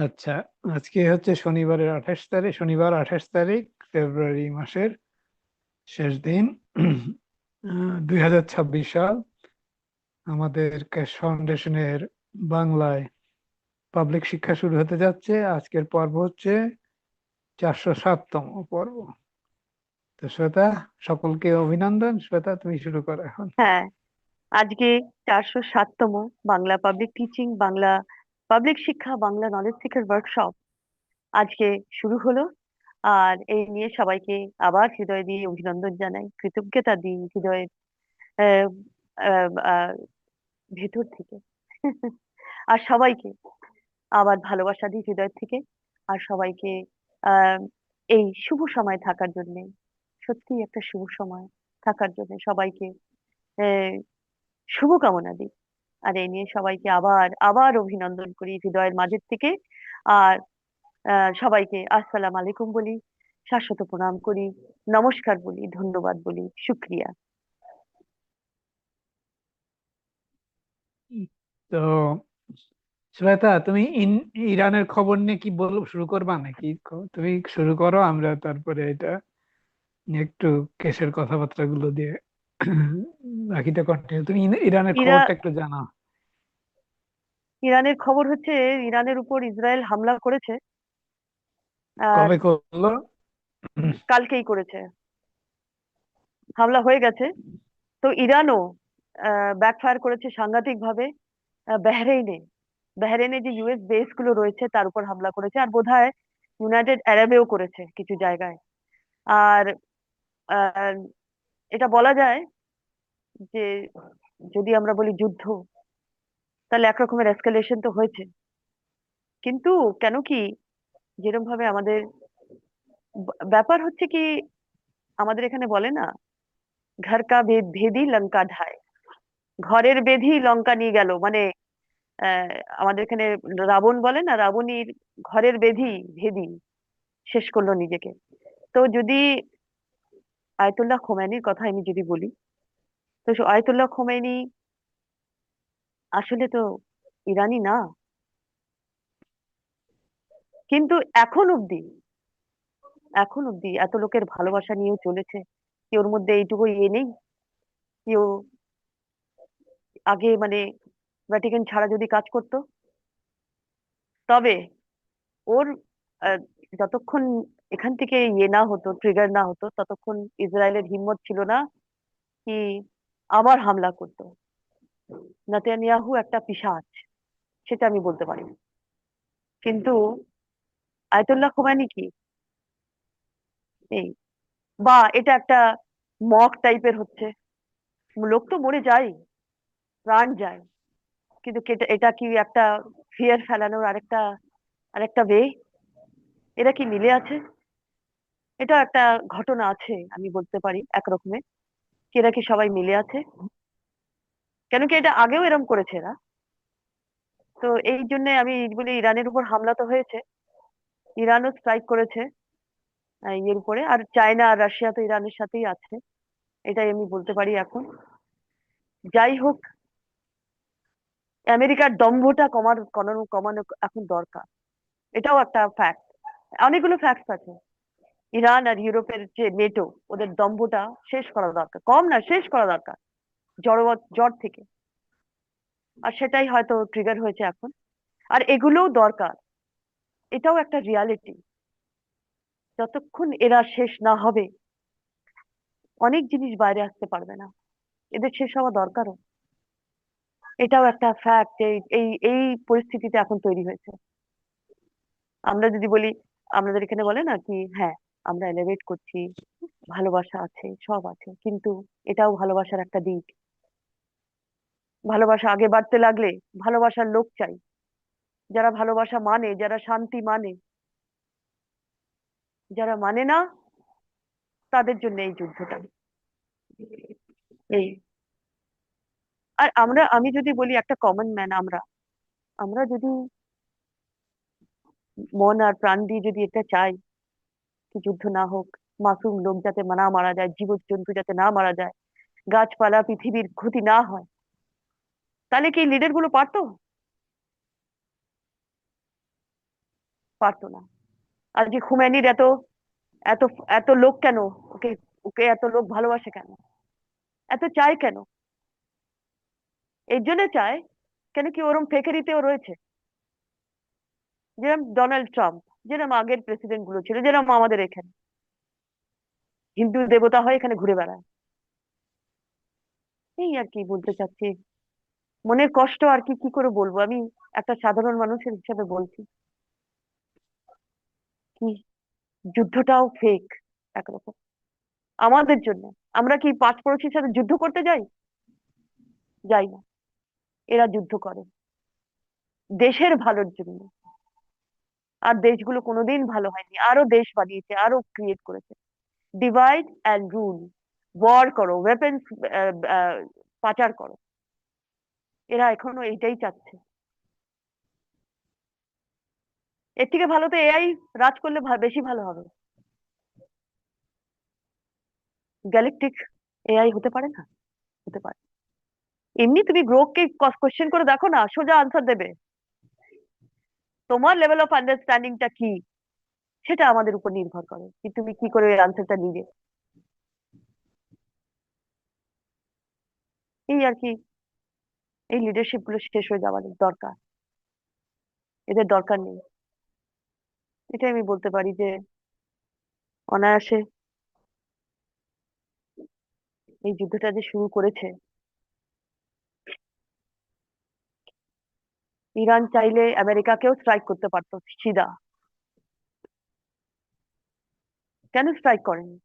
আচ্ছা, আজকে হচ্ছে শনিবার 28 তারিখ ফেব্রুয়ারি মাসের শেষ দিন। 2026 সাল। আমাদের ক্যাশ ফাউন্ডেশনের বাংলায় পাবলিক শিক্ষা শুরু হতে যাচ্ছে। আজকের পর্ব হচ্ছে 407তম পর্ব। তো শ্বেতা, সকলকে অভিনন্দন। শ্বেতা, তুমি শুরু করো এখন। হ্যাঁ, আজকে 407তম Bangla public teaching, Bangla public শিক্ষা, বাংলা নলেজ সিকার ওয়ার্কশপ আজকে শুরু হলো। আর এই নিয়ে সবাইকে আবার হৃদয় দিয়ে অভিনন্দন জানাই, কৃতজ্ঞতা দিই হৃদয়ের আহ, আহ, আহ, ভেতর থেকে। আর সবাইকে আবার ভালোবাসা দিই হৃদয় থেকে। আর সবাইকে আহ এই শুভ সময় থাকার জন্য, সত্যি একটা শুভ সময় থাকার জন্য সবাইকে আহ শুভকামনা দিই। আর এই নিয়ে সবাইকে আবার আবার অভিনন্দন করি হৃদয়ের মাঝের থেকে। আর সবাইকে আসসালাম আলাইকুম বলি, শাশ্বত প্রণাম করি, নমস্কার বলি, ধন্যবাদ বলি, শুক্রিয়া। তো শ্বেতা, তুমি ইরানের খবর নিয়ে কি শুরু করবা নাকি? তুমি শুরু করো, আমরা তারপরে এটা নিয়ে একটু কেসের কথাবার্তা গুলো দিয়ে বাকিটা কন্টিনিউ। তুমি ইরানের ইরা খবরটা একটু জানাও। ইরানের খবর হচ্ছে, ইরানের উপর ইসরায়েল হামলা করেছে। আর কবে করলো? কালকেই করেছে, হামলা হয়ে গেছে। তো ইরানও ব্যাকফায়ার করেছে সাংঘাতিক ভাবে। বাহরেইনে বাহরেইনে যে ইউএস বেস গুলো রয়েছে তার উপর হামলা করেছে, আর বোধহয় ইউনাইটেড আরবেও করেছে কিছু জায়গায়। আর আহ, এটা বলা যায় যে যদি আমরা বলি যুদ্ধ, তাহলে একরকমের এসকালেশন তো হয়েছে। কিন্তু কেন কি, যেরকম ভাবে আমাদের ব্যাপার হচ্ছে কি, আমাদের এখানে বলে না, ঘর কা ভেদি লঙ্কা ঢায়। ঘরের বেধি লঙ্কা নিয়ে গেল, মানে আহ, আমাদের এখানে রাবণ বলে না, রাবণীর ঘরের বেধি ভেদি শেষ করলো নিজেকে। তো যদি আয়তুল্লাহ খোমেনির কথা আমি যদি বলি, তো আয়তুল্লাহ খোমেনি আসলে তো ইরানি না। কিন্তু এখন অব্দি এখন অব্দি এত লোকের ভালোবাসা নিয়েও চলেছে। কি ওর মধ্যে এইটুকু ইয়ে নেই? কি ও আগে মানে ভ্যাটিকান ছাড়া যদি কাজ করতো? তবে ওর আহ, যতক্ষণ এখান থেকে ইয়ে না হতো, ট্রিগার না হতো, ততক্ষণ ইসরায়েলের হিম্মত ছিল না কি আবার হামলা করতো। নেতানিয়াহু একটা পিশাচ, সেটা আমি বলতে পারি। কিন্তু আয়াতুল্লাহ খোমেনি কি এই, বা এটা একটা মক টাইপের হচ্ছে, লোক তো মরে যায়, প্রাণ যায়, কিন্তু এটা কি একটা ফিয়ার ফেলানোর আরেকটা আরেকটা ওয়ে? এরা কি মিলে আছে? এটা একটা ঘটনা আছে, আমি বলতে পারি একরকমের, কি এরা কি সবাই মিলে আছে? কেন কি এটা আগেও এরম করেছে এরা। তো এই জন্য আমি বলি, ইরানের উপর হামলা তো হয়েছে, ইরানও স্ট্রাইক করেছে ইয়ের উপরে। আর চায়না আর রাশিয়া তো ইরানের সাথেই আছে, এটাই আমি বলতে পারি এখন। যাই হোক, আমেরিকার দম্ভটা কমানো কমানো এখন দরকার, এটাও একটা ফ্যাক্ট। অনেকগুলো ফ্যাক্টস আছে। ইরান আর ইউরোপের যে নেটো, ওদের দম্ভটা শেষ করা দরকার, কম না, শেষ করা দরকার জ্বর থেকে। আর সেটাই হয়তো ট্রিগার হয়েছে এখন। আর এগুলোও দরকার, এটাও একটা রিয়ালিটি। যতক্ষণ এরা শেষ না হবে, অনেক জিনিস বাইরে আসতে পারবে না। এদের শেষ হওয়া দরকারও, এটাও একটা ফ্যাক্ট। এই এই এই পরিস্থিতিতে এখন তৈরি হয়েছে। আমরা যদি বলি, আমাদের এখানে বলে না কি, হ্যাঁ আমরা এলিভেট করছি, ভালোবাসা আছে, সব আছে, কিন্তু এটাও ভালোবাসার একটা দিক। ভালোবাসা আগে বাড়তে লাগলে ভালোবাসার লোক চাই, যারা ভালোবাসা মানে, যারা শান্তি মানে। যারা মানে না, তাদের জন্য এই যুদ্ধটা। এই, আর আমি যদি বলি একটা কমন ম্যান, আমরা আমরা যদি মন আর প্রাণ দিয়ে যদি এটা চাই কি যুদ্ধ না হোক, মাসুম লোক যাতে না মারা যায়, জীব জন্তু যাতে না মারা যায়, গাছপালা পৃথিবীর ক্ষতি না হয়, তাহলে কি লিডার গুলো পারতো? পারতো না। আজকে খুমেনির এত এত এত লোক কেন, ওকে ওকে এত লোক ভালোবাসে কেন, এত চায় কেন? এর জন্য চায় কেন কি ওরম ফেকেরিতেও রয়েছে, যেরকম ডোনাল্ড ট্রাম্প, যেরকম আগের প্রেসিডেন্ট গুলো ছিল, যেরকম আমাদের এখানে হিন্দু দেবতা হয়ে এখানে ঘুরে বেড়ায়। এই আর কি বলতে চাচ্ছি, মনের কষ্ট আর কি কি করে বলবো আমি, একটা সাধারণ মানুষের হিসাবে বলছি কি, যুদ্ধটাও ফেক একরকম আমাদের জন্য। আমরা কি পাঁচ পড়শির সাথে যুদ্ধ করতে যাই? যাই না। এরা যুদ্ধ করে দেশের ভালোর জন্য। আর দেশগুলো কোনোদিন ভালো হয়নি, আরো দেশ বানিয়েছে, আরো ক্রিয়েট করেছে। ডিভাইড অ্যান্ড রুল, ওয়ার করো, ওয়েপন্স পাচার করো। এরা এখনো এইটাই চাচ্ছে। এর থেকে ভালো তো এআই রাজ করলে বেশি ভালো হবে। গ্যালাকটিক এআই হতে পারে না? হতে পারে। এমনি তুমি গ্রোককে কোশ্চেন করে দেখো না, সোজা আনসার দেবে। তোমার লেভেল অফ আন্ডারস্ট্যান্ডিংটা কি, সেটা আমাদের উপর নির্ভর করে কি তুমি কি করে ওই আনসারটা নিবে। এই আর কি, এই লিডারশিপ গুলো শেষ হয়ে যাওয়ার দরকার, এদের দরকার নেই। এটাই আমি বলতে পারি যে অনায়াসে এই যুদ্ধটা যে শুরু করেছে, ইরান চাইলে আমেরিকাকেও স্ট্রাইক করতে পারতো সিধা। কেন স্ট্রাইক করেনি?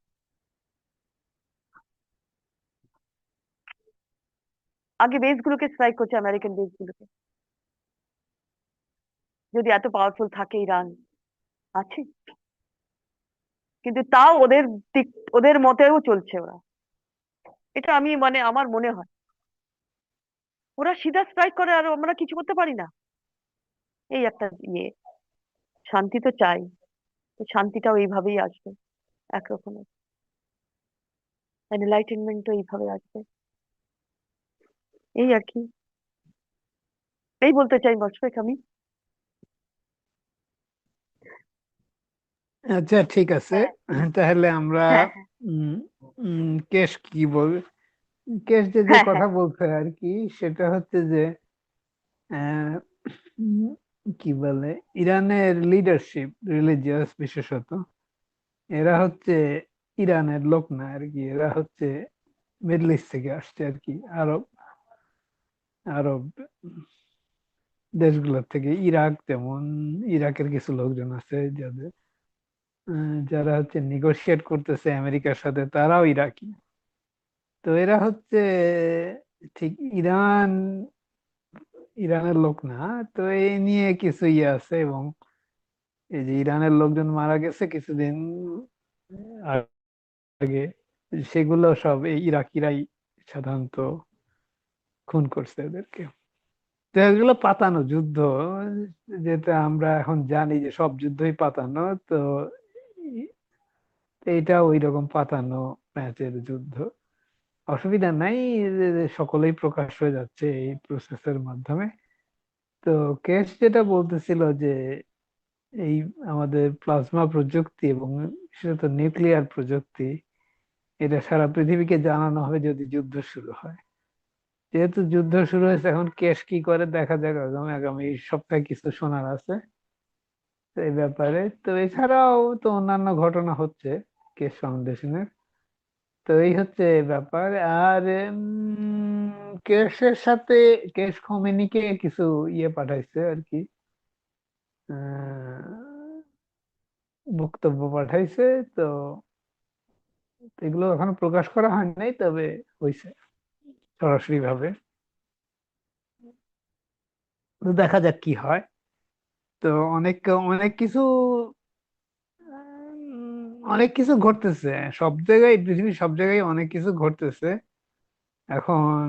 আগে বেস গুলোকে স্ট্রাইক করছে, আমেরিকান বেস গুলোকে। যদি এত পাওয়ারফুল থাকে ইরান, আছে, কিন্তু তাও ওদের দিক, ওদের মতেও চলছে ওরা। এটা আমি মানে আমার মনে হয় ওরা সিধা স্ট্রাইক করে আর আমরা কিছু করতে পারি না। এই একটা ইয়ে, শান্তি তো চাই, তো শান্তিটাও এইভাবেই আসবে একরকমের, এনলাইটেনমেন্টও এইভাবে আসবে। এই আর কি, এই বলতে চাই মুশফিক আমি। আচ্ছা, ঠিক আছে। হ্যাঁ, তাহলে আমরা হ্যাঁ, হ্যাঁ, উম, কেশ কি বল, কেশ যে যে হ্যাঁ, হ্যাঁ, কথা বলছে আর কি, সেটা হচ্ছে যে আহ, উম, কি বলে, ইরানের লিডারশিপ রিলিজিয়াস বিশেষত, এরা হচ্ছে ইরানের লোক না আর কি, এরা হচ্ছে মিডল ইস্ট থেকে আসছে আর কি, আরব আরব দেশগুলোর থেকে। ইরাক যেমন, ইরাকের কিছু লোকজন আছে যাদের যারা হচ্ছে নেগোশিয়েট করতেছে আমেরিকার সাথে, তারাও ইরাকি। তো এরা হচ্ছে ঠিক ইরানের লোক না। তো এই নিয়ে কিছু ইয়ে আছে, এবং এই যে ইরানের লোকজন মারা গেছে কিছুদিন আগে, সেগুলো সব এই ইরাকিরাই সাধারণত খুন করছে এদেরকে। তো এগুলো পাতানো যুদ্ধ, যেটা আমরা এখন জানি যে সব যুদ্ধই পাতানো। তো এইটা ওই রকম পাতানো ম্যাচের যুদ্ধ, অসুবিধা নাই, যে সকলেই প্রকাশ হয়ে যাচ্ছে এই প্রসেসের মাধ্যমে। তো কেস যেটা বলতেছিল যে এই আমাদের প্লাজমা প্রযুক্তি এবং বিশেষত নিউক্লিয়ার প্রযুক্তি, এটা সারা পৃথিবীকে জানানো হবে যদি যুদ্ধ শুরু হয়। যেহেতু যুদ্ধ শুরু হয়েছে, এখন কেস কি করে দেখা যাক। আগামী আগামী সপ্তাহে কিছু শোনার আছে তো এই ব্যাপারে। তো এছাড়াও তো অন্যান্য ঘটনা হচ্ছে কেস ফাউন্ডেশনের। তো এই হচ্ছে ব্যাপার। আর কেসের সাথে কেস খোমেনিকে কিছু ইয়ে পাঠাইছে আর কি, আহ, বক্তব্য পাঠাইছে। তো এগুলো এখনো প্রকাশ করা হয় নাই, তবে হয়েছে সরাসরি ভাবে। তো দেখা যাক কি হয়। তো অনেক অনেক কিছু অনেক কিছু ঘটতেছে সব জায়গায়, পৃথিবীর সব জায়গায় অনেক কিছু ঘটতেছে এখন।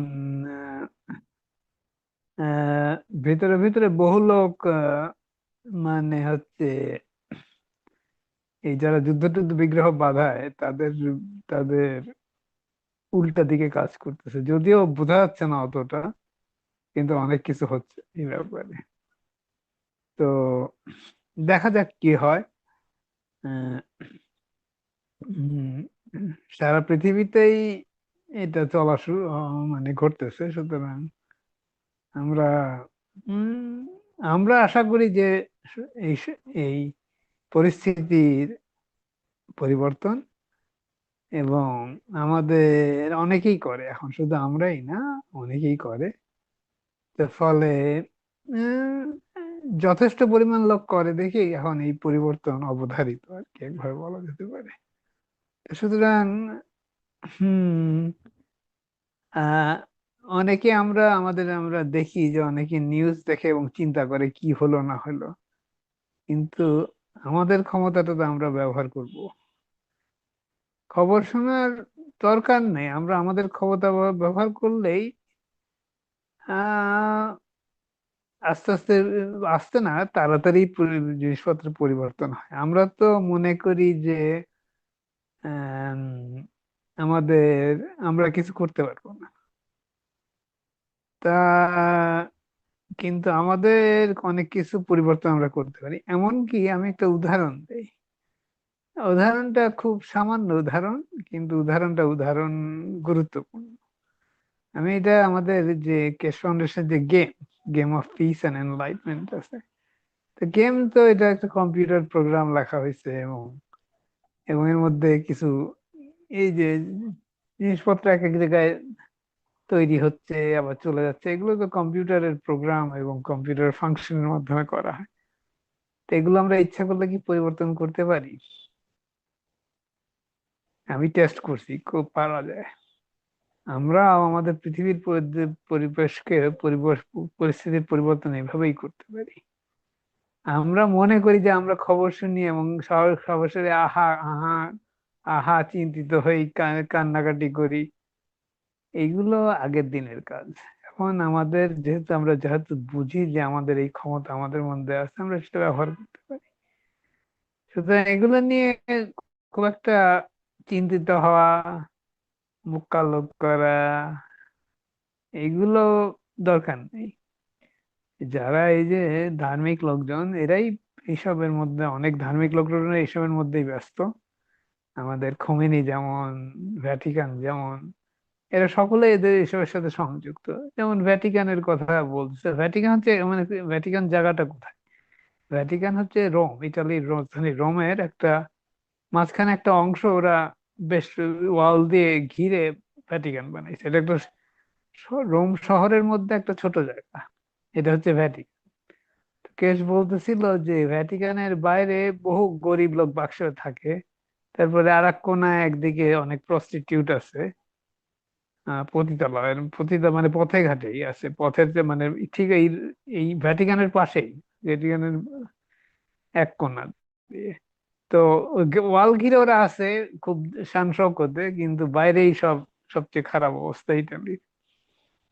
আহ, ভিতরে ভিতরে বহু লোক মানে হচ্ছে এই যারা যুদ্ধ টুদ্ধ বিগ্রহ বাঁধায়, তাদের তাদের উল্টা দিকে কাজ করতেছে, যদিও বোঝা যাচ্ছে না অতটা, কিন্তু অনেক কিছু হচ্ছে এই ব্যাপারে। তো দেখা যাক কি হয়। আহ, উম, সারা পৃথিবীতেই এটা চলা শুরু মানে ঘটতেছে, সুতরাং আমরা উম, আমরা আশা করি যে এই পরিস্থিতির পরিবর্তন, এবং আমাদের অনেকেই করে, এখন শুধু আমরাই না, অনেকেই করে। তো ফলে উম, যথেষ্ট পরিমাণ লোক করে দেখি এখন এই পরিবর্তন অবধারিত আর কি, একভাবে বলা যেতে পারে। তো সুতরাং হুম আহ অনেকে আমরা দেখি যে অনেকে নিউজ দেখে এবং চিন্তা করে কি হলো না হলো, কিন্তু আমাদের ক্ষমতাটা তো আমরা ব্যবহার করব। খবর শোনার দরকার নেই, আমরা আমাদের ক্ষমতা ব্যবহার করলেই আহ আস্তে আস্তে, আস্তে না, তাড়াতাড়ি জিনিসপত্রের পরিবর্তন হয়। আমরা তো মনে করি যে আম, আমাদের আমরা কিছু করতে পারবো না, তা কিন্তু আমাদের অনেক কিছু পরিবর্তন আমরা করতে পারি। এমনকি আমি একটা উদাহরণ দিই, উদাহরণটা খুব সামান্য উদাহরণ, কিন্তু উদাহরণ গুরুত্বপূর্ণ। আমি এটা আমাদের যে কেশ ফাউন্ডেশন যে game of peace and enlightenment আছে, তো গেম তো এটা একটা কম্পিউটার প্রোগ্রাম লেখা হয়েছে, এবং এর মধ্যে কিছু এই যে জিনিসপত্র এক এক জায়গায় তৈরি হচ্ছে আবার চলে যাচ্ছে, এগুলো তো কম্পিউটারের প্রোগ্রাম এবং কম্পিউটার ফাংশনের মাধ্যমে করা হয়। তো এগুলো আমরা ইচ্ছা করলে কি পরিবর্তন করতে পারি? আমি টেস্ট করছি, খুব পারা যায়। আমরা আমাদের পৃথিবীর পরিবেশকে পরিস্থিতির পরিবর্তন এভাবেই করতে পারি। আমরা মনে করি যে আমরা খবর শুনি এবং সরাসরি আহা আহা আহা চিন্তিত হই, কান্নাকাটি করি। এইগুলো আগের দিনের কাজ। এখন আমাদের যেহেতু বুঝি যে আমাদের এই ক্ষমতা আমাদের মধ্যে আছে, আমরা সেটা ব্যবহার করতে পারি। সুতরাং এগুলো নিয়ে খুব একটা চিন্তিত হওয়া, মুখ কালো করা, এগুলো দরকার নেই। যারা এই যে ধার্মিক লোকজন, এরাই এইসবের মধ্যে, অনেক ধার্মিক লোকজন এইসবের মধ্যেই ব্যস্ত। আমাদের খোমেনি যেমন, ভ্যাটিকান যেমন, এরা সকলে এদের এসবের সাথে সংযুক্ত। যেমন ভ্যাটিকানের কথা বলছে, ভ্যাটিকান হচ্ছে মানে ভ্যাটিকান জায়গাটা কোথায়? ভ্যাটিকান হচ্ছে রোম, ইটালির রাজধানী রোমের একটা মাঝখানে একটা অংশ ওরা বেশ ওয়াল দিয়ে ঘিরে ভ্যাটিকান বানাইছে। এটা একটা রোম শহরের মধ্যে একটা ছোট জায়গা, এটা হচ্ছে ভ্যাটিকান। কেস বলতেছিল যে ভ্যাটিকানের বাইরে বহু গরিব লোক বাক্সে থাকে, তারপরে আর এক কোনায় একদিকে অনেক প্রস্টিটিউট আছে। পতিতালয়, মানে পথে ঘাটেই আছে, পথের যে মানে ঠিক এই এই ভ্যাটিকানের পাশেই, ভ্যাটিকানের এক কোণা দিয়ে। তো ওয়াল ঘিরে ওরা আছে খুব শান শৌকতে, কিন্তু বাইরেই সবচেয়ে খারাপ অবস্থা ইটালির,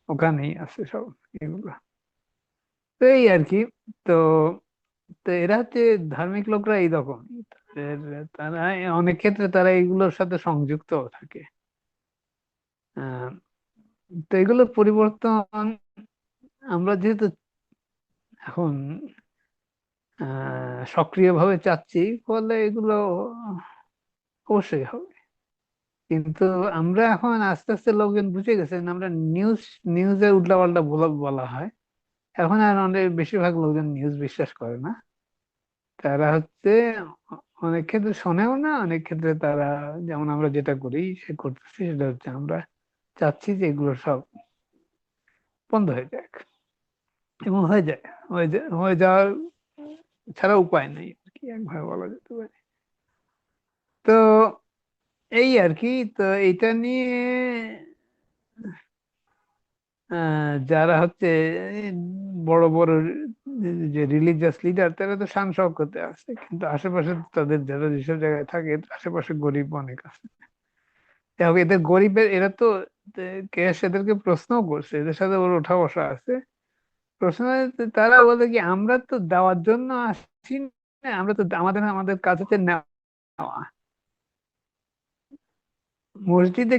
ওখানেই আছে সব এগুলো। তো এই আর কি। তো তো এরা হচ্ছে ধার্মিক লোকরা এইরকম, তারা অনেক ক্ষেত্রে তারা এইগুলোর সাথে সংযুক্ত থাকে। আহ তো এগুলোর পরিবর্তন আমরা যেহেতু এখন সক্রিয়ভাবে চাচ্ছি, ফলে এগুলো অবশ্যই হবে। কিন্তু আমরা এখন আস্তে আস্তে লোকজন বুঝে গেছেন, আমরা নিউজে উল্টাপাল্টা বলা হয়, এখন আর অনেক বেশিরভাগ লোকজন নিউজ বিশ্বাস করে না। তারা হচ্ছে অনেক ক্ষেত্রে শোনেও না, অনেক ক্ষেত্রে তারা, যেমন আমরা যেটা করি সে করতেছি, সেটা হচ্ছে আমরা চাচ্ছি যে এগুলো সব বন্ধ হয়ে যাক, এবং হয়ে যায়, হয়ে যাওয়ার ছাড়া উপায় নেই আর কি, একভাবে বলা যেতে পারে। তো এই আর কি। তো এটা নিয়ে যারা হচ্ছে এই বড় বড় যে রিলিজিয়াস লিডার, তারা তো শান শওকতে আছে, কিন্তু আশেপাশে তো তাদের যারা যেসব জায়গায় থাকে, আশেপাশে গরিব অনেক আছে। দেখো এদের গরিবের, এরা তো কেস এদেরকে প্রশ্নও করছে, এদের সাথে ওর ওঠা বসা আছে। প্রশ্ন তারা বলে কি, আমরা তো দেওয়ার জন্য আসি না, আমরা তো আমাদের আমাদের কাজ হচ্ছে নেওয়া। মসজিদে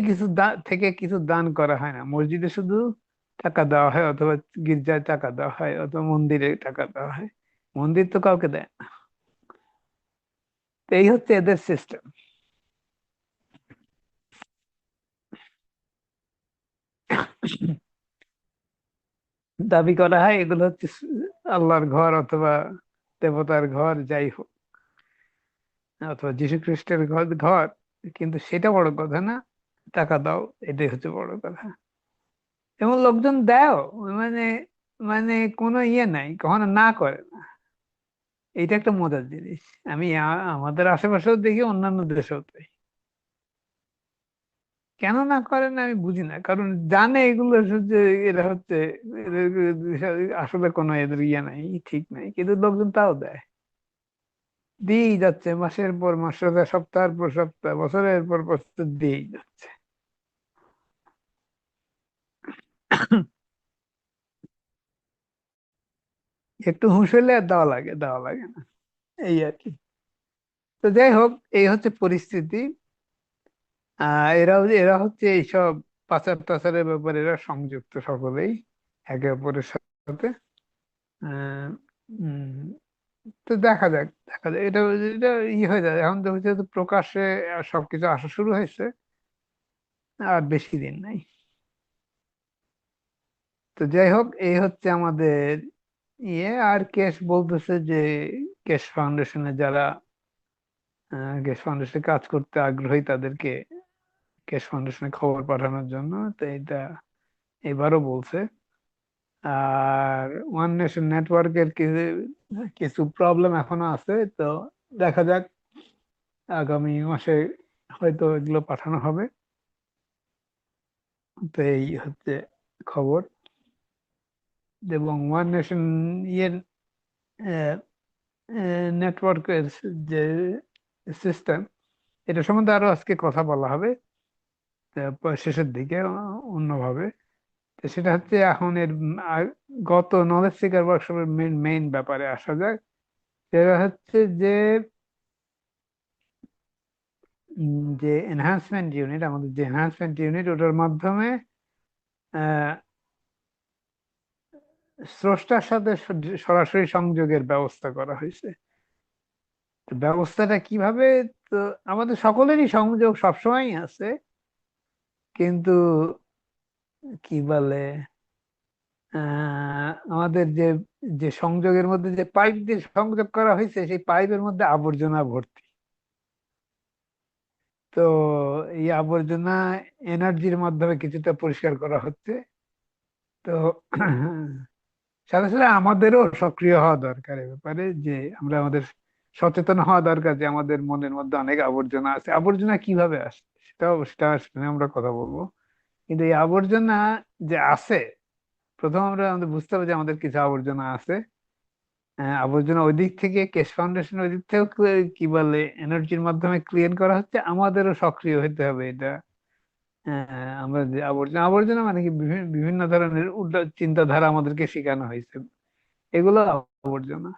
থেকে কিছু দান করা হয় না, মসজিদে শুধু টাকা দেওয়া হয়, অথবা গির্জায় টাকা দেওয়া হয়, অথবা মন্দিরে টাকা দেওয়া হয়। মন্দির তো কাউকে দেয় না। এই হচ্ছে এদের সিস্টেম। দাবি করা হয় এগুলো হচ্ছে আল্লাহর ঘর অথবা দেবতার ঘর, যাই হোক, অথবা যীশু খ্রিস্টের ঘর ঘর। কিন্তু সেটা বড় কথা না, টাকা দাও, এটাই হচ্ছে বড় কথা। এবং লোকজন দেয়, মানে মানে কোনো ইয়ে নাই, কখনো না করে না। এইটা একটা মজার জিনিস। আমি আমাদের আশেপাশেও দেখি, অন্যান্য দেশেও তাই। কেন না করে না আমি বুঝি না, কারণ জানে এগুলো হচ্ছে, এরা হচ্ছে, এদের আসলে কোনো এদের ইয়ে নাই, ঠিক নাই, কিন্তু লোকজন তাও দেয়। দিয়েই যাচ্ছে, মাসের পর মাস, সপ্তাহের পর সপ্তাহ, বছরের পর বছর দিয়েই যাচ্ছে। একটু হুঁশ হলে আর দেওয়া লাগে, দেওয়া লাগে না, এই আর কি। তো যাই হোক, এই হচ্ছে পরিস্থিতি। এরা হচ্ছে এইসব পাচার টাচারের ব্যাপারে এরা সংযুক্ত সকলেই, একে অপরের সাথে। আহ, উম, তো দেখা যাক, দেখা যাক। এটা এটা হয়ে যায় এখন, তো যেহেতু প্রকাশ্যে সবকিছু আসা শুরু হয়েছে, আর বেশি দিন নাই। তো যাই হোক, এই হচ্ছে আমাদের আর কেস বলতেছে যে কেস ফাউন্ডেশনে যারা কেস ফাউন্ডেশনে কাজ করতে আগ্রহী তাদেরকে কেস ফাউন্ডেশনে খবর পাঠানোর জন্য। তো এটা এবারও বলছে। আর ওয়ান নেশন নেটওয়ার্কের কিছু কিছু প্রবলেম এখনো আছে, তো দেখা যাক, আগামী মাসে হয়তো এগুলো পাঠানো হবে। তো এই হচ্ছে খবর। এবং ওয়ান নেশন ইয়ের নেটওয়ার্কের যে সিস্টেম, এটা সম্বন্ধে আরো আজকে কথা বলা হবে, শেষের দিকে অন্যভাবে। তো সেটা হচ্ছে এখন গত নলেজ সিকার ওয়ার্কশপের মেইন মেইন ব্যাপারে আসা যাক। সেটা হচ্ছে যে যে এনহান্সমেন্ট ইউনিট, আমাদের যে এনহান্সমেন্ট ইউনিট, ওটার মাধ্যমে আহ, স্রষ্টার সাথে সরাসরি সংযোগের ব্যবস্থা করা হয়েছে। তো ব্যবস্থাটা কিভাবে? তো আমাদের সকলেরই সংযোগ সবসময় আছে, কিন্তু কি বলে, আমাদের যে যে সংযোগের মধ্যে যে পাইপ দিয়ে সংযোগ করা হয়েছে, সেই পাইপের মধ্যে আবর্জনা ভর্তি। তো এই আবর্জনা এনার্জির মাধ্যমে কিছুটা পরিষ্কার করা হচ্ছে। তো সাথে সাথে আমাদেরও সক্রিয় হওয়া দরকার এ ব্যাপারে, যে আমরা আমাদের সচেতন হওয়া দরকার যে আমাদের মনের মধ্যে অনেক আবর্জনা আছে। আবর্জনা কিভাবে আসে সেটা শুনে আমরা কথা বলবো। কিন্তু এই আবর্জনা যে আছে, প্রথম আমরা আমাদের বুঝতে হবে যে আমাদের কিছু আবর্জনা আছে। আবর্জনা ওই দিক থেকে, কেশ ফাউন্ডেশন ওই দিক থেকেও কি বলে, এনার্জির মাধ্যমে ক্লিয়ার করা হচ্ছে। আমাদেরও সক্রিয় হতে হবে এটা। আমরা যে আবর্জনা, আবর্জনা মানে কি, বিভিন্ন বিভিন্ন ধরনের উল্টো চিন্তাধারা আমাদেরকে শেখানো হয়েছে, এগুলো আবর্জনা।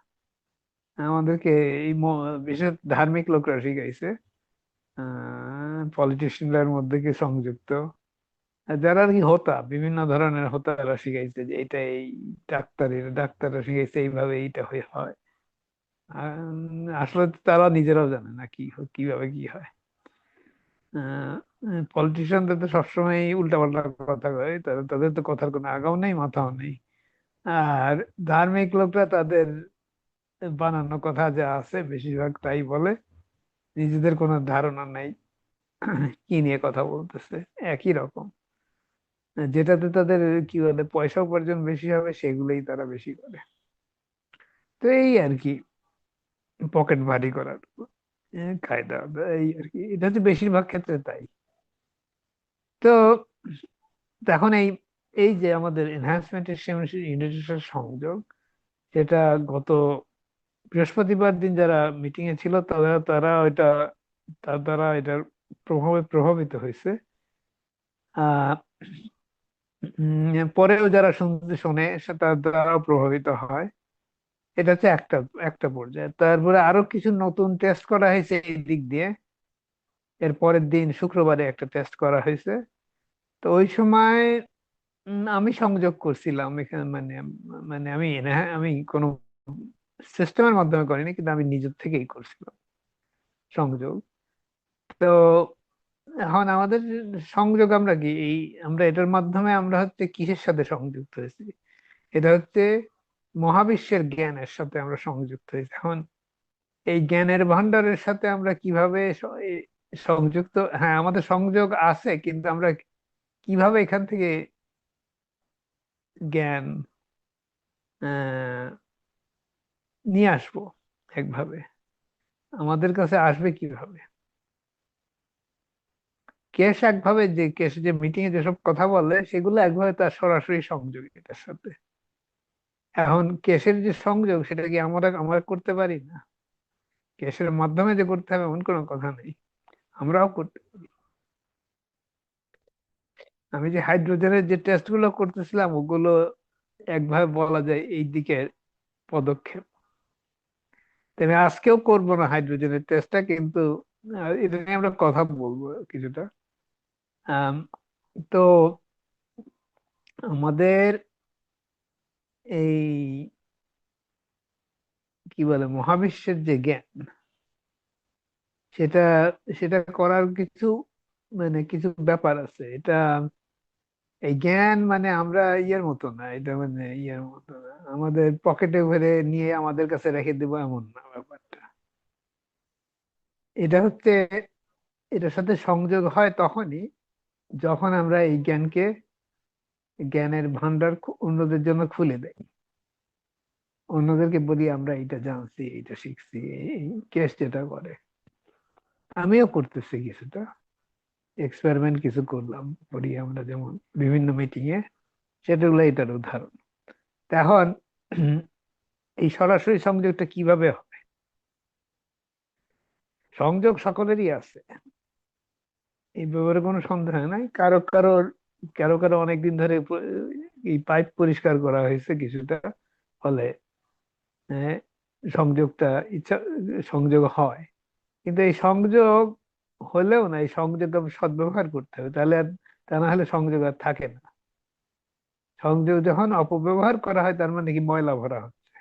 আমাদেরকে এই বিশেষ ধার্মিক লোকরা শিখাইছে, পলিটিশিয়ানদের মধ্যে কি সংযুক্ত, যারা আর কি হোতা, বিভিন্ন ধরনের হোতারা শিখাইছে যে এটা এই, ডাক্তাররা শিখাইছে এইভাবে এইটা হয়ে হয়। আসলে তো তারা নিজেরাও জানে না কি কিভাবে কি হয়। পলিটিশিয়ানদের তো সবসময় উল্টাপাল্টা কথা কয়, তাদের তো কথার কোনো আগাও নেই, মাথাও নেই। আর ধার্মিক লোকরা তাদের বানানো কথা যা আছে বেশিরভাগ তাই বলে, নিজেদের কোনো ধারণা নাই কি নিয়ে কথা বলতেছে। একই রকম, যেটাতে তাদের কি বলে পয়সা উপার্জন বেশি হবে, সেগুলোই তারা বেশি করে। তো এই আর কি, পকেট ভারী করার কায়দা, এই আর কি, এটা হচ্ছে বেশিরভাগ ক্ষেত্রে তাই। তো এখন এই এই যে আমাদের এনহান্সমেন্টের ইউনিটের সাথে সংযোগ, সেটা গত বৃহস্পতিবার দিন যারা মিটিং এ ছিল, তারা তারা ওইটা, তার দ্বারা এটার প্রভাবে প্রভাবিত হয়েছে। আহ পরেও যারা শুনতে শোনে তার দ্বারাও প্রভাবিত হয়। এটা হচ্ছে একটা একটা পর্যায়ে। তারপরে আরো কিছু নতুন টেস্ট করা হয়েছে এই দিক দিয়ে। এর পরের দিন শুক্রবারে একটা টেস্ট করা হয়েছে। তো ওই সময় আমি সংযোগ করছিলাম এখানে, মানে মানে আমি কোনো সিস্টেমের মাধ্যমে করিনি, কিন্তু আমি নিজের থেকেই করছিলাম। সংযোগ। তো এখন আমাদের সংযোগ আমরা কি এই আমরা এটার মাধ্যমে আমরা হচ্ছে কিসের সাথে সংযুক্ত হয়েছি? এটা হচ্ছে মহাবিশ্বের জ্ঞানের সাথে আমরা সংযুক্ত হয়েছি। এখন এই জ্ঞানের ভান্ডারের সাথে আমরা কিভাবে সংযুক্ত, হ্যাঁ আমাদের সংযোগ আছে, কিন্তু আমরা কিভাবে এখান থেকে জ্ঞান আহ নিয়ে আসবো একভাবে, আমাদের কাছে আসবে কিভাবে? কেশ একভাবে, যে কেশ যে মিটিং এ যেসব কথা বলে সেগুলো একভাবে তার সরাসরি সংযোগ এটার সাথে। এখন কেশের যে সংযোগ সেটা কি আমরা আমরা করতে পারি না? কেশের মাধ্যমে যে করতে হবে এমন কোনো কথা নেই, আমরাও করতে। আমি যে হাইড্রোজেনের যে টেস্ট গুলো করতেছিলাম ওগুলো একভাবে বলা যায় এই দিকের পদক্ষেপ। তবে আজকেও করবো না হাইড্রোজেনের টেস্টটা, কিন্তু এটা নিয়ে আমরা কথা বলবো কিছুটা। আম, তো আমাদের এই কি বলে মহাবিশ্বের যে জ্ঞান, সেটা সেটা করার কিছু মানে কিছু ব্যাপার আছে। এটা এই জ্ঞান মানে আমরা ইয়ের মতো না, এটা মানে ইয়ের মতো না আমাদের পকেটে ভরে নিয়ে আমাদের কাছে রেখে দেবো এমন না ব্যাপারটা। এটা হচ্ছে এটার সাথে সংযোগ হয় তখনই যখন আমরা এই জ্ঞানকে, জ্ঞানের ভান্ডার অন্যদের জন্য খুলে দেয়, অন্যদেরকে বলি আমরা এটা জানছি এটা শিখছি। এই কেস যেটা করে, আমিও করতেছি কিছুটা এক্সপেরিমেন্ট কিছু করলাম, করি আমরা যেমন বিভিন্ন মিটিং এ, সেটাগুলো এটার উদাহরণ। তা এখন এই সরাসরি সংযোগটা কিভাবে হবে? সংযোগ সকলেরই আছে, এই ব্যাপারে কোনো সন্দেহ নাই। কারো কারো কারো কারো অনেকদিন ধরে এই পাইপ পরিষ্কার করা হয়েছে কিছুটা, ফলে আহ, সংযোগটা ইচ্ছা সংযোগ হয়। কিন্তু এই সংযোগ হলেও না, এই সংযোগ সদ্ব্যবহার করতে হবে, তাহলে তা না হলে সংযোগ আর থাকে না। সংযোগ যখন অপব্যবহার করা হয় তার মানে কি ময়লা ভরা হচ্ছে।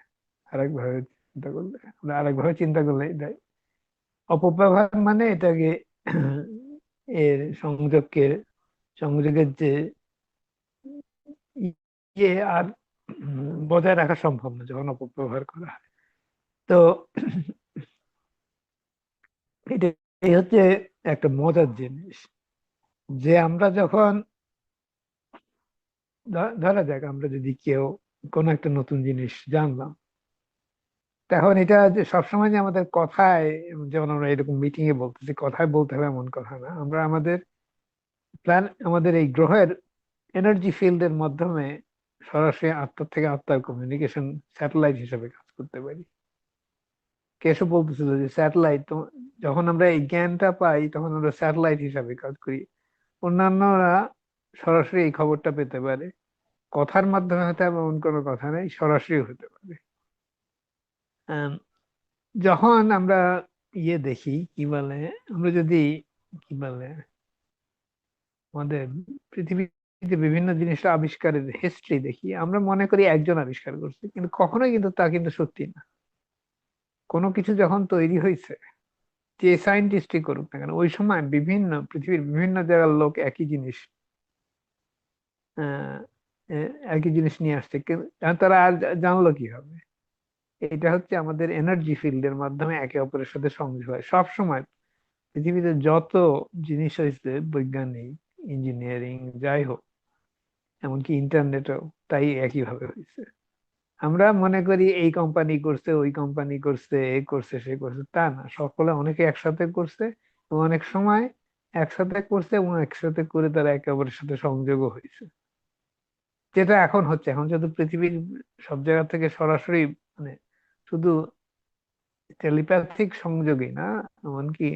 আরেকভাবে চিন্তা করলে, আমরা আরেকভাবে চিন্তা করলে এটাই অপব্যবহার মানে এটাকে এর সংযোগকে, সংযোগের যে ইয়ে আর বজায় রাখা সম্ভব না যখন অপব্যবহার করা হয়। তো এটাই হচ্ছে একটা মজার জিনিস, যে আমরা যখন ধরা যাক আমরা যদি কেউ কোনো একটা নতুন জিনিস জানলাম, তখন এটা যে সবসময় যে আমাদের কথায়, যেমন আমরা এরকম মিটিং এ বলতেছি কথায় বলতে হবে এমন কথা না, আমরা আমাদের প্ল্যান আমাদের এই গ্রহের এনার্জি ফিল্ডের মাধ্যমে সরাসরি আত্মার থেকে আত্মার কমিউনিকেশন স্যাটেলাইট হিসেবে কাজ করতে পারি। কেশব বলতেছিল যে স্যাটেলাইট, যখন আমরা এই জ্ঞানটা পাই তখন আমরা স্যাটেলাইট হিসাবে কাজ করি, অন্যান্যরা সরাসরি এই খবরটা পেতে পারে। কথার মাধ্যমে হতে হবে এমন কোনো কথা নেই, সরাসরি হতে পারে। আম, যখন আমরা ইয়ে দেখি কি বলে, আমরা যদি কি বলে আমাদের পৃথিবীতে বিভিন্ন জিনিস আবিষ্কারের হিস্ট্রি দেখি, আমরা মনে করি একজন আবিষ্কার করছে, কিন্তু কখনোই কিন্তু তা কিন্তু সত্যি না। কোনো কিছু যখন তৈরি হয়েছে, যে সায়েন্টিস্টই করুক না কেন, ওই সময় বিভিন্ন পৃথিবীর বিভিন্ন জায়গার লোক একই জিনিস আহ একই জিনিস নিয়ে আসছে, আর তারা আর জানলো কিভাবে? এটা হচ্ছে আমাদের এনার্জি ফিল্ডের মাধ্যমে একে অপরের সাথে সংযোগ হয় সব সময়। পৃথিবীতে যত জিনিস হয়েছে, বৈজ্ঞানিক, ইঞ্জিনিয়ারিং, যাই হোক, এমনকি ইন্টারনেটও তাই একই ভাবে হয়েছে। আমরা মনে করি এই কোম্পানি করছে, ওই কোম্পানি করছে, এ করছে, সে করছে, তা না, সকলে অনেকে একসাথে করছে এবং অনেক সময় একসাথে করছে এবং একসাথে করে তারা একে অপরের সাথে সংযোগও হয়েছে। যেটা এখন হচ্ছে, এখন যেহেতু পৃথিবীর সব জায়গা থেকে সরাসরি মানে শুধু টেলিপ্যাথিক সংযোগই না, এমনকি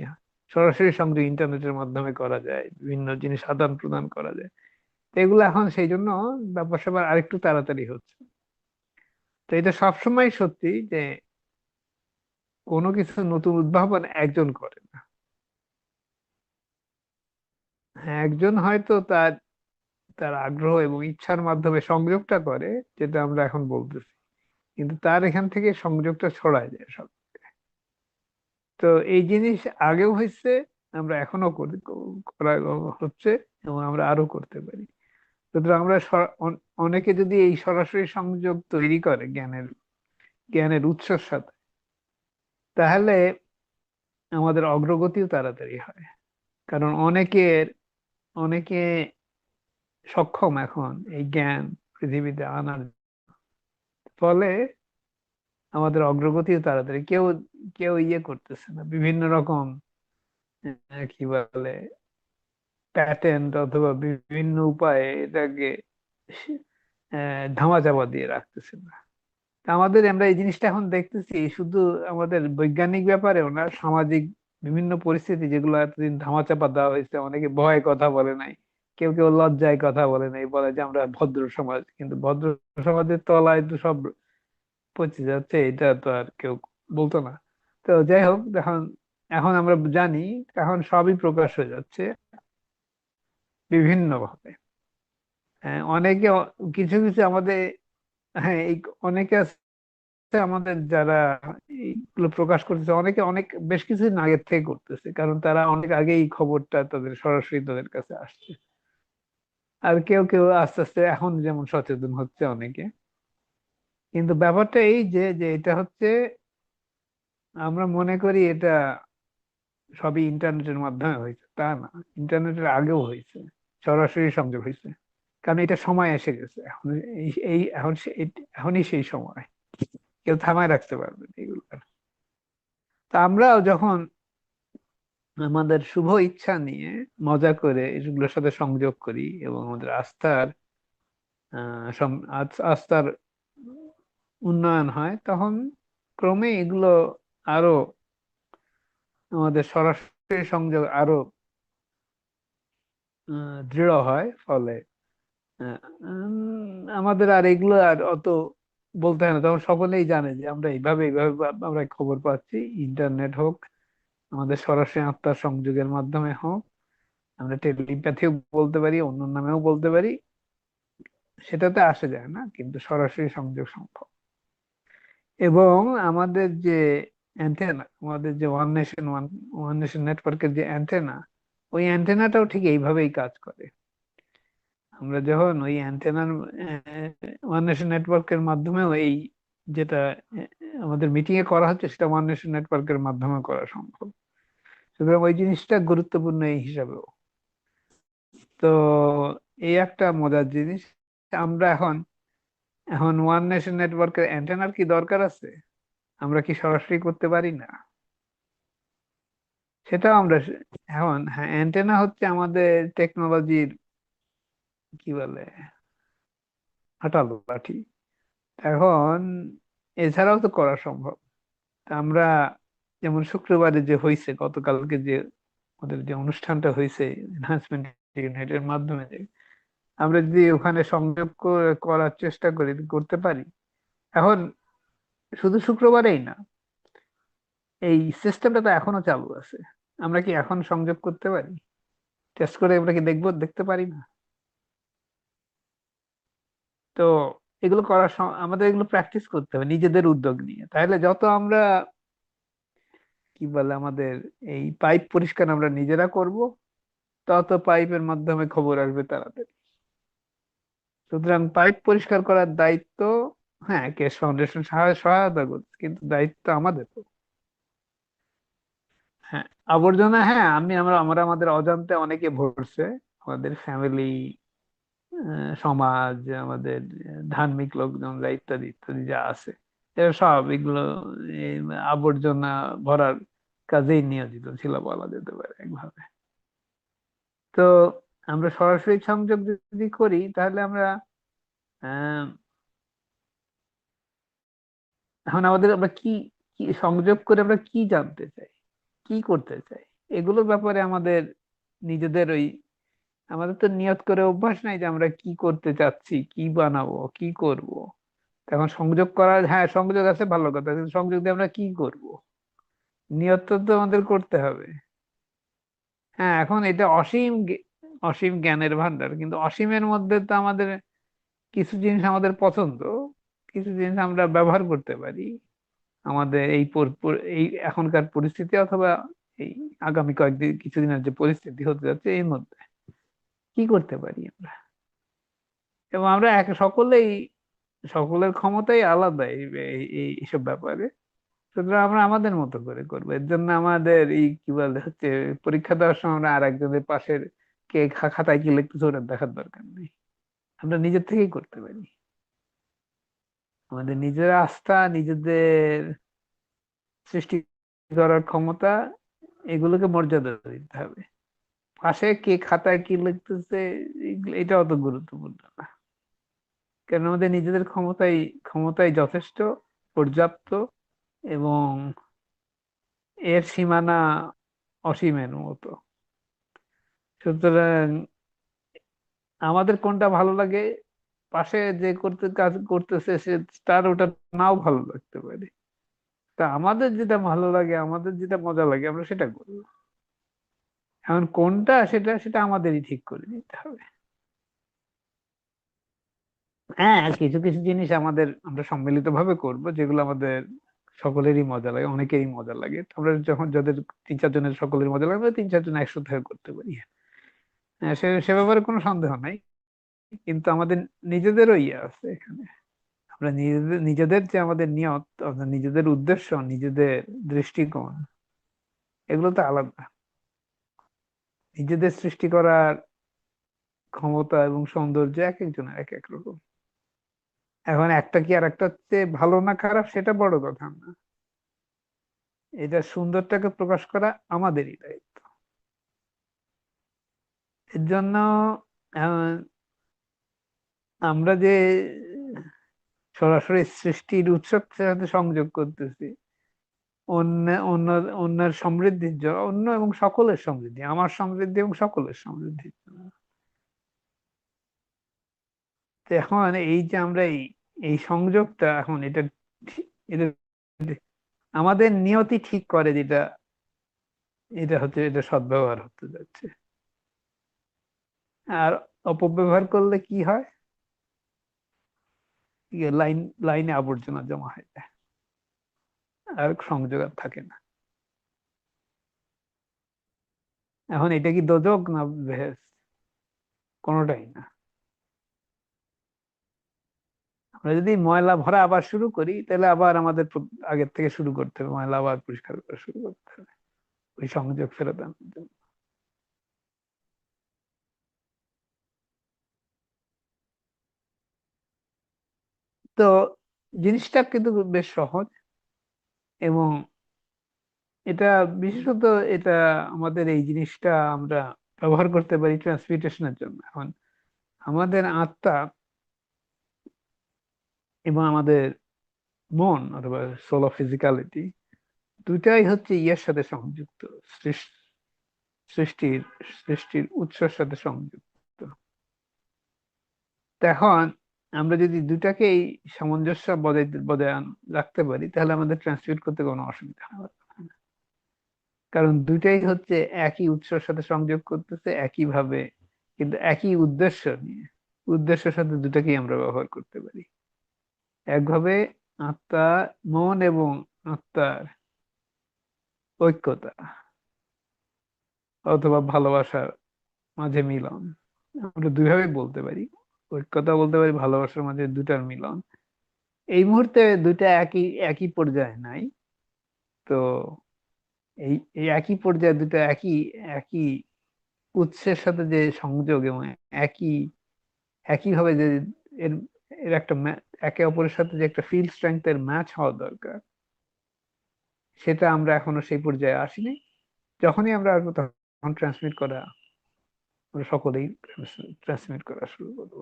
সরাসরি সংযোগ ইন্টারনেটের মাধ্যমে করা যায়, বিভিন্ন জিনিস আদান প্রদান করা যায়। তো এগুলো এখন সেই জন্য ব্যাপার স্যাপার আরেকটু তাড়াতাড়ি হচ্ছে। তো এটা সবসময় সত্যি যে কোনো কিছু নতুন উদ্ভাবন একজন করে না। হ্যাঁ, একজন হয়তো তার তার আগ্রহ এবং ইচ্ছার মাধ্যমে সংযোগটা করে, যেটা আমরা এখন বলতেছি, কিন্তু তার এখান থেকে সংযোগটা ছড়ায় যায় সব। তো এই জিনিস আগেও হয়েছে, আমরা এখনো করা হচ্ছে, এবং আমরা আরো করতে পারি। সুতরাং আমরা অনেকে যদি এই সরাসরি সংযোগ তৈরি করে জ্ঞানের উৎসের সাথে, তাহলে আমাদের অগ্রগতিও তাড়াতাড়ি হয়। কারণ অনেকে সক্ষম এখন এই জ্ঞান পৃথিবীতে আনার ফলে আমাদের অগ্রগতিও তাড়াতাড়ি। কেউ কেউ করতেছে না বিভিন্ন রকম কি বলে প্যাটেন্ট অথবা বিভিন্ন উপায়ে এটাকে ধামাচাপা দিয়ে রাখতেছে না। তা আমরা এই জিনিসটা এখন দেখতেছি শুধু আমাদের বৈজ্ঞানিক ব্যাপারেও না, সামাজিক বিভিন্ন পরিস্থিতি যেগুলো এতদিন ধামাচাপা দেওয়া হয়েছে, অনেকে ভয়ে কথা বলে নাই, কেউ কেউ লজ্জায় কথা বলে নাই, বলে যে আমরা ভদ্র সমাজ, কিন্তু ভদ্র সমাজের তলায় তো সব পচে যাচ্ছে, এটা তো আর কেউ বলতো না। তো যাই হোক, এখন এখন আমরা জানি, এখন সবই প্রকাশ হয়ে যাচ্ছে বিভিন্ন ভাবে। অনেকে কিছু কিছু আমাদের, হ্যাঁ এই অনেকে আছে আমাদের যারা এইগুলো প্রকাশ করতেছে, অনেকে অনেক বেশ কিছুদিন আগের থেকে করতেছে, কারণ তারা অনেক আগেই খবরটা তাদের সরাসরি তাদের কাছে আসছে। আর কেউ কেউ আস্তে আস্তে এখন যেমন সচেতন হচ্ছে অনেকে। কিন্তু ব্যাপারটা এই যে যে এটা হচ্ছে, আমরা মনে করি এটা সবই ইন্টারনেটের মাধ্যমে হয়েছে, তা না। ইন্টারনেটের আগেও হয়েছে, সরাসরি সংযোগ হয়েছে। কারণ এটা সময় এসে গেছে এখন, এখনই সেই সময়, কেউ থামায় রাখতে পারবে না এগুলো। তা আমরাও যখন আমাদের শুভ ইচ্ছা নিয়ে মজা করে এগুলোর সাথে সংযোগ করি এবং আমাদের আস্থার উন্নয়ন হয়, তখন ক্রমে এগুলো আরো, আমাদের সরাসরি সংযোগ আরো দৃঢ় হয়। ফলে আমাদের আর এগুলো আর অত বলতে হয় না, তখন সকলেই জানে যে আমরা এইভাবে আমরা খবর পাচ্ছি। ইন্টারনেট হোক, আমাদের সরাসরি আত্মার সংযোগের মাধ্যমে হোক, আমরা টেলিপ্যাথিও বলতে পারি, অন্য নামেও বলতে পারি, সেটাতে আসে যায় না, কিন্তু সরাসরি সংযোগ সম্ভব। এবং আমাদের যে অ্যান্টেনা, আমাদের যে ওয়ান নেশন নেটওয়ার্কের যে অ্যান্টেনা, ওই অ্যান্টেনাটাও ঠিক এইভাবেই কাজ করে। আমরা যখন ওই অ্যান্টেনার ওয়ান নেশন নেটওয়ার্কের মাধ্যমেও এই যেটা আমাদের মিটিং এ করা হচ্ছে, সেটা ওয়ান নেশন নেটওয়ার্কের মাধ্যমে করা সম্ভব। সুতরাং ওই জিনিসটা গুরুত্বপূর্ণ এই হিসাবেও। তো এই একটা মজার জিনিস। আমরা এখন এখন ওয়ান নেশন নেটওয়ার্কের অ্যান্টেনার কি দরকার আছে? আমরা কি সরাসরি করতে পারি না? সেটাও আমরা এখন, হ্যাঁ, অ্যান্টেনা হচ্ছে আমাদের টেকনোলজির কি বলে হাঁটালো লাঠি। এখন এছাড়াও তো করা সম্ভব। তা আমরা যেমন শুক্রবারে যে হয়েছে, গতকালকে যে ওদের যে অনুষ্ঠানটা হয়েছে এনহান্সমেন্ট ইউনিটের মাধ্যমে, যে আমরা যদি ওখানে সংযোগ করার চেষ্টা করি, করতে পারি। এখন শুধু শুক্রবারেই না, এই সিস্টেমটা তো এখনো চালু আছে। আমরা কি এখন সংযোগ করতে পারি? টেস্ট করে আমরা কি দেখতে পারি না? তো এগুলো আমাদের এগুলো প্র্যাকটিস করতে হবে নিজেদের উদ্যোগ নিয়ে। তাহলে যত আমরা কি বলে আমাদের এই পাইপ পরিষ্কার আমরা নিজেরা করব, তত পাইপের মাধ্যমে খবর আসবে তাড়াতাড়ি। সুতরাং পাইপ পরিষ্কার করার দায়িত্ব, হ্যাঁ, কেস ফাউন্ডেশন সহায়তা করছে, কিন্তু দায়িত্ব আমাদের। হ্যাঁ, আবর্জনা, হ্যাঁ, আমরা আমাদের অজান্তে অনেকে ভরছে, আমাদের ফ্যামিলি, সমাজ, আমাদের ধার্মিক লোকজনরা, ইত্যাদি ইত্যাদি যা আছে, এরা সব এগুলো এই আবর্জনা ভরার কাজেই নিয়োজিত ছিল বলা যেতে পারে একভাবে। তো আমরা সরাসরি সংযোগ যদি করি, তাহলে আমরা আহ এখন আমরা কি কি সংযোগ করে আমরা কি জানতে চাই, কি করতে চাই, এগুলোর ব্যাপারে আমাদের নিজেদের আমাদের তো নিয়ত করে অভ্যাস নাই যে আমরা কি করতে চাচ্ছি, কি বানাবো, কি করব। এখন সংযোগ করা, হ্যাঁ সংযোগ আছে ভালো কথা, কিন্তু সংযোগ দিয়ে আমরা কি করব, নিয়ত তো আমাদের করতে হবে। হ্যাঁ, এখন এটা অসীম জ্ঞানের ভান্ডার, কিন্তু অসীমের মধ্যে তো আমাদের কিছু জিনিস আমাদের পছন্দ, কিছু জিনিস আমরা ব্যবহার করতে পারি, আমাদের এই এখনকার পরিস্থিতি অথবা এই আগামী কয়েকদিন কিছুদিনের যে পরিস্থিতি হতে যাচ্ছে এর মধ্যে কি করতে পারি আমরা। এবং আমরা সকলেই, সকলের ক্ষমতাই আলাদা এইসব ব্যাপারে। সুতরাং আমরা আমাদের মতো করে করবো। এর জন্য আমাদের এই কি বলে হচ্ছে পরীক্ষা দেওয়ার সময় আমরা আরেকজনের পাশের কে খাতায় কি লিখতেছে ওটা দেখার দরকার নেই। আমরা নিজের থেকেই করতে পারি। আমাদের নিজের আস্থা, নিজেদের সৃষ্টি করার ক্ষমতা, এগুলোকে মর্যাদা দিতে হবে। পাশে কে খাতায় কি লিখতেছে এটা অত গুরুত্বপূর্ণ না। কারণ আমাদের নিজেদের ক্ষমতাই যথেষ্ট, পর্যাপ্ত, এবং এর সীমানা অসীমের মতো। সুতরাং আমাদের কোনটা ভালো লাগে, পাশে যে কাজ করতেছে তার ওটা নাও ভালো লাগতে পারে। তা আমাদের যেটা ভালো লাগে, আমাদের যেটা মজা লাগে আমরা সেটা করবো। এখন কোনটা সেটা সেটা আমাদেরই ঠিক করে নিতে হবে। হ্যাঁ, কিছু কিছু জিনিস আমরা সম্মিলিত ভাবে করবো, যেগুলো আমাদের সকলেরই মজা লাগে, অনেকেরই মজা লাগে। আমরা যখন যাদের তিন চার জনের সকলের মজা লাগে, আমরা তিন চারজন একসাথে করতে পারি। হ্যাঁ, সে সে ব্যাপারে কোনো সন্দেহ নাই। কিন্তু আমাদের নিজেদেরও ইয়ে আছে এখানে। আমরা নিজেদের নিজেদের যে আমাদের নিয়ত, আমাদের নিজেদের উদ্দেশ্য, নিজেদের দৃষ্টিকোণ, এগুলো তো আলাদা। নিজেদের সৃষ্টি করার ক্ষমতা এবং সৌন্দর্য এক একজনের এক এক রকম। এখন একটা কি আর একটা চেয়ে ভালো না খারাপ সেটা বড় কথা না। এটা সুন্দরটাকে প্রকাশ করা আমাদেরই দায়িত্ব। এর জন্য আহ, আমরা যে সরাসরি সৃষ্টির উৎসের সাথে সংযোগ করতেছি, অন্য অন্য অন্যের সমৃদ্ধির জন্য, অন্য এবং সকলের সমৃদ্ধি, আমার সমৃদ্ধি এবং সকলের সমৃদ্ধির জন্য। তো এখন এই যে আমরা এই সংযোগটা এখন এটা আমাদের নিয়তি ঠিক করে, যেটা এটা হচ্ছে এটা সদ্ব্যবহার হতে যাচ্ছে। আর অপব্যবহার করলে কি হয়, লাইন লাইনে আবর্জনা জমা হয়ে যায়, আর সংযোগ আর থাকে না। এখন এটা কি দোজক না বেহেশত? কোনোটাই না। আমরা যদি ময়লা ভরা আবার শুরু করি, তাহলে আবার আমাদের আগের থেকে শুরু করতে হবে, ময়লা আবার পরিষ্কার করা শুরু করতে হবে ওই সংযোগ ফেরত আনার জন্য। তো জিনিসটা কিন্তু বেশ সহজ, এবং এটা বিশেষত এটা আমাদের এই জিনিসটা আমরা ব্যবহার করতে পারি ট্রান্সমিটেশনের জন্য। এখন আমাদের আত্মা এবং আমাদের মন অথবা সোল অফ ফিজিক্যালিটি, দুটাই হচ্ছে ইয়ের সাথে সংযুক্ত, সৃষ্টির সৃষ্টির উৎসের সাথে সংযুক্ত। তো এখন আমরা যদি দুটাকেই সামঞ্জস্য বজায় রাখতে পারি, তাহলে আমাদের ট্রান্সমিট করতে কোনো অসুবিধা হবে না। কারণ দুটাই হচ্ছে একই উৎসের সাথে সংযোগ করতেছে একই ভাবে, কিন্তু একই উদ্দেশ্য নিয়ে। উদ্দেশ্যের সাথে দুটাকেই আমরা ব্যবহার করতে পারি একভাবে। আত্মা, মন এবং আত্মার ঐক্যতা অথবা ভালোবাসার মাঝে মিলন, আমরা দুইভাবে বলতে পারি। ঐক্যতা বলতে পারি, ভালোবাসার মাঝে দুটার মিলন। এই মুহূর্তে দুইটা একই একই পর্যায়ে নাই। তো এই এই একই পর্যায়ে দুটো একই একই উৎসের সাথে যে সংযোগ, এবং একই একই ভাবে যে এর এর একটা একে অপরের সাথে যে একটা ফিল্ড স্ট্রেংথ এর ম্যাচ হওয়া দরকার, সেটা আমরা এখনো সেই পর্যায়ে আসিনি। যখনই আমরা আসবো তখন ট্রান্সমিট করা, আমরা সকলেই ট্রান্সমিট করা শুরু করবো।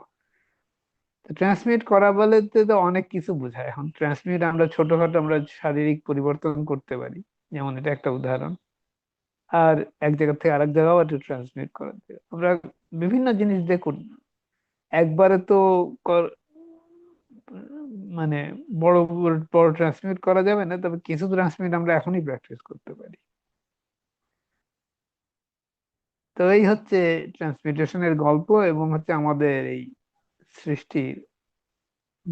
ট্রান্সমিট করা বলতে তো অনেক কিছু বোঝায়। এখন ট্রান্সমিট আমরা ছোটখাটো আমরা শারীরিক পরিবর্তন করতে পারি, যেমন এটা একটা উদাহরণ। আর এক জায়গা থেকে আরেক জায়গাও একটু ট্রান্সমিট করা যায় আমরা বিভিন্ন জিনিস দিয়ে করি। একবারে তো কর- মানে বড় বড় বড় ট্রান্সমিট করা যাবে না, তবে কিছু ট্রান্সমিট আমরা এখনই প্র্যাকটিস করতে পারি। তো এই হচ্ছে ট্রান্সমিটেশনের গল্প, এবং হচ্ছে আমাদের এই সৃষ্টির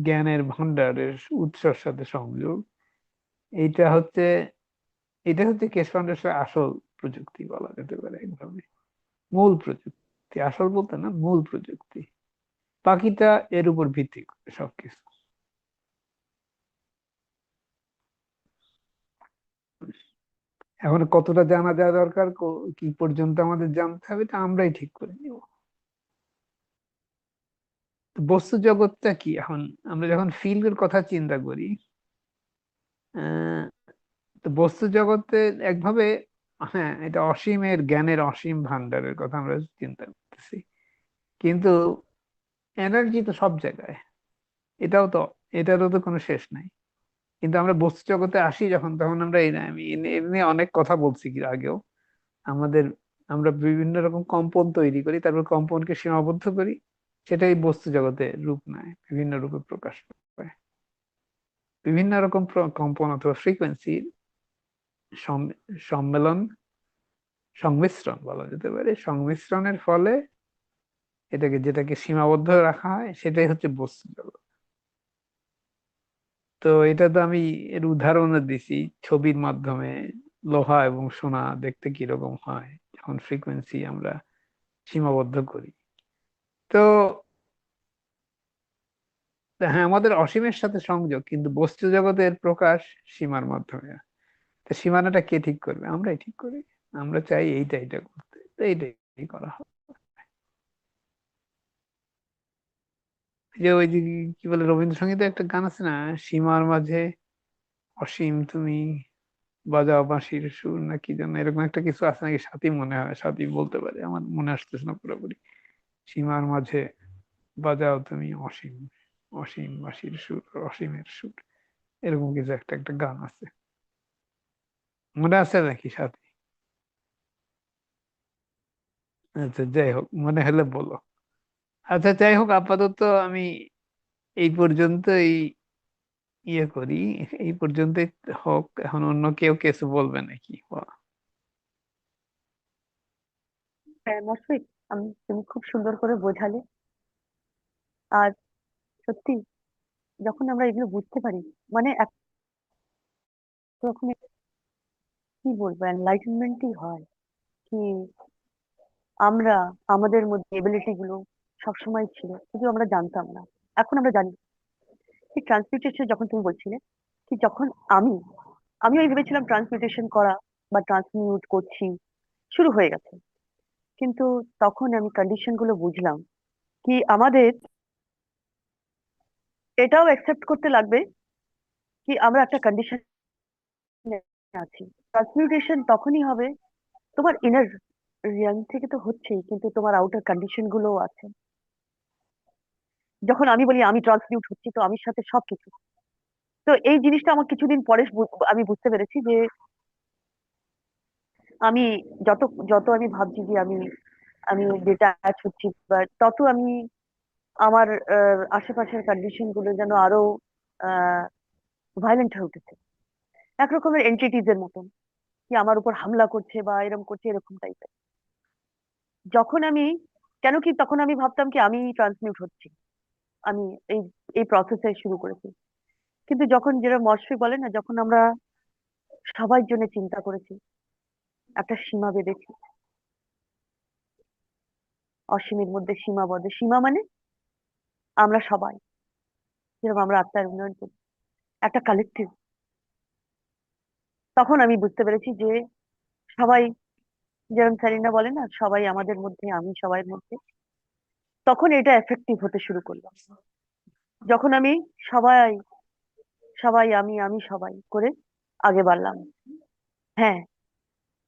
জ্ঞানের ভান্ডারের উৎসের সাথে সংযোগ। এইটা হচ্ছে এটা হচ্ছে কেশ ফাউন্ডেশনের আসল প্রযুক্তি বলা যেতে পারে একভাবে। মূল প্রযুক্তি, আসল বলতে না, মূল প্রযুক্তি। বাকিটা এর উপর ভিত্তি করে সবকিছু। এখন কতটা জানা দেওয়া দরকার, কি পর্যন্ত আমাদের জানতে হবে, এটা আমরাই ঠিক করে নিব। তো বস্তু জগৎটা কি এখন, আমরা যখন ফিল্ডের কথা চিন্তা করি, আহ তো বস্তু জগতে একভাবে, হ্যাঁ, এটা অসীমের জ্ঞানের অসীম ভান্ডারের কথা আমরা চিন্তা করতেছি, কিন্তু এনার্জি তো সব জায়গায়। এটাও তো, এটারও তো কোনো শেষ নাই। কিন্তু আমরা বস্তু জগতে আসি যখন, তখন আমরা আমি এ নিয়ে অনেক কথা বলছি কি আগেও। আমাদের, আমরা বিভিন্ন রকম কম্পন তৈরি করি, তারপর কম্পনকে সীমাবদ্ধ করি, সেটাই বস্তু জগতে রূপ নেয়, বিভিন্ন রূপে প্রকাশ পায়। বিভিন্ন রকম কম্পন অথবা ফ্রিকোয়েন্সির সম্মেলন, সংমিশ্রণ বলা যেতে পারে, সংমিশ্রণের ফলে যেটাকে সীমাবদ্ধ রাখা হয়, সেটাই হচ্ছে বস্তু জগৎ। তো এটা তো আমি এর উদাহরণও দিছি ছবির মাধ্যমে। লোহা এবং সোনা দেখতে কিরকম হয় যখন ফ্রিকোয়েন্সি আমরা সীমাবদ্ধ করি। তো হ্যাঁ, আমাদের অসীমের সাথে সংযোগ, কিন্তু বস্তু জগতের প্রকাশ সীমার মাধ্যমে। তো সীমানাটা কে ঠিক করবে? আমরাই ঠিক করি। আমরা চাই এইটা এটা করতে, তো এইটাই করা হয়। যে ওই যে কি বলে, রবীন্দ্রসঙ্গীতে একটা গান আছে না, সীমার মাঝে অসীম তুমি বাজাও বাঁশির সুর, না কি যেন এরকম একটা কিছু আছে নাকি, সাথী মনে হয়, সাথী বলতে পারে, আমার মনে আসতেছে না পুরোপুরি। সীমার মাঝে বাজাও তুমি অসীম, অসীম বাঁশির সুর, অসীমের সুর, এরকম কিছু একটা একটা গান আছে, মনে আছে নাকি সাথী? আচ্ছা, যাই হোক, মনে হলে বলো। আচ্ছা, যাই হোক, আপাতত আমি এই পর্যন্তই করি, এই পর্যন্তই হোক। এখন অন্য কেউ কিছু বলবে নাকি? হ্যাঁ মশাই, তুমি খুব সুন্দর করে বোঝালে। আর সত্যি, যখন আমরা এগুলো বুঝতে পারি, মানে এক রকমের, কি বলবো, এনলাইটেনমেন্টই হয়। কি আমরা, আমাদের মধ্যে এবিলিটি গুলো সবসময় ছিল, কিন্তু আমরা জানতাম না। এখন আমরা জানি। কি ট্রান্সমিউটেশন যখন তুমি বলছিলে, কি যখন আমি আমিও ভেবেছিলাম ট্রান্সমিউটেশন করা বা ট্রান্সমিউট করছি, শুরু হয়ে গেছে। কিন্তু তখন আমি কন্ডিশন গুলো বুঝলাম, কি আমাদের এটাও অ্যাকসেপ্ট করতে লাগবে, কি আমরা একটা কন্ডিশন আছি। ট্রান্সমিউটেশন তখনই হবে, তোমার ইনার রিয়াল থেকে তো হচ্ছেই, কিন্তু তোমার আউটার কন্ডিশন গুলোও আছে। যখন আমি বলি আমি ট্রান্সমিউট হচ্ছি, তো আমি সাথে সবকিছু। তো এই জিনিসটা আমার কিছুদিন পরে আমি বুঝতে পেরেছি যে আমি যত যত আমি ভাবছি যে আমি আমি ডিট্যাচ হচ্ছি, বা তত আমি আমার আশেপাশের কন্ডিশন গুলো যেন আরো ভায়োলেন্ট হয়ে উঠেছে, একরকমের এন্টিটিজ এর মতন, কি আমার উপর হামলা করছে বা এরকম করছে, এরকম টাইপের। যখন আমি, কেন কি তখন আমি ভাবতাম কি আমি ট্রান্সমিউট হচ্ছি, আমি এই এই প্রসেসে শুরু করেছি। কিন্তু যখন, যেটা মশফি বলে না, যখন আমরা সবার জন্য চিন্তা করেছি, একটা সীমা বেঁধেছি, অসীমের মধ্যে সীমাবদ্ধ, সীমা মানে আমরা সবাই, যেরকম আমরা আত্মার উন্নয়ন করি, একটা কালেকটিভ। তখন আমি বুঝতে পেরেছি যে সবাই, যেরকম সেলিনা বলে না, সবাই আমাদের মধ্যে, আমি সবার মধ্যে। তখন এটা এফেক্টিভ হতে শুরু করলো, যখন আমি সবাই, সবাই আমি সবাই করে আগে বাড়লাম। হ্যাঁ,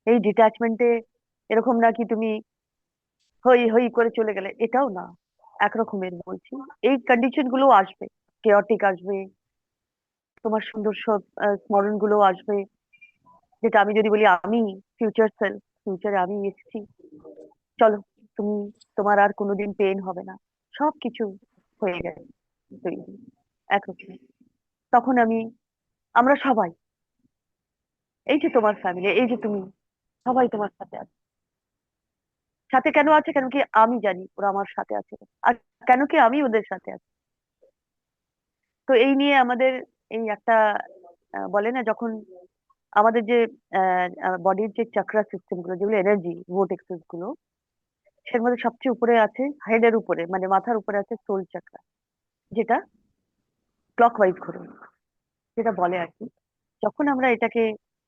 এই ডিট্যাচমেন্টে এরকম না কি তুমি হই হই করে চলে গেলে, এটাও না। একরকমের বলছি, এই কন্ডিশন গুলো আসবে, কেওটিক আসবে, তোমার সুন্দর সব স্মরণ গুলো আসবে। যেটা আমি যদি বলি আমি ফিউচার সেলফ, ফিউচারে আমি এসেছি, চলো তুমি, তোমার আর কোনোদিন পেন হবে না, সবকিছু হয়ে গেছে তৈরি, একরকম। তখন আমি, আমরা সবাই, এই যে তোমার ফ্যামিলি, এই যে তুমি, সবাই তোমার সাথে আছে। সাথে কেন আছে? কেন কি আমি জানি ওরা আমার সাথে আছে। আর কেন কি আমি ওদের সাথে আছি। তো এই নিয়ে আমাদের এই একটা বলে না, যখন আমাদের যে বডির যে চাকরা সিস্টেম গুলো, যেগুলো এনার্জি ভোর্টেক্সেস গুলো, সের মধ্যে সবচেয়ে উপরে আছে, হেডের উপরে মানে মাথার উপরে আছে সোল চাকরা, যেটা ক্লকওয়াইজ ঘোরে, যেটা বলে আর কি। যখন আমরা এটাকে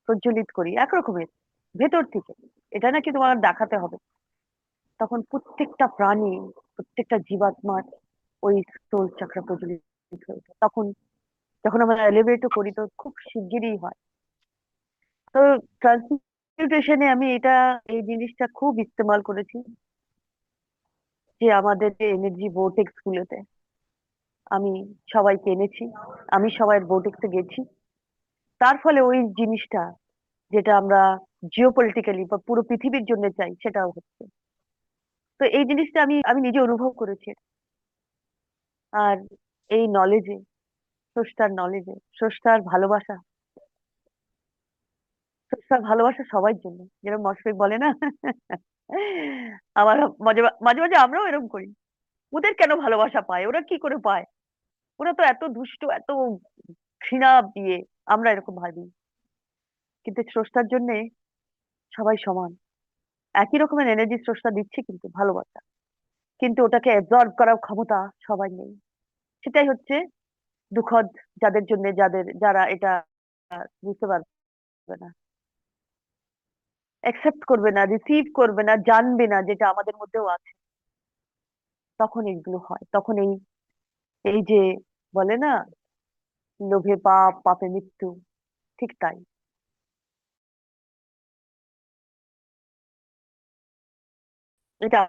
প্রজ্বলিত করি একরকমের ভেতর থেকে, এটা নাকি তোমার দেখাতে হবে, তখন প্রত্যেকটা প্রাণী, প্রত্যেকটা জীবাত্মার ওই সোল চাকরা প্রজ্বলিত হয়ে ওঠে। তখন যখন আমরা এলিভেটও করি তো খুব শিগগিরই হয়। তো ট্রান্সমিউটেশনে আমি এই জিনিসটা খুব ইস্তেমাল করেছি, যে আমাদের যে এনার্জি ভোর্টেক্স গুলোতে আমি সবাইকে এনেছি, আমি সবাই ভোর্টেক্সে গেছি। তার ফলে ওই জিনিসটা, যেটা আমরা জিওপলিটিক্যালি বা পুরো পৃথিবীর জন্য চাই, সেটাও হচ্ছে। তো এই জিনিসটা আমি আমি নিজে অনুভব করেছি। আর এই নলেজে, স্রষ্টার নলেজে, স্রষ্টার ভালোবাসা, স্রষ্টার ভালোবাসা সবার জন্য, যেরকম মশফিক বলে না, আমার মাঝে মাঝে মাঝে আমরাও এরকম করি। ওদের কেন ভালোবাসা পায়, ওরা কি করে পায়, ওরা তো এত দুষ্ট, এত ঘৃণা দিয়ে, আমরা এরকম ভাবি। কিন্তু স্রষ্টার জন্য সবাই সমান, একই রকমের এনার্জি স্রষ্টা দিচ্ছে, কিন্তু ভালোবাসা, কিন্তু ওটাকে অ্যাবজর্ব করার ক্ষমতা সবার নেই। সেটাই হচ্ছে দুঃখদ, যাদের জন্য, যারা এটা বুঝতে পারবে না, অ্যাকসেপ্ট করবে না, রিসিভ করবে না, জানবে না যেটা আমাদের মধ্যেও আছে। তখন এইগুলো হয়, তখন এই এই যে বলে না, লোভে পাপ, পাপে মৃত্যু, ঠিক তাই। এটা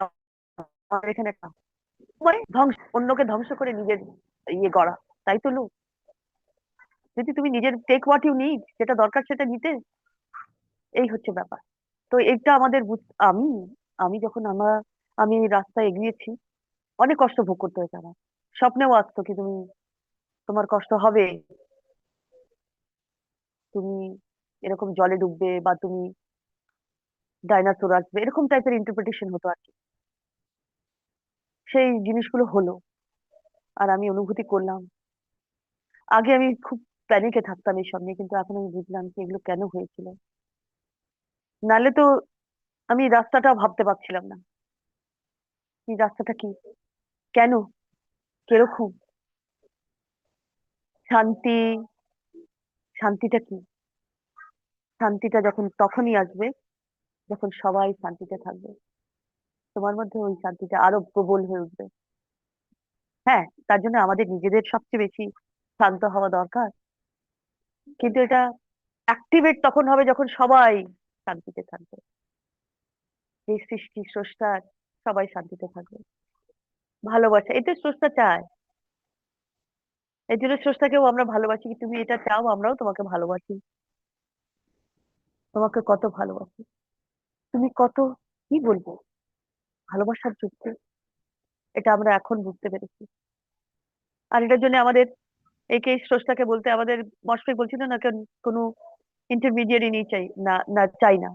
আমাদের এখানে একটা মানে ধ্বংস, অন্যকে ধ্বংস করে নিজের ইয়ে গড়া, তাই তো লোক। যদি তুমি নিজের টেক হোয়াট ইউ নিড, যেটা দরকার সেটা নিতে, এই হচ্ছে ব্যাপার। তো এটা আমাদের আমি আমি যখন আমি এই রাস্তায় এগিয়েছি, অনেক কষ্ট ভোগ করতে হয়েছে আমার। স্বপ্নেও আসতো কি তুমি, তোমার কষ্ট হবে, তুমি এরকম জলে ডুববে, বা তুমি ডাইনোসর আসবে, এরকম টাইপের ইন্টারপ্রিটেশন হতো আর কি। সেই জিনিসগুলো হলো, আর আমি অনুভূতি করলাম। আগে আমি খুব প্যানিকে থাকতাম এইসব নিয়ে, কিন্তু এখন আমি বুঝলাম যে এগুলো কেন হয়েছিল। নালে তো আমি রাস্তাটাও ভাবতে পারছিলাম না, এই রাস্তাটা কি, কেন, কিরকম শান্তি, শান্তিটা কি। শান্তিটা যখন তখনই আসবে যখন সবাই শান্তিতে থাকবে, তোমার মধ্যে ওই শান্তিটা আরো প্রবল হয়ে উঠবে। হ্যাঁ, তার জন্য আমাদের নিজেদের সবচেয়ে বেশি শান্ত হওয়া দরকার, কিন্তু এটা অ্যাক্টিভেট তখন হবে যখন সবাই শান্তিতে থাকবে, যে সৃষ্টি স্রষ্টার, সবাই শান্তিতে থাকবে। ভালোবাসা, এটা স্রষ্টা চায়। এই জন্য স্রষ্টাকেও আমরা ভালোবাসি, কি তুমি এটা চাও আমরাও তোমাকে ভালোবাসি। তোমাকে কত ভালোবাসি, তুমি কত, কি বলবো, ভালোবাসার যোগ্য, এটা আমরা এখন বুঝতে পেরেছি। আর এটার জন্য আমাদের একে স্রষ্টাকে বলতে আমাদের, মশফিক বলছিল না, কোনো ইন্টারমিডিয়ারি নেই, চাই না, না চাই না,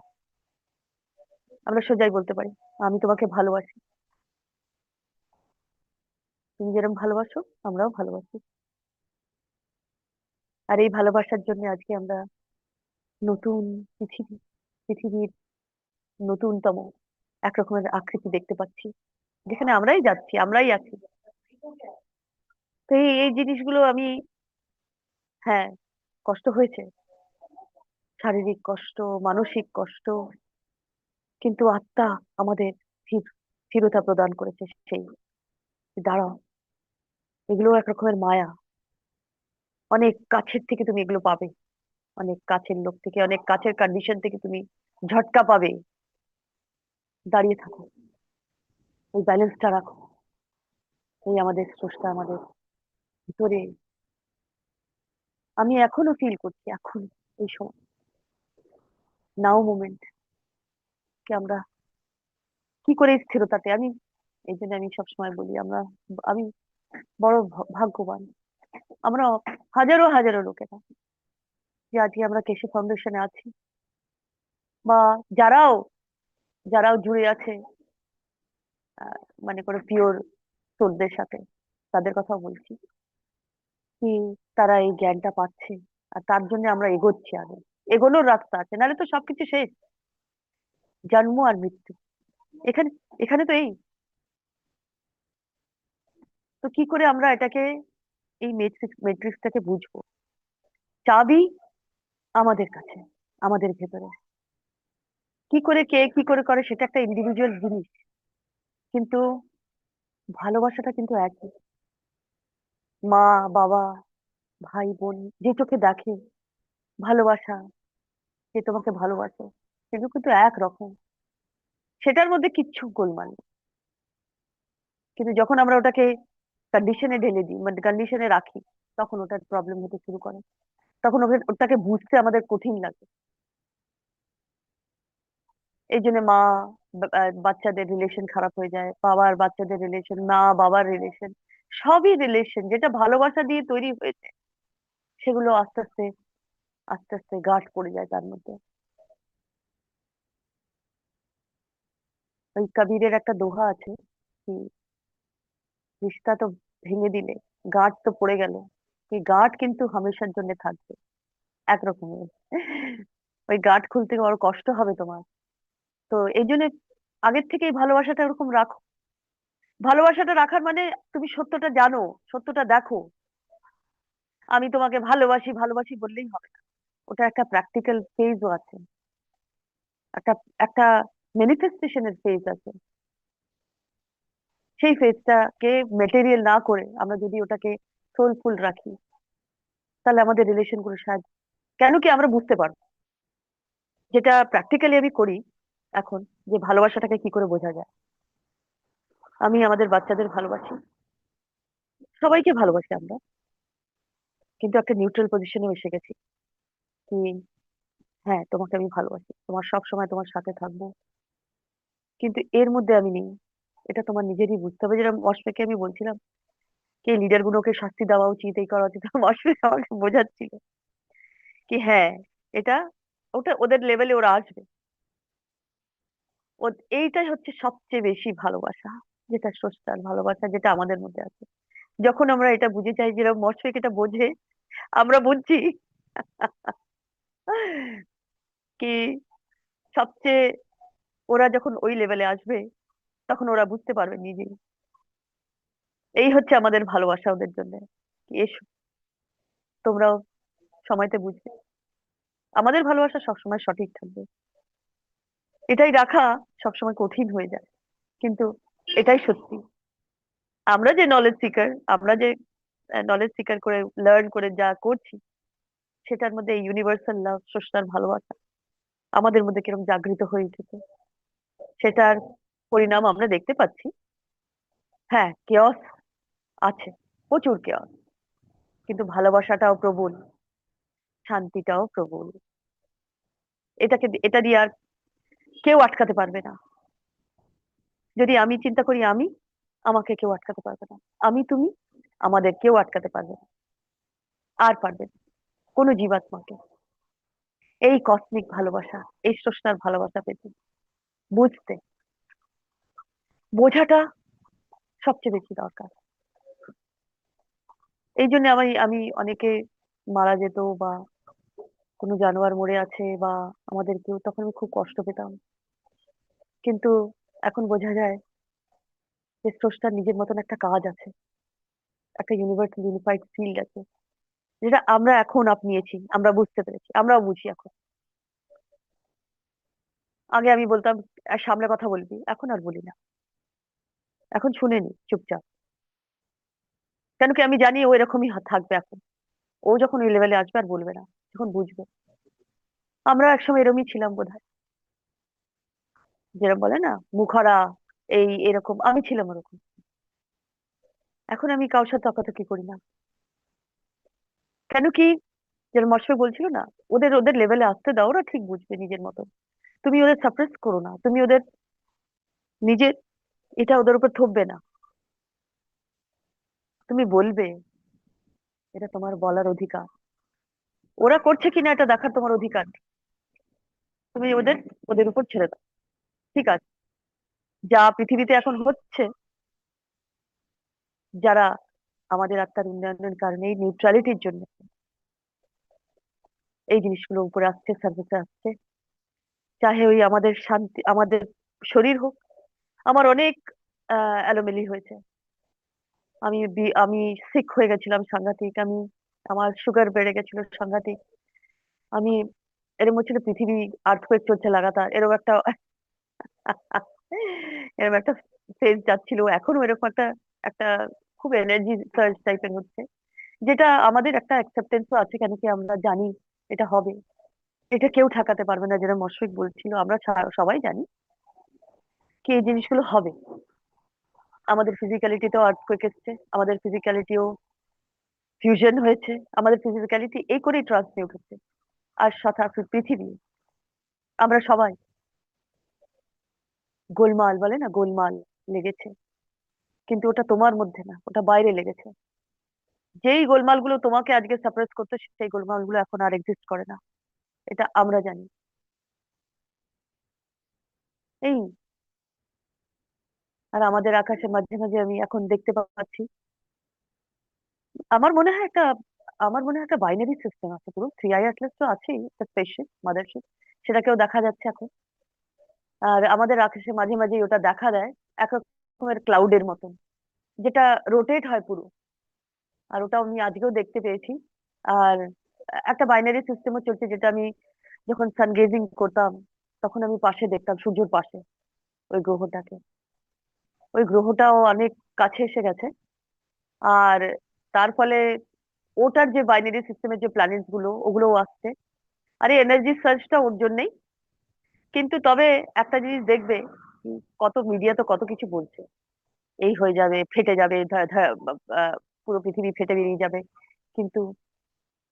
আমরা সোজাই বলতে পারি, আমি তোমাকে ভালোবাসি, তুমি যেরকম ভালোবাসো আমরাও ভালোবাসি। আর এই ভালোবাসার জন্য আজকে আমরা নতুন পৃথিবীর নতুনতম এক রকমের আকৃতি দেখতে পাচ্ছি, যেখানে আমরাই যাচ্ছি, আমরাই আছি। তো এই জিনিসগুলো আমি, হ্যাঁ, কষ্ট হয়েছে, শারীরিক কষ্ট, মানসিক কষ্ট, কিন্তু আত্মা আমাদের স্থিরতা প্রদান করেছে, সেই দাঁড়াও, এগুলো এক রকমের মায়া। অনেক কাছের থেকে তুমি এগুলো পাবে, অনেক কাছের লোক থেকে, অনেক কাছের কন্ডিশন থেকে তুমি ঝটকা পাবে। দাঁড়িয়ে থাকো, ওই ব্যালেন্সটা রাখো। এই আমাদের স্রষ্টা আমাদের ভিতরে, আমি এখনো ফিল করছি, এখন এই সময়, নাও মোমেন্ট, কে আমরা কি করে এই স্থিরতাতে, আমি এই জন্য আমি সবসময় বলি, আমি বড় ভাগ্যবান। আমরা হাজারো হাজারো লোকেরা যে আজকে আমরা কেশব ফাউন্ডেশনে আছি, বা যারাও যারাও জুড়ে আছে, মানে করে পিওর সোলদের সাথে, তাদের কথাও বলছি, কি তারা এই জ্ঞানটা পাচ্ছে, আর তার জন্য আমরা এগোচ্ছি আগে। এগোনোর রাস্তা আছে, নাহলে তো সবকিছু শেষ। জন্ম আর মৃত্যু, এখানে এখানে তো এই, তো কি করে আমরা এটাকে, এই ম্যাট্রিক্সটাকে বুঝবো? চাবি আমাদের কাছে, আমাদের ভেতরে। কি করে কে কি করে করে সেটা একটা ইন্ডিভিজুয়াল জিনিস, কিন্তু ভালোবাসাটা কিন্তু একই। মা, বাবা, ভাই বোন যে চোখে দেখে ভালোবাসা, যে তোমাকে ভালোবাসে, সেগুলো কিন্তু একরকম। সেটার মধ্যে কিচ্ছু গোলমাল নেই। কিন্তু যখন আমরা ওটাকে কন্ডিশনে ঢেলে দিই, মানে কন্ডিশনে রাখি, তখন ওটার প্রবলেম হতে শুরু করে। তখন ওটাকে বুঝতে আমাদের কঠিন লাগে। এই জন্য মা বাচ্চাদের রিলেশন খারাপ হয়ে যায়, বাবার বাচ্চাদের রিলেশন, মা বাবার রিলেশন, সবই রিলেশন যেটা ভালোবাসা দিয়ে তৈরি হয়েছে, সেগুলো আস্তে আস্তে আস্তে আস্তে গাঁট পড়ে যায় তার মধ্যে। ওই কবিরের একটা দোহা আছে কি, রিশতা তো ভেঙে দিলে, গাঁট তো পড়ে গেল, কি গাঁট কিন্তু হামেশার জন্য থাকবে একরকমের। ওই গাঁট খুলতে বড় কষ্ট হবে তোমার। তো এই জন্য আগের থেকেই ভালোবাসাটা ওরকম রাখো। ভালোবাসাটা রাখার মানে তুমি সত্যটা জানো, সত্যটা দেখো। আমি তোমাকে ভালোবাসি ভালোবাসি বললেই হবে না, ওটা একটা প্র্যাকটিক্যাল ফেজও আছে, একটা একটা ম্যানিফেস্টেশনের ফেজ আছে। সেই ফেজটাকে মেটেরিয়াল না করে আমরা যদি ওটাকে সোলফুল রাখি, তাহলে আমাদের রিলেশন গুলো শায়দ, কেন কি আমরা বুঝতে পারবো। যেটা প্র্যাকটিক্যালি আমি করি এখন, যে ভালোবাসাটাকে কি করে বোঝা যায়। আমি আমাদের বাচ্চাদের ভালোবাসি, সবাইকে ভালোবাসি আমরা, কিন্তু একটা নিউট্রাল পজিশনে এসে গেছি কি, হ্যাঁ তোমাকে আমি ভালোবাসি, তোমার সব সময় তোমার সাথে থাকবো, কিন্তু এর মধ্যে আমি নেই। এটা তোমার নিজেরই বুঝতে হবে। যেরকম অশ্বেকে আমি বলছিলাম কি লিডার গুলোকে শাস্তি দেওয়া উচিত, এই করা উচিত, অশ্বেক আমাকে বোঝাচ্ছিল কি হ্যাঁ, এটা ওটা ওদের লেভেলে ওরা আসবে। এইটাই হচ্ছে সবচেয়ে বেশি ভালোবাসা, যেটা স্রষ্টার ভালোবাসা, যেটা আমাদের মধ্যে আছে। যখন আমরা এটা বুঝে যাই, যেরকম অশ্বেক এটা বোঝে, আমরা বুঝছি কি সবচেয়ে, ওরা যখন ওই লেভেলে আসবে, তখন ওরা বুঝতে পারবে নিজেই। এই হচ্ছে আমাদের ভালোবাসা ওদের জন্য। এসো তোমরাও সময়তে বুঝবে, আমাদের ভালোবাসা সবসময় সঠিক থাকবে। এটাই রাখা সবসময় কঠিন হয়ে যায়, কিন্তু এটাই সত্যি। আমরা যে নলেজ সিকার, আমরা যে নলেজ সিকার করে লার্ন করে যা করছি, সেটার মধ্যে ইউনিভার্সাল লাভ, স্রষ্টার ভালোবাসা আমাদের মধ্যে কিরকম জাগৃত হয়ে উঠেছে, সেটার পরিণাম আমরা দেখতে পাচ্ছি। হ্যাঁ, কেয়স আছে, প্রচুর কেয়স, কিন্তু ভালোবাসাটাও প্রবল, শান্তিটাও প্রবল। এটা দিয়ে আর কেউ আটকাতে পারবে না। যদি আমি চিন্তা করি আমি, আমাকে কেউ আটকাতে পারবে না। আমি তুমি, আমাদের কেউ আটকাতে পারবে না, আর পারবে না কোনো জীবাত্মাকে। এই কসমিক ভালোবাসা, এই স্রষ্টার ভালোবাসা পেতে, বুঝতে, বোঝাটা সবচেয়ে বেশি দরকার। এই জন্য আমি আমি অনেকে মারা যেত, বা কোনো জানোয়ার মরে আছে, বা আমাদের কেউ, তখন আমি খুব কষ্ট পেতাম। কিন্তু এখন বোঝা যায় যে স্রষ্টার নিজের মতন একটা কাজ আছে, একটা ইউনিভার্সাল ইউনিফাইড ফিল্ড আছে, যেটা আমরা এখন আপনিয়েছি, আমরা বুঝতে পেরেছি, আমরাও বুঝি এখন। আগে আমি বলতাম সামনে কথা বলবি, এখন আর বলি না, এখন শুনে নি চুপচাপ। কেন কি আমি জানি ও এরকমই থাকবে এখন। ও যখন ওই লেভেলে আসবে আর বলবে না, যখন বুঝবে। আমরা একসময় এরকমই ছিলাম বোধহয়, যেরকম বলে না মুখরা, এই এরকম আমি ছিলাম ওরকম। এখন আমি কারোর সাথে তর্কাতর্কি করি না। কেন কি, যেরকম মশফি বলছিল না, ওদের ওদের লেভেলে আসতে দাও, ওরা ঠিক বুঝবে নিজের মতো। তুমি ওদের সাপ্রেস করো না, তুমি ওদের নিজের এটা ওদের উপর থোপবে না। তুমি বলবে, এটা তোমার বলার অধিকার। ওরা করছে কিনা এটা দেখার তোমার অধিকার নেই। তুমি ওদের ওদের উপর ছেড়ে দাও। ঠিক আছে, যা পৃথিবীতে এখন হচ্ছে, যারা আমাদের আত্মার উন্নয়নের কারণে, এই নিউট্রালিটির জন্য এই জিনিসগুলো উপরে আসছে, সার্ফেসে আসছে। চাহে ওই আমাদের শান্তি, আমাদের শরীর হোক। আমার অনেক অ্যালোমেলি হয়েছে। আমি সিক হয়ে গেছিলাম সাংঘাতিক। আমার সুগার বেড়ে গেছিল সাংঘাতিক। আমি এরকম হচ্ছিল পৃথিবী আর্থকোয়েক চলছে লাগাতার, এরকম একটা ফেজ যাচ্ছিল। এখনো এরকম একটা একটা খুব এনার্জি সার্জ টাইপের হচ্ছে, যেটা আমাদের একটা অ্যাকসেপ্টেন্সও আছে, কেন কি আমরা জানি এটা হবে। এটা কেউ ঠেকাতে পারবে না, যেটা মশফিক বলছিল, আমরা সবাই জানি কি এই জিনিসগুলো হবে। আমাদের ফিজিক্যালিটিতেও আর্থকোয়েক এসছে, আমাদের ফিজিক্যালিটিও ফিউশন হয়েছে, আমাদের ফিজিক্যালিটি এই করেই ট্রান্সমিউট হচ্ছে। আর সাথে পৃথিবী, আমরা সবাই গোলমাল বলে না, গোলমাল লেগেছে। কিন্তু ওটা তোমার মধ্যে না, ওটা বাইরে লেগেছে। যেই গোলমাল গুলো তোমাকে আজকে সাপ্রেস করতো, সেই গোলমাল গুলো এখন আর এক্সিস্ট করে না। এটা আমরা জানি। এই, আর আমাদের আকাশে মাঝে মাঝে আমি এখন দেখতে পাচ্ছি, আমার মনে হয় একটা আমার মনে হয় একটা বাইনারি সিস্টেম আছে। পুরো 3 আই অ্যাটলাস তো আছেই, একটা স্পেসশিপ, মাদারশিপ, সেটাকেও দেখা যাচ্ছে এখন। আর আমাদের আকাশে মাঝে মাঝে ওটা দেখা দেয় এক রকমের ক্লাউডের মতন, যেটা রোটেট হয় পুরো। আর ওটা আমি আজকেও দেখতে পেয়েছি। আর একটা বাইনারি সিস্টেমও চলছে, যেটা আমি যখন সান গেজিং করতাম, তখন আমি পাশে দেখতাম, সূর্যের পাশে ওই গ্রহটাকে। ওই গ্রহটাও অনেক কাছে এসে গেছে। আর তার ফলে ওটার যে বাইনারি সিস্টেমের যে প্ল্যানেটস গুলো, ওগুলোও আসছে। আর এই এনার্জি সার্চটা ওর জন্যই। কিন্তু তবে একটা জিনিস দেখবে, কত মিডিয়া তো কত কিছু বলছে, এই হয়ে যাবে, ফেটে যাবে, পুরো পৃথিবী ফেটে বেরিয়ে যাবে। কিন্তু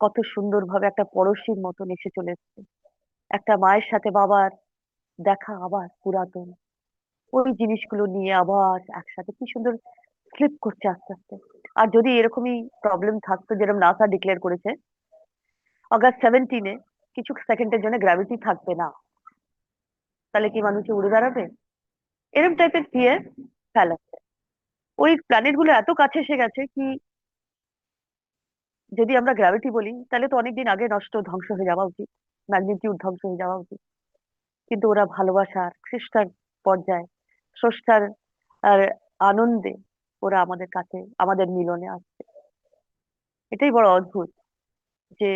কত সুন্দরভাবে একটা পড়শির মতন এসে চলে এসছে। একটা মায়ের সাথে বাবার দেখা আবার পুরাতন, ওই জিনিসগুলো নিয়ে আবার একসাথে কি সুন্দর স্লিপ করছে আস্তে আস্তে। আর যদি এরকমই প্রবলেম থাকতো, যেরকম নাসা ডিক্লেয়ার করেছে August 17 কিছু সেকেন্ডের জন্য গ্র্যাভিটি থাকবে না, তাহলে কি মানুষ উড়ে বেড়াবে? এরকম টাইপের ফিয়ার ফেলাচ্ছে। ওই প্ল্যানেট গুলো এত কাছে এসে গেছে কি, যদি আমরা গ্র্যাভিটি বলি, তাহলে তো অনেকদিন আগে নষ্ট, ধ্বংস হয়ে যাওয়া উচিত, ম্যাগনিটিউড ধ্বংস হয়ে যাওয়া উচিত। কিন্তু ওরা ভালোবাসার স্রষ্টার পর্যায়ে, স্রষ্টার আর আনন্দে ওরা আমাদের কাছে, আমাদের মিলনে আসছে। এটাই বড় অদ্ভুত যে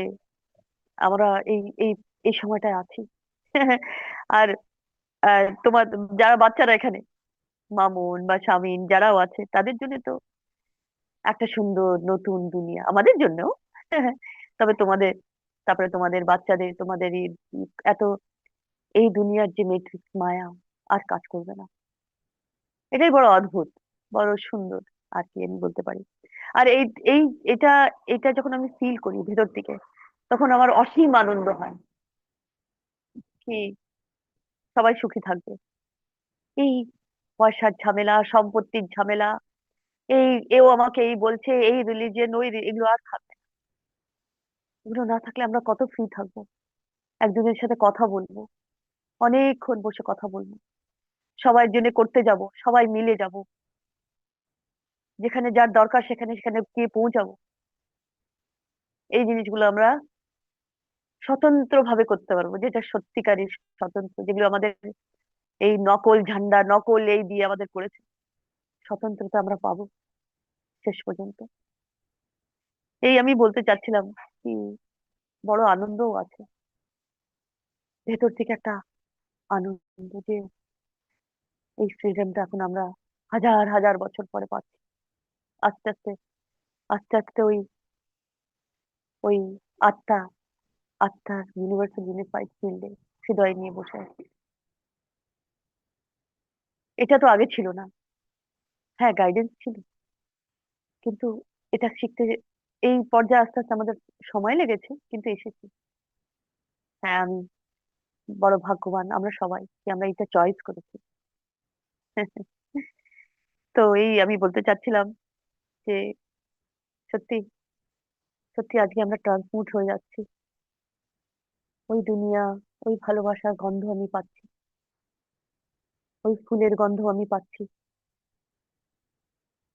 আমরা এই এই এই সময়টায় আছি। আর তোমার যারা বাচ্চারা এখানে, মামুন বা শামিন যারাও আছে, তাদের জন্য তো একটা সুন্দর নতুন দুনিয়া, আমাদের জন্যও। তবে তোমাদের, তারপরে তোমাদের বাচ্চাদের, তোমাদের এত, এই দুনিয়ার যে মেট্রিক্স মায়া আর কাজ করবে না। এটাই বড় অদ্ভুত, বড় সুন্দর। আর কি আমি বলতে পারি। আর এই এই এটা এটা যখন আমি ফিল করি ভেতর থেকে, তখন আমার অসীম আনন্দ হয় কি সবাই সুখী থাকবে। এই পয়সার ঝামেলা, সম্পত্তির ঝামেলা, এই এও আমাকে এই বলছে, এই রিলিজিয়ন, এগুলো আর থাকবে না। এগুলো না থাকলে আমরা কত ফ্রি থাকবো, একজনের সাথে কথা বলবো, অনেকক্ষণ বসে কথা বলবো, সবার জন্য করতে যাব, সবাই মিলে যাব, যেখানে যার দরকার সেখানে সেখানে গিয়ে পৌঁছাবো। এই জিনিসগুলো আমরা স্বতন্ত্র ভাবে করতে পারবো, যেটা সত্যিকারই স্বতন্ত্র, যেগুলো আমাদের এই নকল ঝান্ডা, নকল এই দিয়ে আমাদের করেছে। স্বতন্ত্রতা আমরা পাবো শেষ পর্যন্ত। এই আমি বলতে চাচ্ছিলাম কি, বড় আনন্দও আছে ভেতর থেকে, একটা আনন্দ যে এই ফ্রিডমটা এখন আমরা হাজার হাজার বছর পরে পাচ্ছি। আস্তে আস্তে, আস্তে আস্তে ওই ওই আত্মা, আত্মার ইউনিভার্সাল ইউনিফাইড ফিল্ডে হৃদয় নিয়ে বসে আছি। এটা তো আগে ছিল না। হ্যাঁ, গাইডেন্স ছিল, কিন্তু এটা শিখতে এই পর্যায়ে আস্তে আস্তে আমাদের সময় লেগেছে, কিন্তু এসেছি। হ্যাঁ, আমি বড় ভাগ্যবান আমরা সবাই যে আমরা এটা চয়েস করেছি। তো এই আমি বলতে চাচ্ছিলাম যে সত্যি সত্যি আজকে আমরা ট্রান্সমুট হয়ে যাচ্ছি। ওই দুনিয়া, ওই ভালোবাসার গন্ধ আমি পাচ্ছি, ওই ফুলের গন্ধ আমি পাচ্ছি,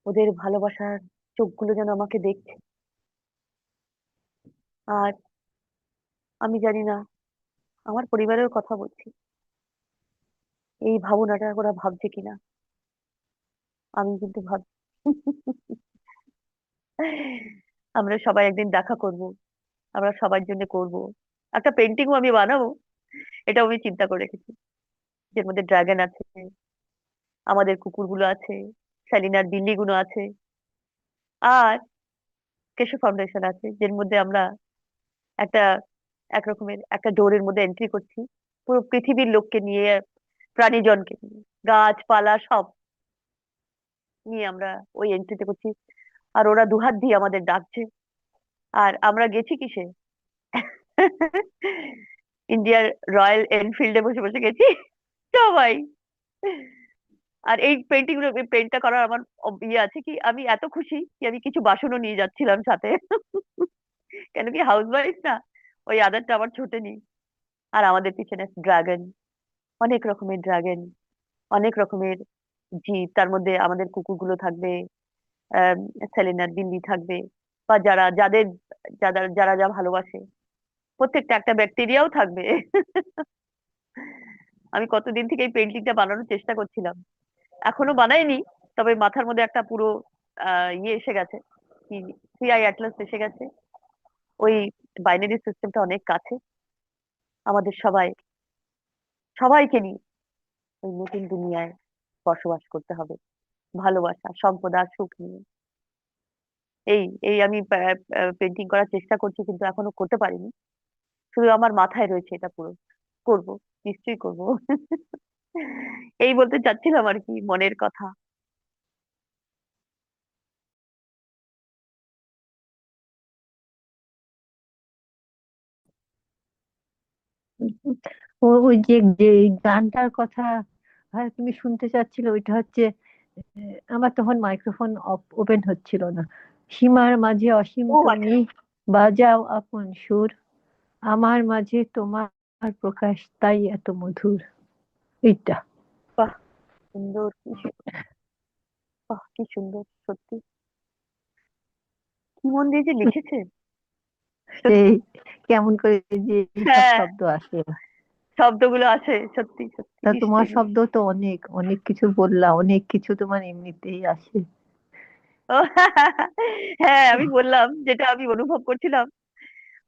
ওদের ভালোবাসার চোখগুলো যেন আমাকে দেখছে। আর আমি জানি না, আমার পরিবারের কথা বলছি, এই ভাবনাটা ওরা ভাবছে কিনা। আমি কিন্তু ভাব আমরা সবাই একদিন দেখা করব, আমরা সবার জন্য করব, একটা পেন্টিংও আমি বানাবো, এটাও আমি চিন্তা করে রেখেছি, যের মধ্যে ড্রাগন আছে, আমাদের কুকুরগুলো আছে, শালিনার বিল্লিগুলো আছে, আর কেশব ফাউন্ডেশন আছে, যের মধ্যে আমরা একটা একরকমের একটা ডোরের মধ্যে এন্ট্রি করছি, পুরো পৃথিবীর লোককে নিয়ে, প্রাণীজনকে নিয়ে, গাছপালা সব নিয়ে আমরা ওই এন্ট্রিতে করছি। আর ওরা দুহাত দিয়ে আমাদের ডাকছে, আর আমরা গেছি কিসে? ইন্ডিয়ার রয়্যাল এনফিল্ডে বসে বসে গেছি সবাই। আর এই পেন্টিং গুলো, পেন্টটা করার আমার ইয়ে আছে কি, আমি এত খুশি কি আমি কিছু বাসনও নিয়ে যাচ্ছিলাম সাথে। কেন কি হাউস ওয়াইফ না, ওই আদারটা আমার ছোটেনি। আর আমাদের পিছনে ড্রাগন, অনেক রকমের ড্রাগন, অনেক রকমের জীব, তার মধ্যে আমাদের কুকুরগুলো থাকবে, আহ সেলিনার বিল্লি থাকবে, বা যারা যাদের যারা যারা যা ভালোবাসে, প্রত্যেকটা একটা ব্যাকটেরিয়াও থাকবে। আমি কতদিন থেকে এই পেন্টিংটা বানানোর চেষ্টা করছিলাম, এখনো বানাইনি, তবে মাথার মধ্যে একটা পুরো ইয়ে এসে গেছে, কি, সিআই অ্যাটলাস এসে গেছে। ওই বাইনারি সিস্টেমটা অনেক কাছে, আমাদের সবাইকে নিয়ে ওই নতুন দুনিয়ায় বসবাস করতে হবে, ভালোবাসা সম্পদ আর সুখ নিয়ে। এই এই আমি পেন্টিং করার চেষ্টা করছি, কিন্তু এখনো করতে পারিনি, শুধু আমার মাথায় রয়েছে এটা পুরো। করব, নিশ্চয়ই করব। এই বলতে চাচ্ছিলাম আর কি, মনের কথা। ওই যে যে গানটার কথা তুমি শুনতে চাচ্ছিলে, ওইটা হচ্ছে আমার তখন মাইক্রোফোন ওপেন হচ্ছিল না। সীমার মাঝে অসীম ও আচ্ছা। তুমি, বাজাও আপন সুর, আমার মাঝে তোমার প্রকাশ তাই এত মধুর। এইটা। বাহ, সুন্দর, বাহ কি সুন্দর সত্যি, কি মন দিয়ে যে লিখেছে সেই সত্যি। কেমন করে যে সব হ্যাঁ, শব্দ আসে। শব্দগুলো আছে, সত্যি সত্যি, তা তোমার নিশ্চয়ই শব্দ নিশ্চয়ই। তো অনেক অনেক কিছু বললা, অনেক কিছু তোমার এমনিতেই আসে। ও, হ্যাঁ, আমি বললাম যেটা আমি অনুভব করছিলাম,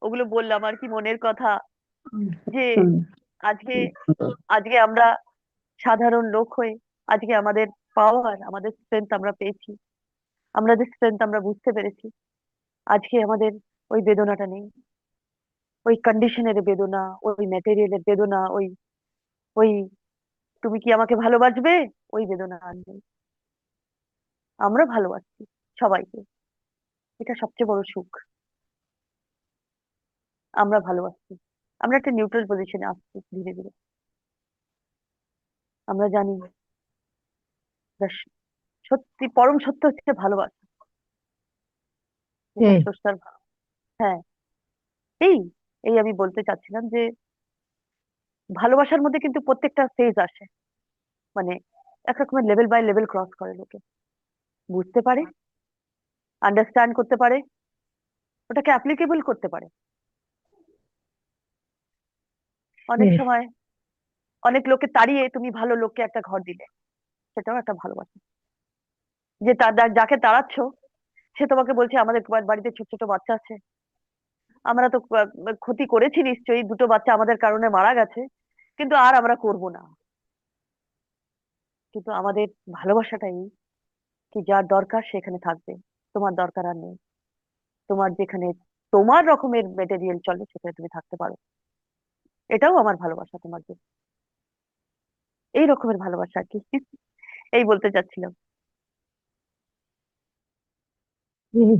ওগুলো বললাম আর কি, মনের কথা। যে হুম। আজকে আজকে আমরা সাধারণ লোক হয়ে, আজকে আমাদের পাওয়ার, আমাদের স্ট্রেংথ আমরা পেয়েছি, আমরা যে স্ট্রেংথ আমরা বুঝতে পেরেছি, আজকে আমাদের ওই বেদনাটা নেই, ওই কন্ডিশনের বেদনা, ওই ম্যাটেরিয়ালের বেদনা, ওই ওই তুমি কি আমাকে ভালোবাসবে, ওই বেদনা আর নেই। আমরা ভালোবাসছি সবাইকে, এটা সবচেয়ে বড় সুখ। আমরা ভালোবাসছি, আমরা একটা নিউট্রাল পজিশনে আসছি ধীরে ধীরে। আমরা জানি যা সত্যি পরম সত্য হচ্ছে ভালোবাসা, যেটা এই স্রষ্টার হ্যাঁ। এই এই আমি বলতে চাচ্ছিলাম যে ভালোবাসার মধ্যে কিন্তু প্রত্যেকটা ফেজ আসে, মানে এক রকমের লেভেল বাই লেভেল ক্রস করে লোকে, বুঝতে পারে, আন্ডারস্ট্যান্ড করতে পারে, ওটাকে অ্যাপ্লিকেবল করতে পারে। অনেক এই সময় অনেক লোককে তাড়িয়ে তুমি ভালো লোককে একটা ঘর দিলে, সেটাও একটা ভালোবাসা। যে যাকে তাড়াচ্ছ, সে তোমাকে বলছে আমাদের বাড়িতে ছোট ছোট বাচ্চা আছে, আমরা তো ক্ষতি করেছি নিশ্চয়ই, দুটো বাচ্চা আমাদের কারণে মারা গেছে, কিন্তু আর আমরা করব না। কিন্তু আমাদের ভালোবাসাটাই কি, যার দরকার সেখানে থাকবে, তোমার দরকার আর নেই, তোমার যেখানে তোমার রকমের মেটেরিয়াল চলে সেখানে তুমি থাকতে পারো, এটাও আমার ভালোবাসা তোমার জন্য। এই রকমের ভালোবাসা আর কি। এই বলতে চাচ্ছিলাম। এই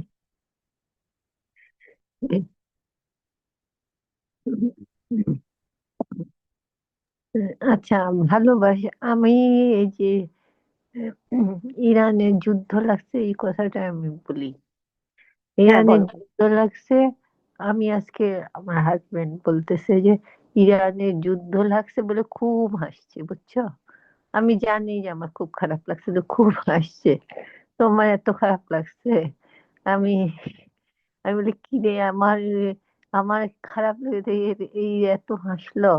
এই আচ্ছা, ভালোবাসা আমি এই যে উম, ইরানের যুদ্ধ লাগছে এই কথাটা আমি বলি। হ্যাঁ, ইরানের বলো। যুদ্ধ লাগছে, আমি আজকে আমার হাজবেন্ড বলতেছে যে ইরানের যুদ্ধ লাগছে বলে খুব হাসছে, বুঝছো? আমি জানি যে আমার খুব খারাপ লাগছে, তো খুব হাসছে। তোমার এত খারাপ লাগছে? আমি আমি বলি কি রে আমার, আমার খারাপ লেগেছে, এই এত হাসলো,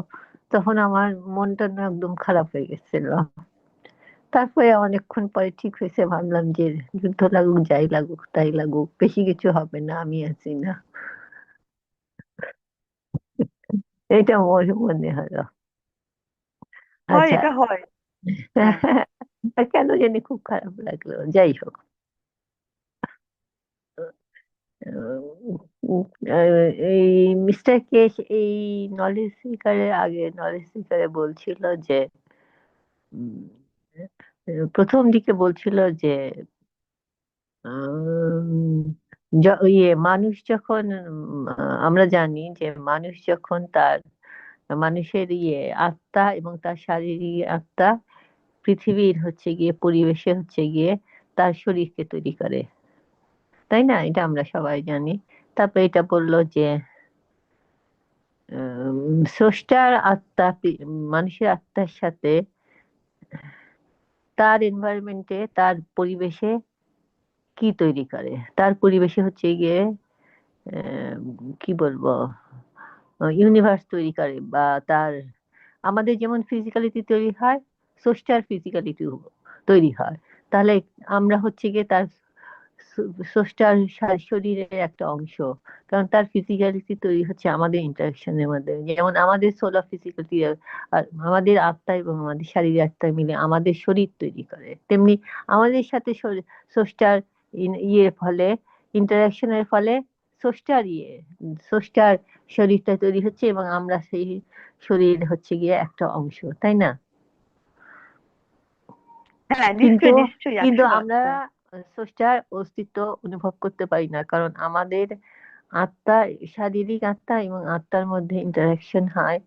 তখন আমার মনটা না একদম খারাপ হয়ে গেছিল। তারপরে অনেকক্ষণ পরে ঠিক হয়েছে, ভাবলাম যে যুদ্ধ লাগুক, যাই লাগুক তাই লাগুক, বেশি কিছু হবে না, আমি আছি না। এটা মনে মনে হলো। হয়, আচ্ছা। এটা হয়। হ্যাঁ। কেন জানি খুব খারাপ লাগলো, যাই হোক। এই মিস্টার কেশ এই নলেজ সিকারের আগে নলেজ সিকারে বলছিল যে প্রথম দিকে বলছিল যে মানুষ যখন আমরা জানি যে মানুষ যখন তার মানুষের আত্মা এবং তার শারীরিক আত্মা পৃথিবীর হচ্ছে গিয়ে পরিবেশে হচ্ছে গিয়ে তার শরীরকে তৈরি করে, তাই না? এটা আমরা সবাই জানি। তারপরে এটা বললো যে স্রষ্টার আত্মা মানুষের আত্মার সাথে তার এনভায়রনমেন্টে, তার পরিবেশে কি তৈরি করে, তার পরিবেশে হচ্ছে গিয়ে আহ, কি বলবো, ইউনিভার্স তৈরি করে, বা তার আমাদের যেমন ফিজিক্যালিটি তৈরি হয়, স্রষ্টার ফিজিক্যালিটি তৈরি হয়। তাহলে আমরা হচ্ছে গিয়ে তার স্রষ্টার শরীরের একটা অংশ। কারণ তার ফিজিক্যালিটি তৈরি হচ্ছে আমাদের ইন্টারাকশনের মাধ্যমে, যেমন আমাদের সোলার ফিজিক্যালিটি আর আমাদের আত্মা এবং আমাদের শারীরিক আত্মা মিলে আমাদের শরীর তৈরি করে, তেমনি আমাদের সাথে স্রষ্টার ইয়ের ফলে, ইন্টারাকশনের ফলে স্রষ্টার স্রষ্টার শরীরটা তৈরি হচ্ছে, এবং আমরা সেই শরীর হচ্ছে গিয়ে একটা অংশ, তাই না? হ্যাঁ, কিন্তু নিশ্চয়ই নিশ্চয়ই, কিন্তু 100 বার। আমরা হ্যাঁ। স্রষ্টার অস্তিত্ব অনুভব করতে পারি না, কারণ আমাদের আত্মা, শারীরিক আত্মা এবং আত্মার মধ্যে ইন্টারাকশন হয়।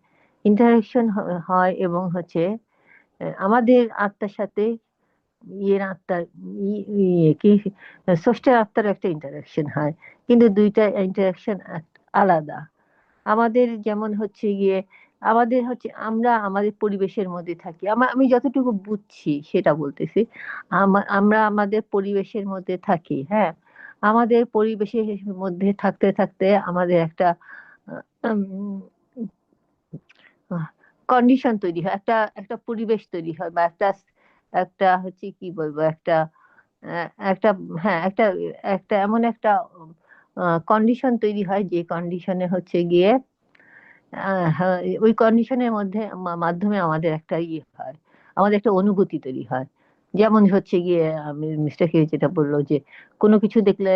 ইন্টারাকশন হয় এবং হচ্ছে আমাদের আত্মার সাথে আত্মার কি স্রষ্টার আত্মার একটা ইন্টারাকশন হয়, কিন্তু দুইটা ইন্টারাকশন আলাদা। আমাদের যেমন হচ্ছে গিয়ে আমাদের হচ্ছে আমরা আমাদের পরিবেশের মধ্যে থাকি, আমি যতটুকু বুঝছি সেটা বলতেছি। আমরা আমাদের পরিবেশের মধ্যে থাকি, হ্যাঁ। আমাদের পরিবেশের মধ্যে থাকতে থাকতে আমাদের একটা কন্ডিশন তৈরি হয়, একটা একটা পরিবেশ তৈরি হয়, বা একটা একটা হচ্ছে কি বলবো, একটা একটা হ্যাঁ একটা একটা এমন একটা কন্ডিশন তৈরি হয়, যে কন্ডিশনে হচ্ছে গিয়ে হ্যাঁ, ওই কন্ডিশনের মধ্যে মাধ্যমে আমাদের একটা হয়, আমাদের একটা অনুভূতি তৈরি হয়। যেমন হচ্ছে গিয়ে আমি মিস্টার কে যেটা বললো যে কোনো কিছু দেখলে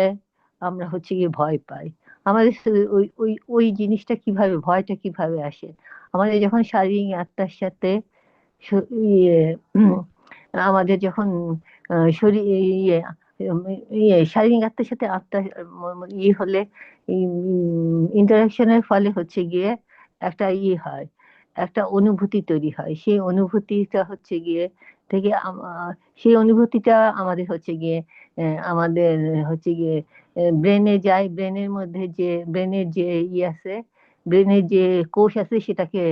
আমরা হচ্ছে গিয়ে ভয় পাই। আমাদের ওই ওই ওই জিনিসটা কিভাবে, ভয়টা কিভাবে আসে, আমাদের যখন শারীরিক আত্মার সাথে ইয়ে আমাদের যখন শরীর উম, শারীরিক আত্মার সাথে আত্মার হলে ইন্টারাকশনের ফলে হচ্ছে গিয়ে একটা হয়, একটা অনুভূতি তৈরি হয়। সেই অনুভূতিটা হচ্ছে গিয়ে থেকে সেই অনুভূতিটা আমাদের হচ্ছে গিয়ে আমাদের হচ্ছে গিয়ে ব্রেনে যায়, ব্রেনের মধ্যে যে ব্রেনের যে আছে, ব্রেনের যে কোষ আছে সেটাকে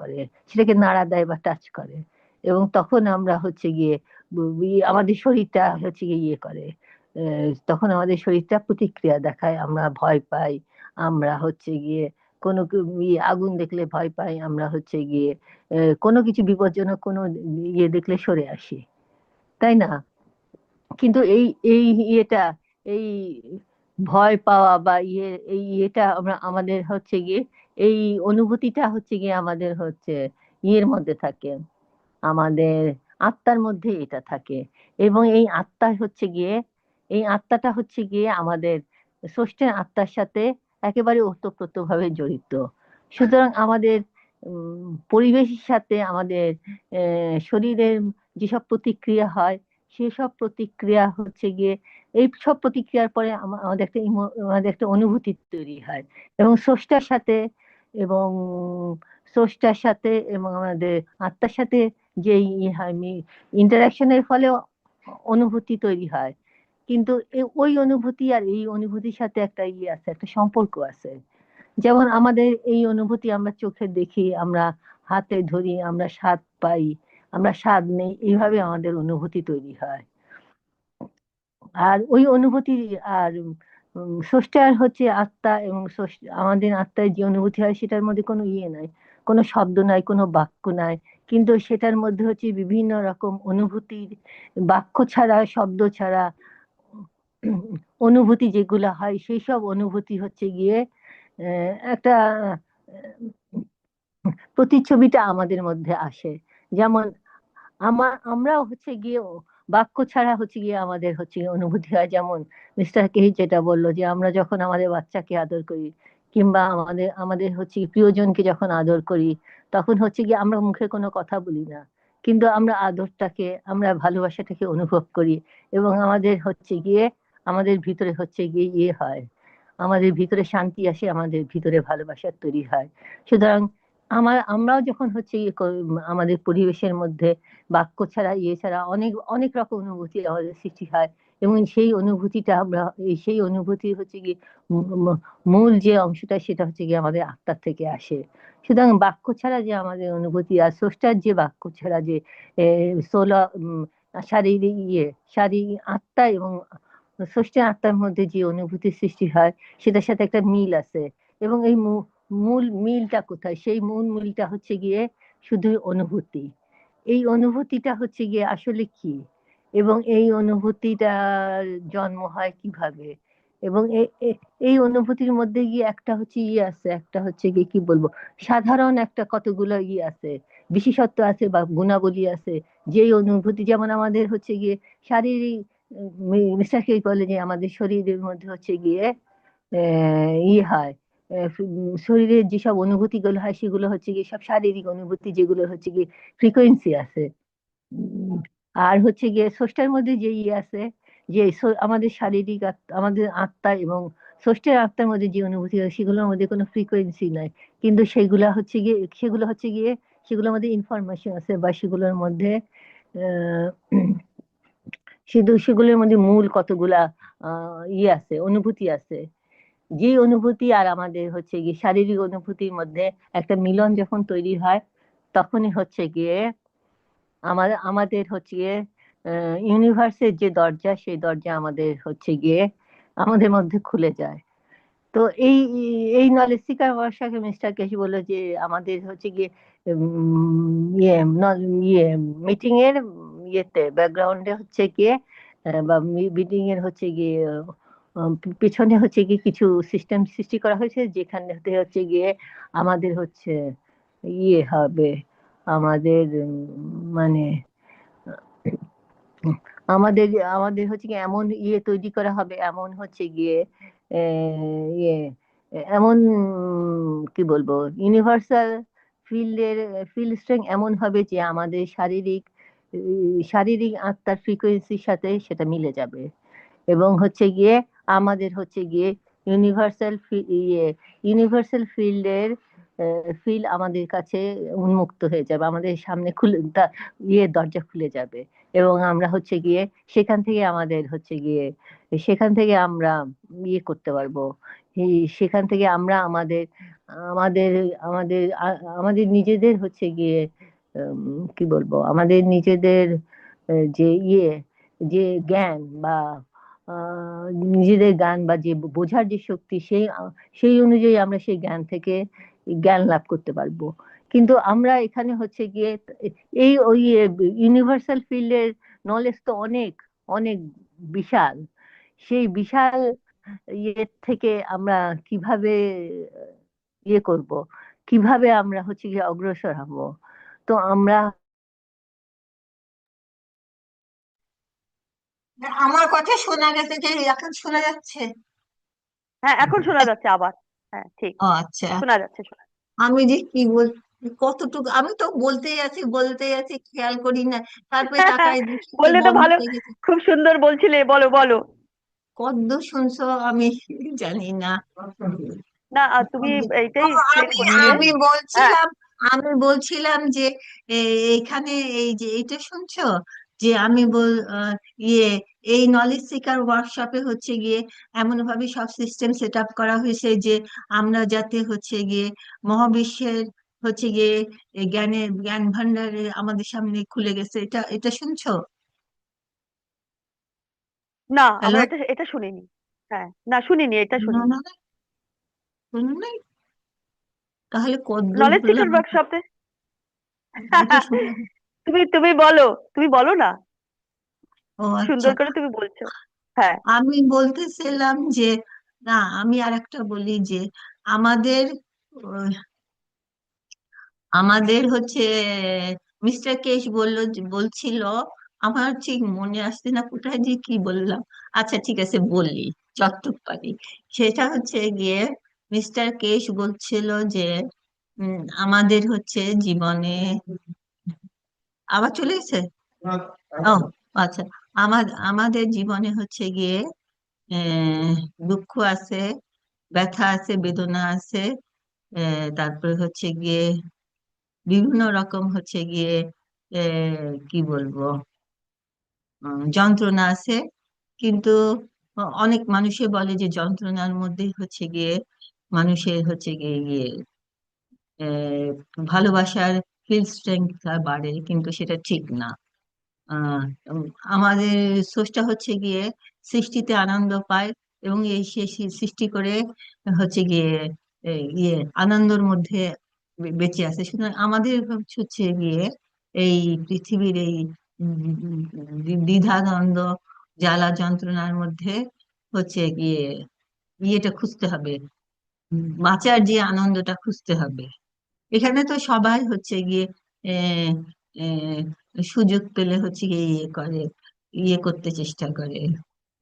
করে, সেটাকে নাড়া দেয় বা টাচ করে, এবং তখন আমরা হচ্ছে গিয়ে আমাদের শরীরটা হচ্ছে গিয়ে করে, তখন আমাদের শরীরটা প্রতিক্রিয়া দেখায়, আমরা ভয় পাই, আমরা হচ্ছে গিয়ে কোনো আগুন দেখলে ভয় পাই, আমরা হচ্ছে গিয়ে কোনো কিছু বিপজ্জনক কোনো দেখলে সরে আসি, তাই না? কিন্তু এই এই ইয়েটা এই ভয় পাওয়া বা এই ইয়েটা আমরা আমাদের হচ্ছে গিয়ে এই অনুভূতিটা হচ্ছে গিয়ে আমাদের হচ্ছে মধ্যে থাকে, আমাদের আত্মার মধ্যে এটা থাকে। এবং এই আত্মা হচ্ছে গিয়ে এই আত্মাটা হচ্ছে গিয়ে আমাদের স্রষ্টার আত্মার সাথে একেবারে ওতপ্রোতভাবে জড়িত। সুতরাং আমাদের পরিবেশের সাথে আমাদের শরীরের যেসব প্রতিক্রিয়া হয়, সেসব প্রতিক্রিয়া হচ্ছে গিয়ে এই সব প্রতিক্রিয়ার পরে আমাদের একটা আমাদের একটা অনুভূতি তৈরি হয়, এবং স্রষ্টার সাথে এবং এবং আমাদের আত্মার সাথে যে ইন্টারাকশনের ফলে অনুভূতি তৈরি হয়। কিন্তু ওই অনুভূতি আর এই অনুভূতির সাথে একটা আছে, একটা সম্পর্ক আছে। যেমন আমাদের এই অনুভূতি আমরা চোখে দেখি, আমরা হাতে ধরি, আমরা স্বাদ পাই, আমরা স্বাদ নেই, এইভাবে আমাদের অনুভূতি তৈরি হয়। আর ওই অনুভূতি আর স্রষ্টার হচ্ছে আত্মা, এবং আমাদের আত্মার যে অনুভূতি হয় সেটার মধ্যে কোনো ইয়ে নাই, কোনো শব্দ নাই, কোনো বাক্য নাই, কিন্তু সেটার মধ্যে হচ্ছে বিভিন্ন রকম অনুভূতির, বাক্য ছাড়া, শব্দ ছাড়া উম, অনুভূতি যেগুলো হয়, সেই সব অনুভূতি হচ্ছে গিয়ে একটা প্রতিচ্ছবিটা আমাদের মধ্যে আসে। যেমন আমরাও হচ্ছে গিয়ে বাক্য ছাড়া হচ্ছে গিয়ে আমাদের হচ্ছে গিয়ে অনুভূতি হয়। যেমন মিস্টার কেহি যেটা বললো, যে আমরা যখন আমাদের বাচ্চাকে আদর করি, কিংবা আমাদের আমাদের হচ্ছে কি প্রিয়জনকে যখন আদর করি, তখন হচ্ছে গিয়ে আমরা মুখে কোনো কথা বলি না, কিন্তু আমরা আদরটাকে, আমরা ভালোবাসাটাকে অনুভব করি, এবং আমাদের হচ্ছে গিয়ে আমাদের ভিতরে হচ্ছে গিয়ে ইয়ে হয়, আমাদের ভিতরে শান্তি আসে, আমাদের ভিতরে ভালোবাসার তৈরি হয়। সুতরাং আমরাও যখন হচ্ছে আমাদের পরিবেশের মধ্যে বাক্য ছাড়া, ইয়ে ছাড়া অনেক অনেক রকম অনুভূতি আমাদের সৃষ্টি হয়, এবং সেই অনুভূতিটা আমরা, সেই অনুভূতি হচ্ছে কি মূল যে অংশটা, সেটা হচ্ছে কি আমাদের আত্মার থেকে আসে। সুতরাং বাক্য ছাড়া যে আমাদের অনুভূতি, আর স্রষ্টার যে বাক্য ছাড়া যে সোলা শারীরিক শারীরিক আত্মা এবং স্রষ্টার আত্মার মধ্যে যে অনুভূতি সৃষ্টি হয়, সেটার সাথে একটা মিল আছে। এবং এই মূল মিলটা কোথায়? সেই মূল মিলটা হচ্ছে গিয়ে শুধু অনুভূতি। এই অনুভূতিটা হচ্ছে গিয়ে আসলে কি, এবং এই অনুভূতিটার জন্ম হয় কিভাবে, এবং এই অনুভূতির মধ্যে গিয়ে একটা হচ্ছে ইয়ে আছে, একটা হচ্ছে গিয়ে কি বলবো, সাধারণ একটা কতগুলো ইয়ে আছে, বিশেষত্ব আছে বা গুণাবলী আছে। যেই অনুভূতি, যেমন আমাদের হচ্ছে গিয়ে শারীরিক, মিস্টার কে বলে যে আমাদের শরীরের মধ্যে হচ্ছে গিয়ে ইয়ে হয়, শরীরের যেসব অনুভূতি গুলো হয়, সেগুলো হচ্ছে গিয়ে সব শারীরিক অনুভূতি, যেগুলো হচ্ছে গিয়ে ফ্রিকোয়েন্সি আছে। উম, আর হচ্ছে গিয়ে স্রষ্টার মধ্যে যে ইয়ে আছে, যে আমাদের শারীরিক আমাদের আত্মা এবং স্রষ্টার আত্মার মধ্যে যে অনুভূতি হয়, সেগুলোর মধ্যে কোনো ফ্রিকোয়েন্সি নাই, কিন্তু সেগুলোর মধ্যে ইনফরমেশন আছে, বা সেগুলোর মধ্যে আহ সেগুলোর মধ্যে মূল কতগুলা ইয়ে আছে, অনুভূতি আছে। যে অনুভূতি আর আমাদের হচ্ছে গিয়ে শারীরিক অনুভূতির মধ্যে একটা মিলন যখন তৈরি হয়, তখনই হচ্ছে গিয়ে আমাদের হচ্ছে গিয়ে ইউনিভার্সের যে দরজা, সেই দরজা আমাদের হচ্ছে গিয়ে আমাদের মধ্যে খুলে যায়। তো এই এই নলেজ সিকার ভরসাকে মিস্টার কেশি বললো যে আমাদের হচ্ছে গিয়ে ইয়ে মিটিং এর ইয়েতে ব্যাকগ্রাউন্ডে হচ্ছে গিয়ে বা মিটিং এর হচ্ছে গিয়ে পিছনে হচ্ছে গিয়ে কিছু সিস্টেম সৃষ্টি করা হয়েছে, যেখানে হচ্ছে গিয়ে আমাদের হচ্ছে ইয়ে হবে, আমাদের মানে আমাদের আমাদের হচ্ছে কি এমন ইয়ে তৈরি করা হবে, এমন হচ্ছে গিয়ে ইয়ে এমন কি বলবো, ইউনিভার্সাল ফিল্ডের ফিল্ড স্ট্রেংথ এমন হবে যে আমাদের শারীরিক আত্মার ফ্রিকোয়েন্সির সাথে সেটা মিলে যাবে, এবং হচ্ছে গিয়ে আমাদের হচ্ছে গিয়ে ইউনিভার্সাল ইয়ে ইউনিভার্সাল ফিল্ডের ফিল্ড আমাদের কাছে উন্মুক্ত হয়ে যাবে, আমাদের সামনে ইয়ে দরজা খুলে যাবে, এবং আমরা হচ্ছে গিয়ে সেখান থেকে আমাদের হচ্ছে গিয়ে সেখান থেকে আমরা ইয়ে করতে পারবো। সেখান থেকে আমরা আমাদের আমাদের আমাদের আমাদের নিজেদের হচ্ছে গিয়ে কি বলবো, আমাদের নিজেদের যে যে জ্ঞান বা নিজেদের জ্ঞান বা যে বোঝার যে শক্তি, সেই অনুযায়ী আমরা সেই জ্ঞান থেকে জ্ঞান লাভ করতে পারবো। কিন্তু আমরা এখানে হচ্ছে গিয়ে এই ওই ইউনিভার্সাল ফিল্ডের নলেজ তো অনেক অনেক বিশাল। সেই বিশাল ইয়ে থেকে আমরা কিভাবে ইয়ে করব, কিভাবে আমরা হচ্ছে গিয়ে অগ্রসর হব? তো আমরা আমার কথা শোনা গেছে যে এখন শোনা যাচ্ছে? হ্যাঁ, এখন শোনা যাচ্ছে আবার। হ্যাঁ, ঠিক, ও আচ্ছা। শোনা যাচ্ছে, শোনা। আমি যে কি বল, কতটুকু আমি তো বলতেই আছি খেয়াল করি না, তারপরে তাকায় দেখি যে বললে তো বন্ধ ভালো, হয়ে গেছে। খুব সুন্দর বলছিলে, বলো বলো। কদ্দূর শুনছো আমি জানি না। না, তুমি ও, এইটাই এক্সপ্লেন আমি করছিলে। আমি হ্যাঁ, বলছিলাম আমি বলছিলাম যে এখানে এই যে এটা শুনছো, যে আমি ইয়ে এই নলেজ সিকার ওয়ার্কশপে হচ্ছে গিয়ে এমন ভাবে সব সিস্টেম সেট আপ করা হয়েছে যে আমরা যাতে হচ্ছে গিয়ে মহাবিশ্বের হচ্ছে গিয়ে এই জ্ঞান ভান্ডারে আমাদের সামনে খুলে গেছে, এটা এটা শুনছো? না, আমরা হ্যালো। এটা এটা শুনিনি। হ্যাঁ, না শুনিনি, এটা না শুনিনি। না না, শোনো নাই? তাহলে কদ্দূর নলেজ হলো সিকার ওয়ার্কশপে এটা শুনলাম। তুমি তুমি বলো, তুমি বলো না, ও আচ্ছা, সুন্দর করে তুমি বলছো। হ্যাঁ। আমি বলতেছিলাম যে না, আমি আর একটা বলি যে আমাদের আমাদের হচ্ছে মিস্টার কেশ বলছিল, আমার ঠিক মনে আসছে না কোথায় যে কি বললাম। আচ্ছা ঠিক আছে বললি যতটুক পারি। সেটা হচ্ছে গিয়ে মিস্টার কেশ বলছিল যে আমাদের হচ্ছে জীবনে আবার চলে গেছে। ও আচ্ছা, আমাদের জীবনে হচ্ছে গিয়ে দুঃখ আছে, ব্যথা আছে, বেদনা আছে, তারপরে হচ্ছে গিয়ে বিভিন্ন রকম হচ্ছে গিয়ে কি বলবো, যন্ত্রণা আছে। কিন্তু অনেক মানুষে বলে যে যন্ত্রণার মধ্যে হচ্ছে গিয়ে মানুষের হচ্ছে গিয়ে আহ, ভালোবাসার ফিল স্ট্রেংথ বাড়ে, কিন্তু সেটা ঠিক না। আহ উম, আমাদের স্রষ্টা হচ্ছে গিয়ে সৃষ্টিতে আনন্দ পায়, এবং এই সে সৃষ্টি করে হচ্ছে গিয়ে আনন্দের মধ্যে বেঁচে আছে। সুতরাং আমাদের হচ্ছে গিয়ে এই পৃথিবীর এই দ্বিধা দ্বন্দ্ব, জ্বালা যন্ত্রণার মধ্যে হচ্ছে গিয়ে ইয়েটা খুঁজতে হবে, বাঁচার যে আনন্দটা খুঁজতে হবে। এখানে তো সবাই হচ্ছে গিয়ে আহ, সুযোগ পেলে হচ্ছে গিয়ে ইয়ে করতে চেষ্টা করে,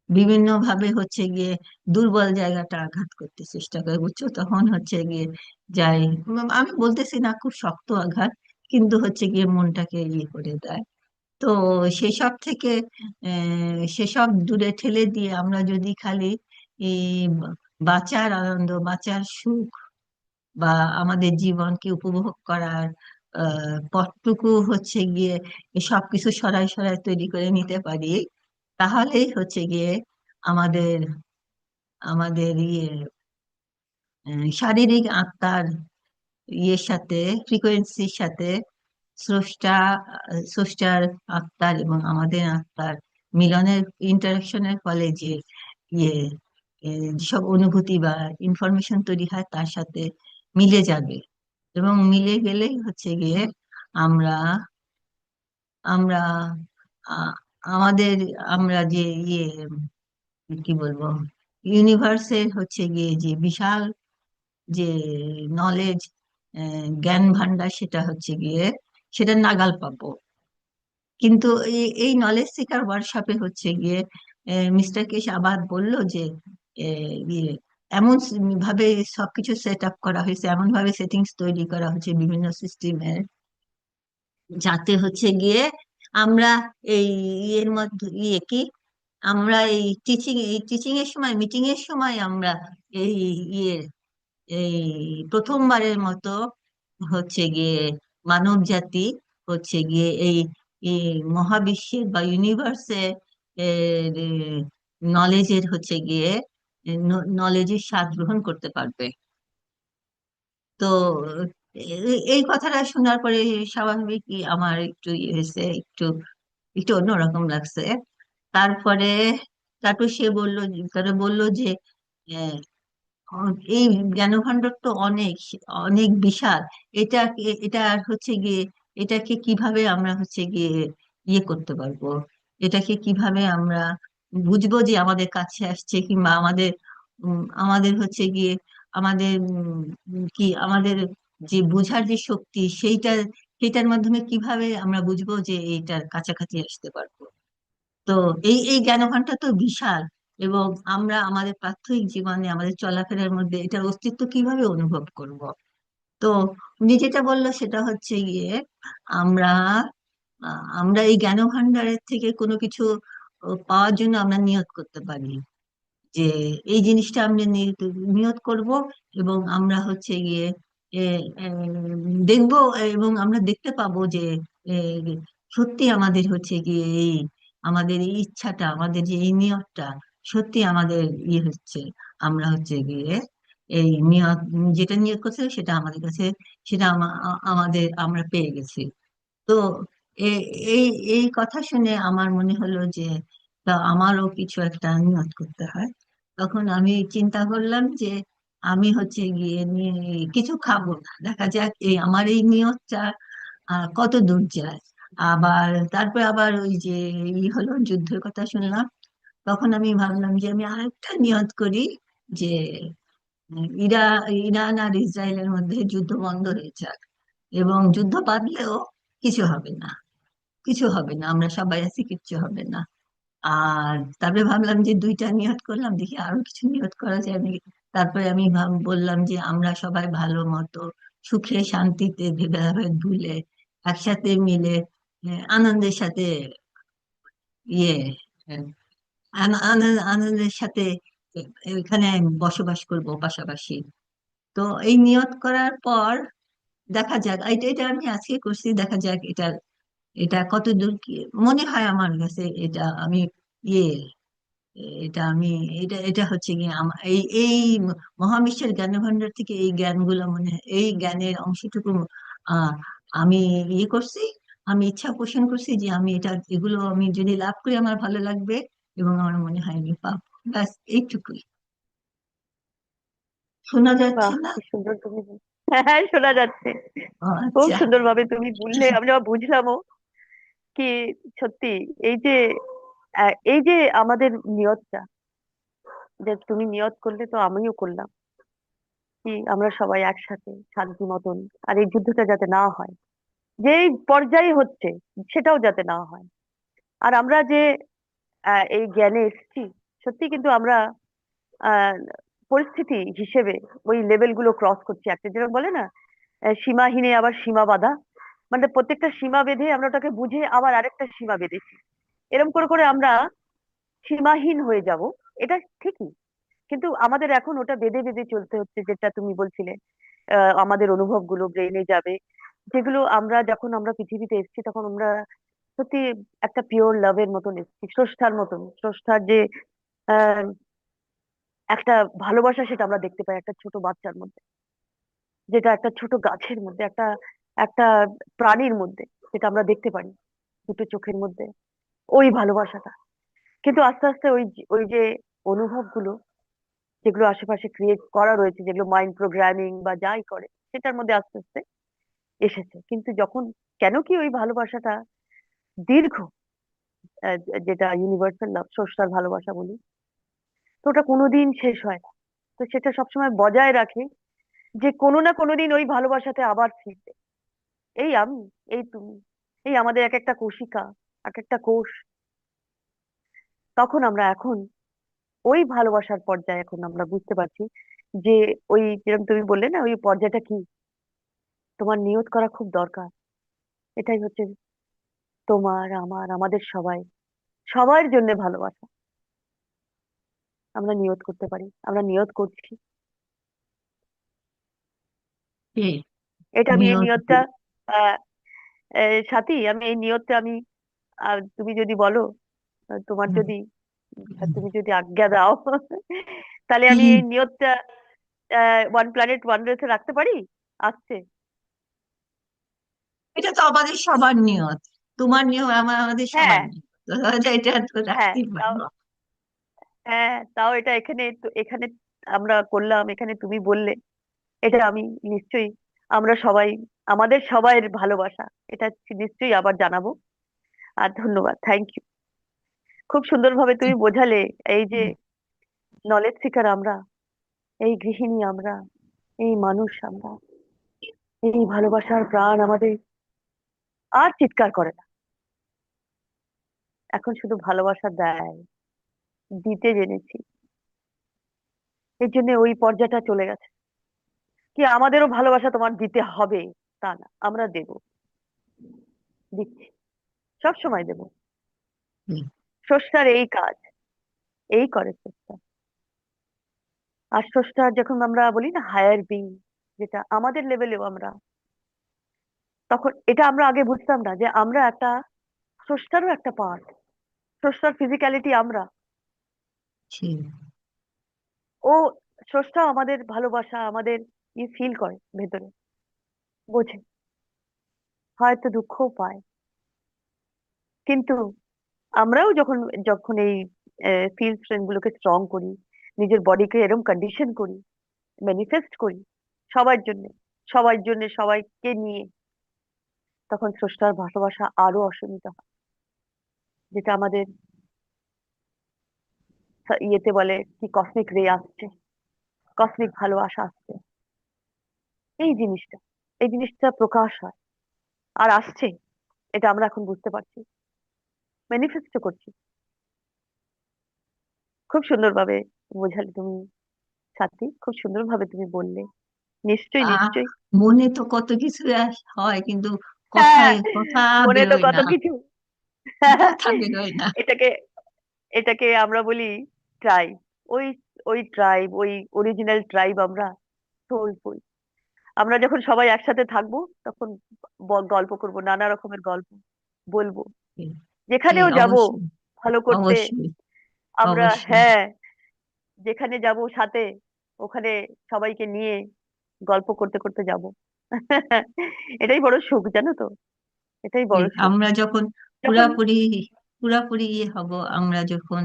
বিভিন্ন ভাবে হচ্ছে গিয়ে দুর্বল জায়গাটা আঘাত করতে চেষ্টা করে, বুঝছো? তখন হচ্ছে গিয়ে যাই, আমি বলতেছি না খুব শক্ত আঘাত, কিন্তু হচ্ছে গিয়ে মনটাকে ইয়ে করে দেয়। তো সেসব থেকে সেসব দূরে ঠেলে দিয়ে আমরা যদি খালি এই বাঁচার আনন্দ, বাঁচার সুখ, বা আমাদের জীবনকে উপভোগ করার পথটুকু হচ্ছে গিয়ে এই সবকিছু সরাই সরাই তৈরি করে নিতে পারি, তাহলেই হচ্ছে গিয়ে আমাদের আমাদের শারীরিক আত্মার ইয়ের সাথে, ফ্রিকোয়েন্সির সাথে স্রষ্টা স্রষ্টার আত্মার এবং আমাদের আত্মার মিলনের, ইন্টারাকশনের ফলে যে ইয়ে যেসব অনুভূতি বা ইনফরমেশন তৈরি হয় তার সাথে মিলে যাবে। এবং মিলে গেলেই হচ্ছে গিয়ে আমরা আমরা আ- আমাদের আমরা যে ইয়ে কি বলবো, ইউনিভার্সের হচ্ছে গিয়ে যে বিশাল যে নলেজ, জ্ঞান ভান্ডার, সেটা হচ্ছে গিয়ে সেটা নাগাল পাবো। কিন্তু এই নলেজ সিকার ওয়ার্কশপে হচ্ছে গিয়ে মিস্টার কেশ আবার বলল যে ইয়ে এমন ভাবে সবকিছু সেট আপ করা হয়েছে, এমন ভাবে সেটিংস তৈরি করা হচ্ছে বিভিন্ন সিস্টেমের, যাতে হচ্ছে গিয়ে আমরা এই ইয়ের মধ্যে কি আমরা এই টিচিং এর সময়, মিটিং এর সময় আমরা এই ইয়ের এই প্রথমবারের মতো হচ্ছে গিয়ে মানব জাতি হচ্ছে গিয়ে এই মহাবিশ্বের বা ইউনিভার্সের নলেজের হচ্ছে গিয়ে নলেজের স্বাদ গ্রহণ করতে পারবে। তো এই কথাটা শোনার পরে স্বাভাবিকই আমার একটু ইয়ে হয়েছে, একটু একটু অন্যরকম লাগছে। তারপরে তারপর সে বললো, তারা বললো যে আহ, এই জ্ঞানভাণ্ডার তো অনেক অনেক বিশাল। এটা আর হচ্ছে গিয়ে এটাকে কিভাবে আমরা হচ্ছে গিয়ে ইয়ে করতে পারবো, এটাকে কিভাবে আমরা বুঝবো যে আমাদের কাছে আসছে, কিংবা আমাদের আমাদের হচ্ছে গিয়ে আমাদের কি আমাদের যে বোঝার যে শক্তি, সেইটার মাধ্যমে কিভাবে আমরা বুঝবো যে এইটার কাছাকাছি আসতে পারবো। তো এই জ্ঞানভাণ্ডার তো বিশাল, এবং আমরা আমাদের প্রাত্যহিক জীবনে আমাদের চলাফেরার মধ্যে এটার অস্তিত্ব কিভাবে অনুভব করব। তো উনি যেটা বললো সেটা হচ্ছে গিয়ে আমরা আমরা এই জ্ঞানভাণ্ডারের থেকে কোনো কিছু পাওয়ার জন্য আমরা নিয়ত করতে পারি যে এই জিনিসটা আমরা নিয়ত করব, এবং আমরা হচ্ছে গিয়ে এ, এ, দেখব, এবং আমরা দেখতে পাবো যে এ, সত্যি আমাদের হচ্ছে গিয়ে আমাদের এই ইচ্ছাটা, আমাদের যে এই নিয়তটা সত্যি আমাদের ইয়ে হচ্ছে, আমরা হচ্ছে গিয়ে এই নিয়ত, যেটা নিয়ত করছে সেটা আমাদের কাছে, সেটা আমাদের আমরা পেয়ে গেছি। তো এ- এই এই কথা শুনে আমার মনে হলো যে তা আমারও কিছু একটা নিয়ত করতে হয়। তখন আমি চিন্তা করলাম যে আমি হচ্ছে গিয়ে নিয়ে কিছু খাবো না, দেখা যাক এই আমার এই নিয়তটা কত দূর যায়। আবার তারপরে আবার ওই যে হলো যুদ্ধের কথা শুনলাম, তখন আমি ভাবলাম যে আমি আরেকটা নিয়ত করি যে ইরান আর ইসরায়েলের মধ্যে যুদ্ধ বন্ধ হয়ে যাক, এবং যুদ্ধ বাঁধলেও কিছু হবে না, কিছু হবে না, আমরা সবাই আছি, কিচ্ছু হবে না। আর তারপরে ভাবলাম যে দুইটা নিয়ত করলাম, দেখি আরো কিছু নিয়ত করা যায় নাকি। তারপরে আমি বললাম যে আমরা সবাই ভালো মতো সুখে শান্তিতে ভেদাভেদ ভুলে একসাথে মিলে আনন্দের সাথে ইয়ে আহ, আনন্দের সাথে এখানে বসবাস করব পাশাপাশি। তো এই নিয়ত করার পর দেখা যাক, এটা এটা আমি আজকে করছি, দেখা যাক এটা এটা কত দূর কি মনে হয় আমার কাছে। এটা আমি ইয়ে এটা আমি এটা এটা হচ্ছে গিয়ে আমার এই এই মহাবিশ্বের জ্ঞান ভান্ডার থেকে এই জ্ঞানগুলো মনে হয়, এই জ্ঞানের অংশটুকু আহ আমি ইয়ে করছি, আমি ইচ্ছা পোষণ করছি যে আমি এটা এগুলো আমি যদি লাভ করি আমার ভালো লাগবে, এবং আমার মনে হয় আমি পাবো। ব্যাস এইটুকুই। শোনা যাচ্ছে বাহ, না? কি সুন্দর তুমি হ্যাঁ হ্যাঁ, শোনা যাচ্ছে। ও খুব আচ্ছা। সুন্দরভাবে তুমি বললে, আমরা বুঝলামও কি সত্যি এই যে এই যে আমাদের নিয়তটা, যে তুমি নিয়ত করলে তো আমিও করলাম, কি আমরা সবাই একসাথে শান্তি মতন, আর এই যুদ্ধটা যাতে না হয়, যেই পর্যায়ে হচ্ছে সেটাও যাতে না হয়। আর আমরা যে এই জ্ঞানে এসেছি, সত্যি কিন্তু আমরা আহ পরিস্থিতি হিসেবে ওই লেভেল গুলো ক্রস করছি, একটা যেরকম বলে না, সীমাহীনে আবার সীমা বাঁধা, মানে প্রত্যেকটা সীমা বেঁধে আমরা ওটাকে বুঝে আবার আরেকটা সীমা বেঁধেছি। এরকম করে করে আমরা সীমাহীন হয়ে যাব, এটা ঠিকই। কিন্তু আমাদের এখন ওটা বেঁধে বেঁধে চলতে হচ্ছে, যেটা তুমি বলছিলে, আমাদের অনুভব গুলো ব্রেনে যাবে, যেগুলো আমরা যখন আমরা পৃথিবীতে এসেছি তখন আমরা সত্যি একটা পিওর লাভের মতন এসেছি, স্রষ্টার মতন, স্রষ্টার যে আহ, একটা ভালোবাসা সেটা আমরা দেখতে পাই একটা ছোট বাচ্চার মধ্যে, যেটা একটা ছোট গাছের মধ্যে, একটা একটা প্রাণীর মধ্যে, যেটা আমরা দেখতে পারি দুটো চোখের মধ্যে, ওই ভালোবাসাটা। কিন্তু আস্তে আস্তে ওই যে অনুভব গুলো, যেগুলো আশেপাশে ক্রিয়েট করা রয়েছে, যেগুলো মাইন্ড প্রোগ্রামিং বা যাই করে, সেটার মধ্যে আস্তে আস্তে এসেছে। কিন্তু যখন, কেন কি ওই ভালোবাসাটা দীর্ঘ, যেটা ইউনিভার্সাল লাভ, স্রষ্টার ভালোবাসা বলি, তো ওটা কোনোদিন শেষ হয় না। তো সেটা সবসময় বজায় রাখে যে কোনো না কোনোদিন ওই ভালোবাসাতে আবার ফিরবে। এই আমি, এই তুমি, এই আমাদের এক একটা কোশিকা, এক একটা কোষ, তখন আমরা এখন ওই ভালোবাসার পর্যায়ে এখন আমরা বুঝতে পারছি যে ওই যেরকম তুমি বললে না, ওই পর্যায়টা কি, তোমার নিয়ত করা খুব দরকার। এটাই হচ্ছে তোমার আমার আমাদের সবাই, সবার জন্য ভালোবাসা আমরা নিয়ত করতে পারি, আমরা নিয়ত করছি। এই এটা আমি এই নিয়ত। নিয়তটা আহ সাথী, আমি এই নিয়তটা আমি তুমি যদি বলো, তোমার যদি তুমি যদি আজ্ঞা দাও তাহলে আমি এই নিয়তটা ওয়ান প্ল্যানেট ওয়ান রেসে রাখতে পারি। আসছে। এটা তো আমাদের সবার নিয়ত, তোমার নিয়ম আমাদের সবার হ্যাঁ নিয়ত, তো এটা তো হ্যাঁ, রাখতেই তাও পারবো। হ্যাঁ, তাও এটা এখানে এখানে আমরা করলাম, এখানে তুমি বললে, এটা আমি নিশ্চয়ই, আমরা সবাই, আমাদের সবাইয়ের ভালোবাসা, এটা নিশ্চয়ই আবার জানাবো। আর ধন্যবাদ, থ্যাংক ইউ। খুব সুন্দরভাবে তুমি বোঝালে এই যে নলেজ সিকার আমরা, এই গৃহিণী আমরা, এই মানুষ আমরা, এই ভালোবাসার প্রাণ আমাদের আর চিৎকার করে না, এখন শুধু ভালোবাসা দেয়, দিতে জেনেছি। এর জন্য ওই পর্যায়টা চলে গেছে, কি আমাদেরও ভালোবাসা তোমার দিতে হবে তা না, আমরা দেব, দিচ্ছি, সব সময় দেব। স্রষ্টার এই কাজ, এই করে স্রষ্টা। আর স্রষ্টার যখন আমরা বলি না হায়ার বিং, যেটা আমাদের লেভেলেও আমরা, তখন এটা আমরা আগে বুঝতাম না যে আমরা একটা স্রষ্টারও একটা পার্ট, স্রষ্টার ফিজিক্যালিটি আমরা, ছিল। ও স্রষ্টা আমাদের ভালোবাসা, আমাদের ফিল করে ভেতরে, বোঝে, হয়তো দুঃখও পায়। কিন্তু আমরাও যখন যখন এই ফিল স্ট্রেংথ গুলোকে স্ট্রং করি, নিজের বডিকে এরকম কন্ডিশন করি, ম্যানিফেস্ট করি সবার জন্য সবাইকে নিয়ে, তখন স্রষ্টার ভালোবাসা আরো অসীমিত হয়, যেটা আমাদের ইয়েতে বলে কি কসমিক রে আসছে, কসমিক ভালোবাসা আসছে। এই জিনিসটা এই জিনিসটা প্রকাশ হয় আর আসছে, এটা আমরা এখন বুঝতে পারছি, ম্যানিফেস্ট করছি। খুব সুন্দরভাবে বোঝালে তুমি সাথী, খুব সুন্দরভাবে তুমি বললে। নিশ্চয়ই আহ নিশ্চয়ই। মনে তো কত কিছু হয়, কিন্তু হ্যাঁ, কথায় কথা মনে তো বেরোয় কত না। কিছু। কথা বেরোয় না। এটাকে এটাকে আমরা বলি ট্রাইব। ওই ওই ট্রাইব, ওই অরিজিনাল ট্রাইব আমরা, সোলফুল। আমরা যখন সবাই একসাথে থাকবো, তখন গল্প করব, নানা রকমের গল্প বলবো, এই এই যেখানেও যাব অবশ্যই, ভালো করতে। অবশ্যই, আমরা, অবশ্যই। হ্যাঁ, যেখানে যাব সাথে, ওখানে সবাইকে নিয়ে গল্প করতে করতে যাব। এটাই বড় সুখ, জানো তো, এটাই বড় সুখ। আমরা যখন যখন পুরাপুরি পুরাপুরি হব, আমরা যখন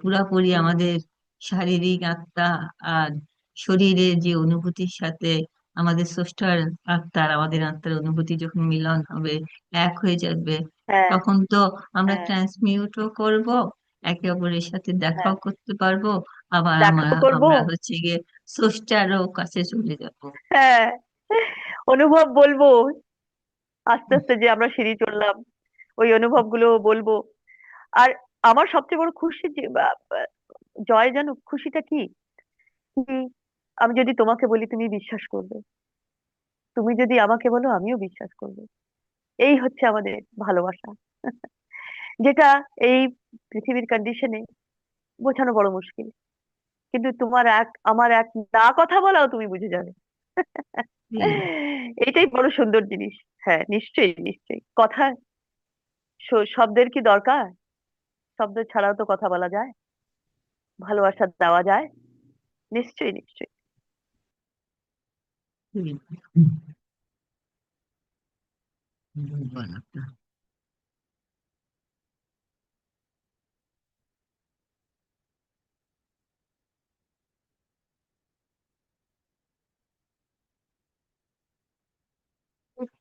পুরাপুরি হুম, আমাদের শারীরিক আত্মা আর শরীরের যে অনুভূতির সাথে আমাদের স্রষ্টার আত্মার, আমাদের আত্মার অনুভূতি যখন মিলন হবে, এক হয়ে যাবে, হ্যাঁ, তখন তো আমরা হ্যাঁ, ট্রান্সমিউটও করব, একে অপরের সাথে হ্যাঁ, দেখাও করতে পারবো, আবার আমরা দেখা করব। আমরা হচ্ছে গিয়ে স্রষ্টারও কাছে চলে যাব। হ্যাঁ, অনুভব বলবো, আস্তে আস্তে যে আমরা সিঁড়ি চড়লাম, ওই অনুভবগুলো বলবো। আর আমার সবচেয়ে বড় খুশি যে জয়, জানো খুশিটা কি? কি, আমি যদি তোমাকে বলি তুমি বিশ্বাস করবে, তুমি যদি আমাকে বলো আমিও বিশ্বাস করবো। এই হচ্ছে আমাদের ভালোবাসা, যেটা এই পৃথিবীর কন্ডিশনে বোঝানো বড় মুশকিল। কিন্তু তোমার এক আমার এক, না কথা বলাও তুমি বুঝে যাবে। এই এটাই বড় সুন্দর জিনিস। হ্যাঁ, নিশ্চয়ই নিশ্চয়ই। কথা, শব্দের কি দরকার? শব্দ ছাড়াও তো কথা বলা যায়, ভালোবাসা দেওয়া যায়। নিশ্চয়ই নিশ্চয়ই। ধন্যবাদ আপনার।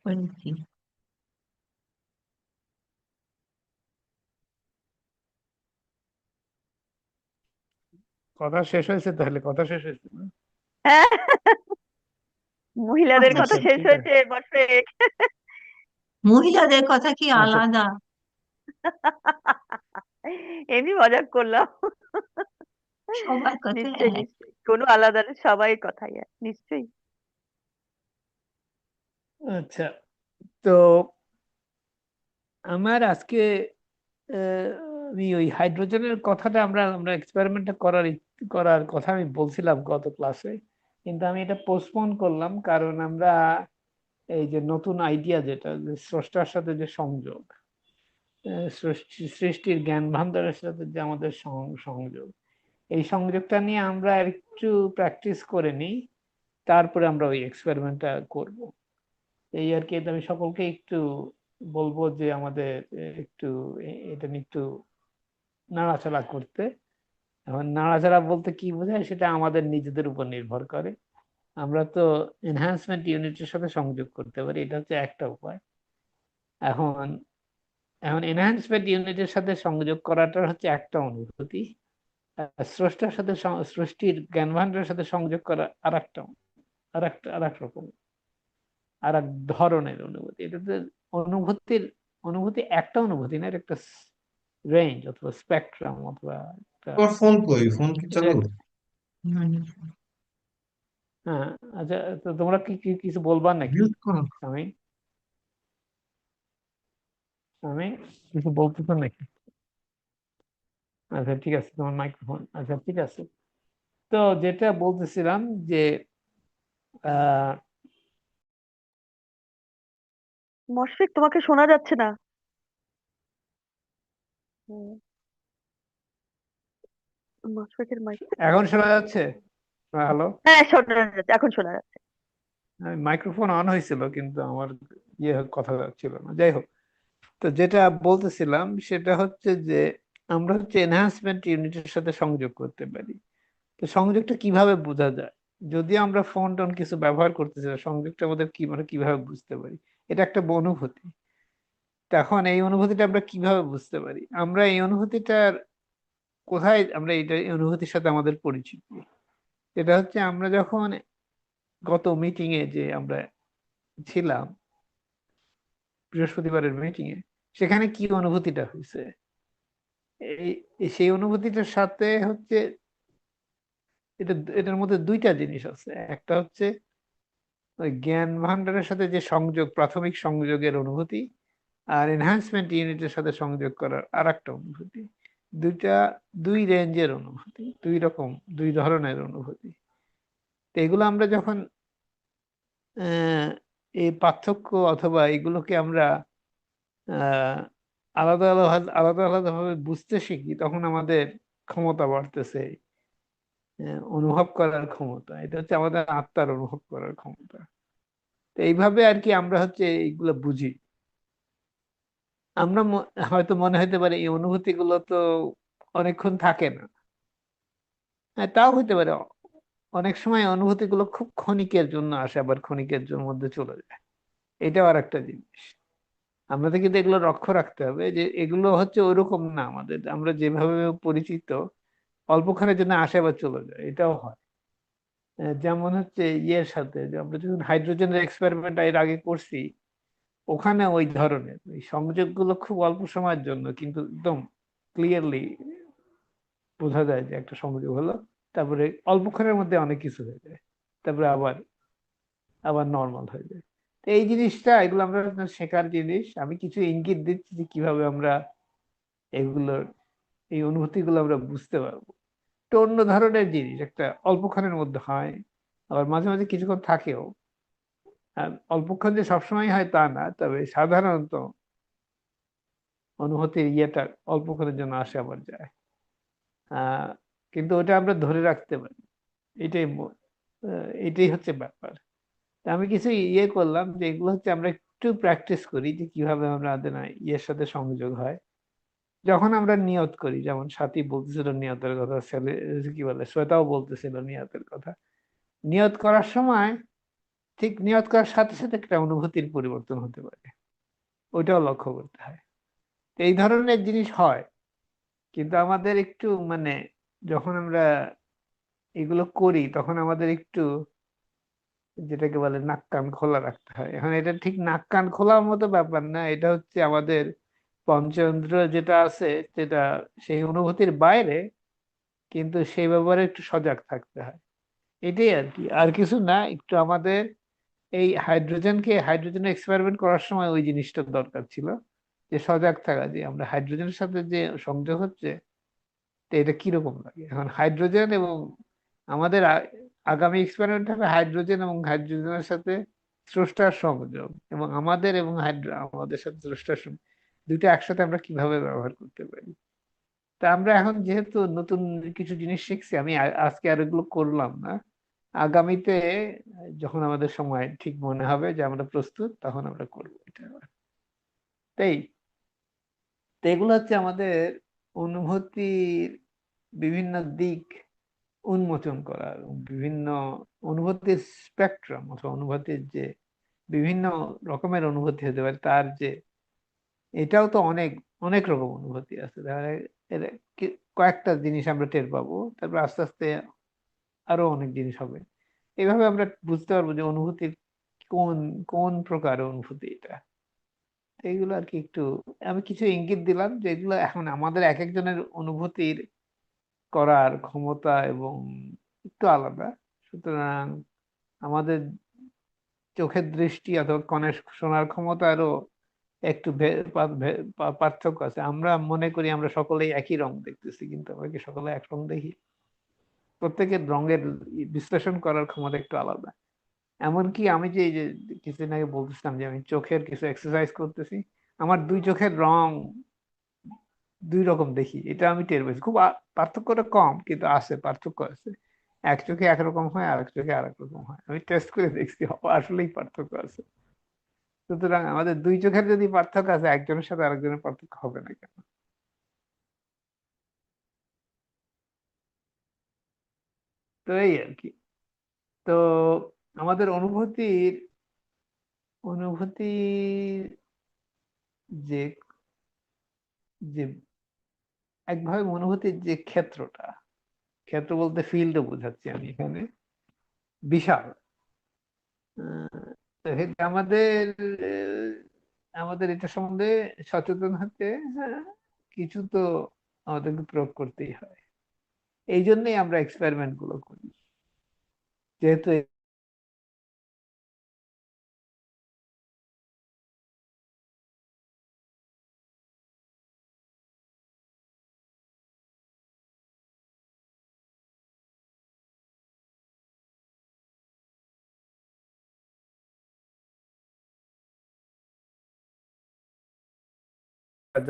বলেছি। কথা শেষ হয়েছে, তাহলে কথা শেষ হয়েছে না? হ্যাঁ, মহিলাদের কথা কথা আচ্ছা, শেষ ঠিক আছে। হয়েছে বর্ষেক। মহিলাদের কথা কি আচ্ছা, আলাদা? এমনি মজাক করলাম। সবার কথা নিশ্চয়ই এক। নিশ্চয়ই, কোনো আলাদা না, সবাই কথাই এক, নিশ্চয়ই। আচ্ছা। তো আমার আজকে আহ, আমি ওই হাইড্রোজেনের কথাটা আমরা আমরা এক্সপেরিমেন্টটা করার কথা আমি বলছিলাম গত ক্লাসে, কিন্তু আমি এটা পোস্টপোন করলাম, কারণ আমরা এই যে নতুন আইডিয়া, যেটা যে স্রষ্টার সাথে যে সংযোগ, সৃষ্টির জ্ঞান ভান্ডারের সাথে যে আমাদের সংযোগ, এই সংযোগটা নিয়ে আমরা আর একটু প্র্যাকটিস করে নিই, তারপরে আমরা ওই এক্সপেরিমেন্টটা করব। এই আর কি। তো আমি সকলকে একটু বলবো যে আমাদের একটু এটা নিয়ে একটু নাড়াচাড়া করতে। এখন নাড়াচাড়া বলতে কি বোঝায় সেটা আমাদের নিজেদের উপর নির্ভর করে। আমরা তো এনহ্যান্সমেন্ট ইউনিটের সাথে সংযোগ করতে পারি, এটা হচ্ছে একটা উপায়। এখন এখন এনহ্যান্সমেন্ট ইউনিটের সাথে সংযোগ করাটা হচ্ছে একটা অনুভূতি, আর স্রষ্টার সাথে সৃষ্টির জ্ঞান ভান্ডারের সাথে সংযোগ করা আর এক রকম, আর এক ধরনের অনুভূতি। এটাতে অনুভূতির অনুভূতি একটা অনুভূতি না, এটা একটা রেঞ্জ অথবা স্পেকট্রাম অথবা একটা, তোমার ফোন কই? ফোন কি এটা চালু? মানে হ্যাঁ। আচ্ছা, তো তোমরা কি কিছু বলবা নাকি? মিউট করো। আমি আমি কিছু বলতেছো নাকি? আচ্ছা, ঠিক আছে, তোমার মাইক্রোফোন, আচ্ছা ঠিক আছে। তো যেটা বলতেছিলাম যে আহ মশফিক, তোমাকে শোনা যাচ্ছে না। হুম, মশফিকের মাইক। এখন শোনা যাচ্ছে? হ্যালো। হ্যাঁ, শোনা যাচ্ছে, এখন শোনা যাচ্ছে। মাইক্রোফোন অন হয়েছিল কিন্তু আমার কথা ছিল না, যাই হোক। তো যেটা বলতেছিলাম সেটা হচ্ছে যে আমরা হচ্ছে এনহান্সমেন্ট ইউনিটের সাথে সংযোগ করতে পারি। তো সংযোগটা কিভাবে বোঝা যায়? যদি আমরা ফোন টোন কিছু ব্যবহার করতেছি না, সংযোগটা আমাদের কি মানে কিভাবে বুঝতে পারি? এটা একটা অনুভূতি। তখন এই অনুভূতিটা আমরা কিভাবে বুঝতে পারি? আমরা এই অনুভূতিটার কোথায় আমরা এই অনুভূতির সাথে আমাদের পরিচিতি? এটা হচ্ছে আমরা যখন গত মিটিং এ যে আমরা ছিলাম, বৃহস্পতিবারের মিটিং এ, সেখানে কি অনুভূতিটা হয়েছে, সেই অনুভূতিটার সাথে হচ্ছে এটার মধ্যে দুইটা জিনিস আছে। একটা হচ্ছে ওই জ্ঞান ভান্ডারের সাথে যে সংযোগ, প্রাথমিক সংযোগের অনুভূতি, আর এনহান্সমেন্ট ইউনিটের সাথে সংযোগ করার আর একটা অনুভূতি। দুইটা দুই রেঞ্জের অনুভূতি, দুই রকম, দুই ধরনের অনুভূতি। তো এগুলো আমরা যখন আহ এই পার্থক্য অথবা এগুলোকে আমরা আহ আলাদা আলাদা আলাদা আলাদা ভাবে বুঝতে শিখি, তখন আমাদের ক্ষমতা বাড়তেছে, অনুভব করার ক্ষমতা। এটা হচ্ছে আমাদের আত্মার অনুভব করার ক্ষমতা। তো এইভাবে আর কি আমরা হচ্ছে এইগুলো বুঝি। আমরা হয়তো মনে হতে পারে এই অনুভূতি গুলো তো অনেকক্ষণ থাকে না। হ্যাঁ, তাও হইতে পারে। অনেক সময় অনুভূতি গুলো খুব ক্ষণিকের জন্য আসে, আবার ক্ষণিকের জন্য মধ্যে চলে যায়। এটাও আর একটা জিনিস। আমাদের কিন্তু এগুলো লক্ষ্য রাখতে হবে যে এগুলো হচ্ছে ওইরকম না। আমাদের আমরা যেভাবে পরিচিত, অল্পক্ষণের জন্য আসে আবার চলে যায়, এটাও হয়। যেমন হচ্ছে ইয়ের সাথে যে আমরা যখন হাইড্রোজেনের এক্সপেরিমেন্ট এর আগে করছি, ওখানে ওই ধরনের ওই সংযোগগুলো খুব অল্প সময়ের জন্য, কিন্তু একদম ক্লিয়ারলি বোঝা যায় যে একটা সংযোগ হলো, তারপরে অল্পক্ষণের মধ্যে অনেক কিছু হয়ে যায়, তারপরে আবার আবার নর্মাল হয়ে যায়। তো এই জিনিসটা, এগুলো আমরা শেখার জিনিস। আমি কিছু ইঙ্গিত দিচ্ছি যে কিভাবে আমরা এগুলোর এই অনুভূতিগুলো আমরা বুঝতে পারবো। তো অন্য ধরনের জিনিস, একটা অল্পক্ষণের মধ্যে হয়, আবার মাঝে মাঝে কিছুক্ষণ থাকেও। আর অল্পক্ষণ যে সবসময় হয় তা না, তবে সাধারণত অনুভূতির ইয়েটা অল্পক্ষণের জন্য আসে আবার যায়। আহ কিন্তু ওটা আমরা ধরে রাখতে পারি। এটাই এটাই হচ্ছে ব্যাপার। তা আমি কিছু ইয়ে করলাম যে এগুলো হচ্ছে আমরা একটু প্র্যাকটিস করি যে কিভাবে আমরা আমাদের ইয়ের সাথে সংযোগ হয় যখন আমরা নিয়ত করি। যেমন সাথী বলতেছিল নিয়তের কথা, ছেলে কি বলে শ্বেতাও বলতেছিল নিয়তের কথা। নিয়ত করার সময় ঠিক নিয়ত করার সাথে সাথে একটা অনুভূতির পরিবর্তন হতে পারে, ওইটাও লক্ষ্য করতে হয়। তো এই ধরনের জিনিস হয়। কিন্তু আমাদের একটু মানে যখন আমরা এগুলো করি তখন আমাদের একটু যেটাকে বলে নাক কান খোলা রাখতে হয়। এখন এটা ঠিক নাক কান খোলার মতো ব্যাপার না, এটা হচ্ছে আমাদের পঞ্চেন্দ্রিয় যেটা আছে সেটা সেই অনুভূতির বাইরে, কিন্তু সেই ব্যাপারে একটু সজাগ থাকতে হয়। এটাই আর কি, আর কিছু না। একটু আমাদের এই হাইড্রোজেন এক্সপেরিমেন্ট করার সময় ওই জিনিসটা দরকার ছিল, যে সজাগ থাকা যে আমরা হাইড্রোজেনের সাথে যে সংযোগ হচ্ছে, তো এটা কিরকম লাগে। এখন হাইড্রোজেন এবং আমাদের আগামী এক্সপেরিমেন্ট হবে হাইড্রোজেন এবং হাইড্রোজেনের সাথে স্রষ্টার সংযোগ, এবং আমাদের সাথে স্রষ্টার সংযোগ, দুইটা একসাথে আমরা কিভাবে ব্যবহার করতে পারি। তা আমরা এখন যেহেতু নতুন কিছু জিনিস শিখছি, আমি আজকে আর এগুলো করলাম না। আগামীতে যখন আমাদের সময় ঠিক মনে হবে যে আমরা প্রস্তুত, তখন আমরা করবো এটা আবার। তাই তো এগুলো হচ্ছে আমাদের অনুভূতির বিভিন্ন দিক উন্মোচন করা, এবং বিভিন্ন অনুভূতির স্পেকট্রাম অথবা অনুভূতির যে বিভিন্ন রকমের অনুভূতি হতে পারে, তার যে এটাও তো অনেক অনেক রকম অনুভূতি আছে। তাহলে এর কয়েকটা জিনিস আমরা টের পাবো, তারপর আস্তে আস্তে আরো অনেক জিনিস হবে। এইভাবে আমরা বুঝতে পারবো যে অনুভূতির কোন কোন প্রকার অনুভূতি এটা। তো এইগুলো আর কি একটু আমি কিছু ইঙ্গিত দিলাম যে এগুলো এখন আমাদের এক একজনের অনুভূতির করার ক্ষমতা এবং একটু আলাদা। সুতরাং আমাদের চোখের দৃষ্টি অথবা কানের শোনার ক্ষমতারও একটু পার্থক্য আছে। আমরা মনে করি আমরা সকলেই একই রং দেখতেছি, কিন্তু আমরা কি সকলে এক রং দেখি? প্রত্যেকের রঙের বিশ্লেষণ করার ক্ষমতা একটু আলাদা। এমনকি আমি যে এই যে কিছুদিন আগে বলতেছিলাম যে আমি চোখের কিছু এক্সারসাইজ করতেছি, আমার দুই চোখের রং দুই রকম দেখি, এটা আমি টের পেয়েছি। খুব পার্থক্যটা কম, কিন্তু আছে, পার্থক্য আছে। এক চোখে একরকম হয়, আরেক চোখে আরেক রকম হয়। আমি টেস্ট করে দেখছি, আসলেই পার্থক্য আছে। সুতরাং আমাদের দুই চোখের যদি পার্থক্য আছে, একজনের সাথে আরেকজনের পার্থক্য হবে না কেন? তো এই আর কি। তো আমাদের অনুভূতির যে যে একভাবে অনুভূতির যে ক্ষেত্র বলতে ফিল্ডও বোঝাচ্ছি আমি এখানে, বিশাল। তো আমাদের এটা সম্বন্ধে সচেতন হতে, হ্যাঁ, কিছু তো আমাদেরকে প্রয়োগ করতেই হয়। এই জন্যই আমরা এক্সপেরিমেন্ট গুলো করি, যেহেতু এটা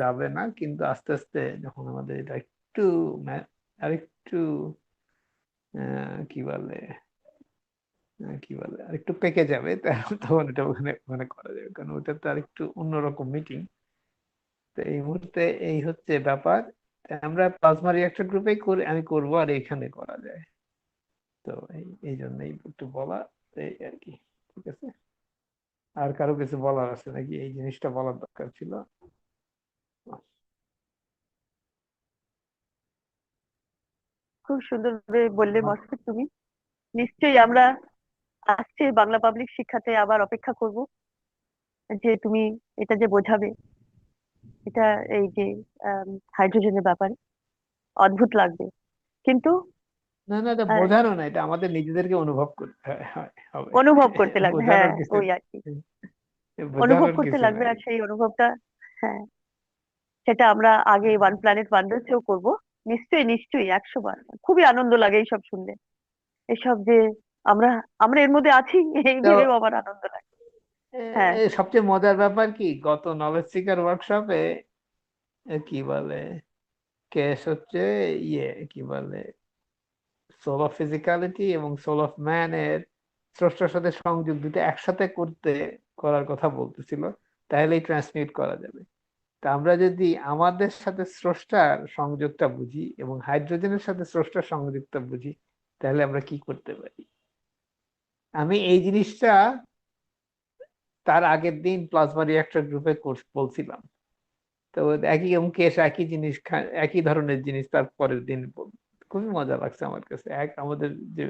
যাবে না, কিন্তু আস্তে আস্তে যখন আমাদের এটা একটু আরেকটু কি বলে আরেকটু পেকে যাবে, তখন এটা ওখানে ওখানে করা যাবে, কারণ ওটা তো আরেকটু অন্যরকম মিটিং। তো এই মুহূর্তে এই হচ্ছে ব্যাপার। তা আমরা প্লাজমা রিঅ্যাক্টর গ্রুপেই করে আমি করব, আর এখানে করা যায়। তো এই জন্যই একটু বলা, এই আর কি। ঠিক আছে, আর কারো কিছু বলার আছে নাকি? এই জিনিসটা বলার দরকার ছিল। খুব সুন্দরভাবে বললে মশফিক তুমি। নিশ্চয়ই আমরা আসছে বাংলা পাবলিক শিক্ষাতে আবার অপেক্ষা করব, যে তুমি এটা যে বোঝাবে, এটা এই যে হাইড্রোজেনের ব্যাপারে অদ্ভুত লাগবে, কিন্তু না না, এটা আহ, বোঝানো না, এটা আমাদের নিজেদেরকে অনুভব করতে হবে। অনুভব করতে লাগবে, হ্যাঁ বোঝানোর কিছু, ওই আর কি। অনুভব বোঝানোর করতে কিছু লাগবে, নাই। আর সেই অনুভবটা, হ্যাঁ, সেটা আমরা আগে ওয়ান প্ল্যানেট ওয়ান্ডার্সেও করবো। নিশ্চয়ই নিশ্চয়ই, 100 বার। খুবই আনন্দ লাগে এইসব শুনলে, এসব যে আমরা আমরা এর মধ্যে আছি, এই তো ভেবেও আমার আনন্দ লাগে। হ্যাঁ, সবচেয়ে মজার ব্যাপার কি, গত নলেজ সিকার ওয়ার্কশপে কি বলে, কেস হচ্ছে কি বলে, সোল অফ ফিজিক্যালিটি এবং সোল অফ ম্যান এর স্রষ্টার সাথে সংযোগ দুটো একসাথে করার কথা বলতেছিল, তাহলেই ট্রান্সমিট করা যাবে। তা আমরা যদি আমাদের সাথে স্রষ্টার সংযোগটা বুঝি এবং হাইড্রোজেনের সাথে স্রষ্টার সংযোগটা বুঝি, তাহলে আমরা কি করতে পারি। আমি এই জিনিসটা তার আগের দিন প্লাজমা রিঅ্যাক্টর গ্রুপে বলছিলাম। তো একই এবং কেস একই জিনিস, একই ধরনের জিনিস তার পরের দিন খুবই মজা লাগছে আমার কাছে। আমাদের যে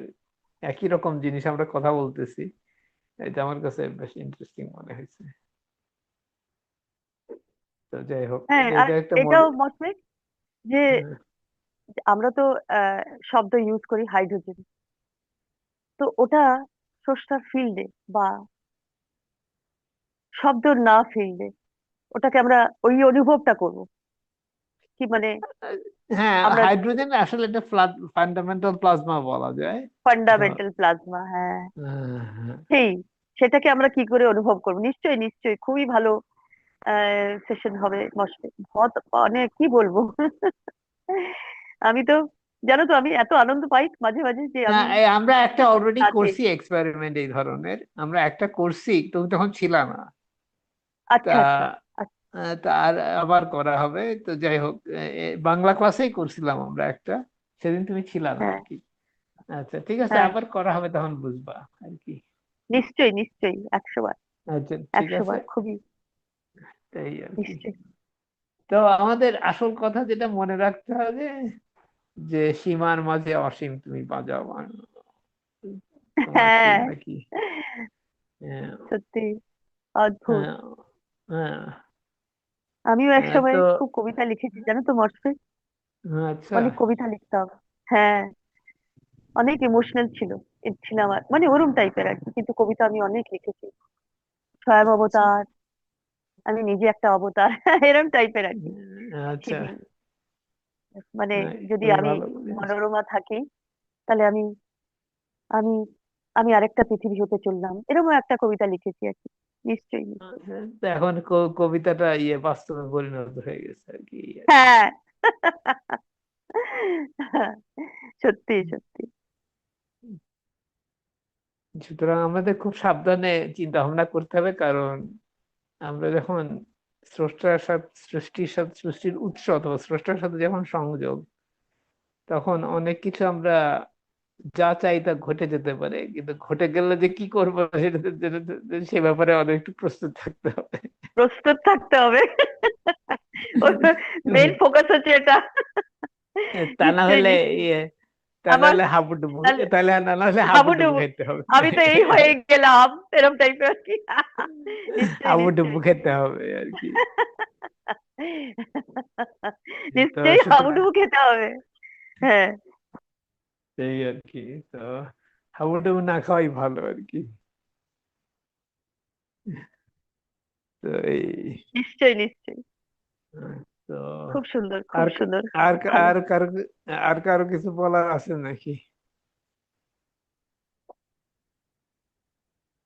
একই রকম জিনিস আমরা কথা বলতেছি, এটা আমার কাছে বেশ ইন্টারেস্টিং মনে হয়েছে। তো যাই হোক, হ্যাঁ, আর এটা একটা এটাও মতলব যে হ্যাঁ, আমরা তো শব্দ ইউজ করি হাইড্রোজেন, তো ওটা স্রষ্টার ফিল্ডে বা শব্দ না ফিল্ডে, ওটাকে আমরা ওই অনুভবটা করব, কি মানে হ্যাঁ, আমরা হাইড্রোজেন আসলে একটা ফান্ডামেন্টাল প্লাজমা বলা যায়। ফান্ডামেন্টাল প্লাজমা, হ্যাঁ, হ্যাঁ, সেই সেটাকে আমরা কি করে অনুভব করবো। নিশ্চয়ই নিশ্চয়ই, খুবই ভালো সেশন হবে মশফিক। মানে কি বলবো, আমি তো, জানো তো, আমি এত আনন্দ পাই মাঝে মাঝে যে না, আমি আমরা একটা অলরেডি আছি। করছি এক্সপেরিমেন্ট এই ধরনের, আমরা একটা করছি, তুমি তখন ছিলা না। তা আচ্ছা আচ্ছা আচ্ছা। তা আর আবার করা হবে। তো যাই হোক, বাংলা ক্লাসেই করছিলাম আমরা একটা, সেদিন তুমি ছিলা না হ্যাঁ আর কি। আচ্ছা, ঠিক আছে, হ্যাঁ, আবার করা হবে, তখন বুঝবা আর কি। নিশ্চয়ই নিশ্চয়ই, 100 বার। আচ্ছা, ঠিক একশো আছে, বার খুবই, তাই আর কি। নিশ্চয়ই। তো আমাদের আসল কথা যেটা মনে রাখতে হবে, যে সীমার মাঝে অসীম তুমি বাজাও তোমার হ্যাঁ, সুর নাকি। হ্যাঁ, সত্যি অদ্ভুত। হ্যাঁ, হ্যাঁ, আমিও একসময় তো খুব কবিতা লিখেছি, জানো তো মর্ষে, আচ্ছা, অনেক কবিতা লিখতাম। হ্যাঁ, অনেক ইমোশনাল ছিলাম, মানে ওরম টাইপের আর কি, কিন্তু কবিতা আমি অনেক লিখেছি। স্বয়ং অবতার, আমি নিজে একটা অবতার, এরম টাইপের আর কি। আচ্ছা, পৃথিবী, মানে যদি খুবই আমি ভালো বলেছ। মনোরমা থাকি, তাহলে আমি আমি আমি আরেকটা পৃথিবী হতে চললাম, এরকম একটা কবিতা লিখেছি আর কি। নিশ্চয়ই নিশ্চয়ই। তো এখন কবিতাটা বাস্তবে পরিণত হয়ে গেছে আর কি। হ্যাঁ, সত্যি সত্যি। সুতরাং আমাদের খুব সাবধানে চিন্তা ভাবনা করতে হবে, কারণ আমরা যখন সৃষ্টির উৎস অথবা স্রষ্টার সাথে যখন সংযোগ, তখন অনেক কিছু আমরা যা চাই তা ঘটে যেতে পারে, কিন্তু ঘটে গেলে যে কি করবো সেটা সে ব্যাপারে অনেক একটু প্রস্তুত থাকতে হবে। প্রস্তুত থাকতে হবে। মেইন ফোকাস হচ্ছে এটা। তা না নিশ্চয়ই হলে নিশ্চয়ই। ইয়ে, তা না আমার হলে হাবুডুবু, তাহলে তাহলে না না হলে হাবুডুবু হাবুডুবু, খেতে হবে। আমি তো এই হয়ে গেলাম এরকম টাইপের আর কি। নিশ্চয়ই হাবুডুবু নিশ্চয়ই। খেতে হবে আর কি। তো নিশ্চয়ই সুতরাং হাবুডুবু খেতে হবে। হ্যাঁ। এই আর কি। তো হাবুডুবু না খাওয়াই ভালো আর কি। তো এই নিশ্চয়ই নিশ্চয়ই। তো খুব সুন্দর খুব আর সুন্দর। আর ভালো। আর কারো আর কারো কিছু বলার আছে নাকি?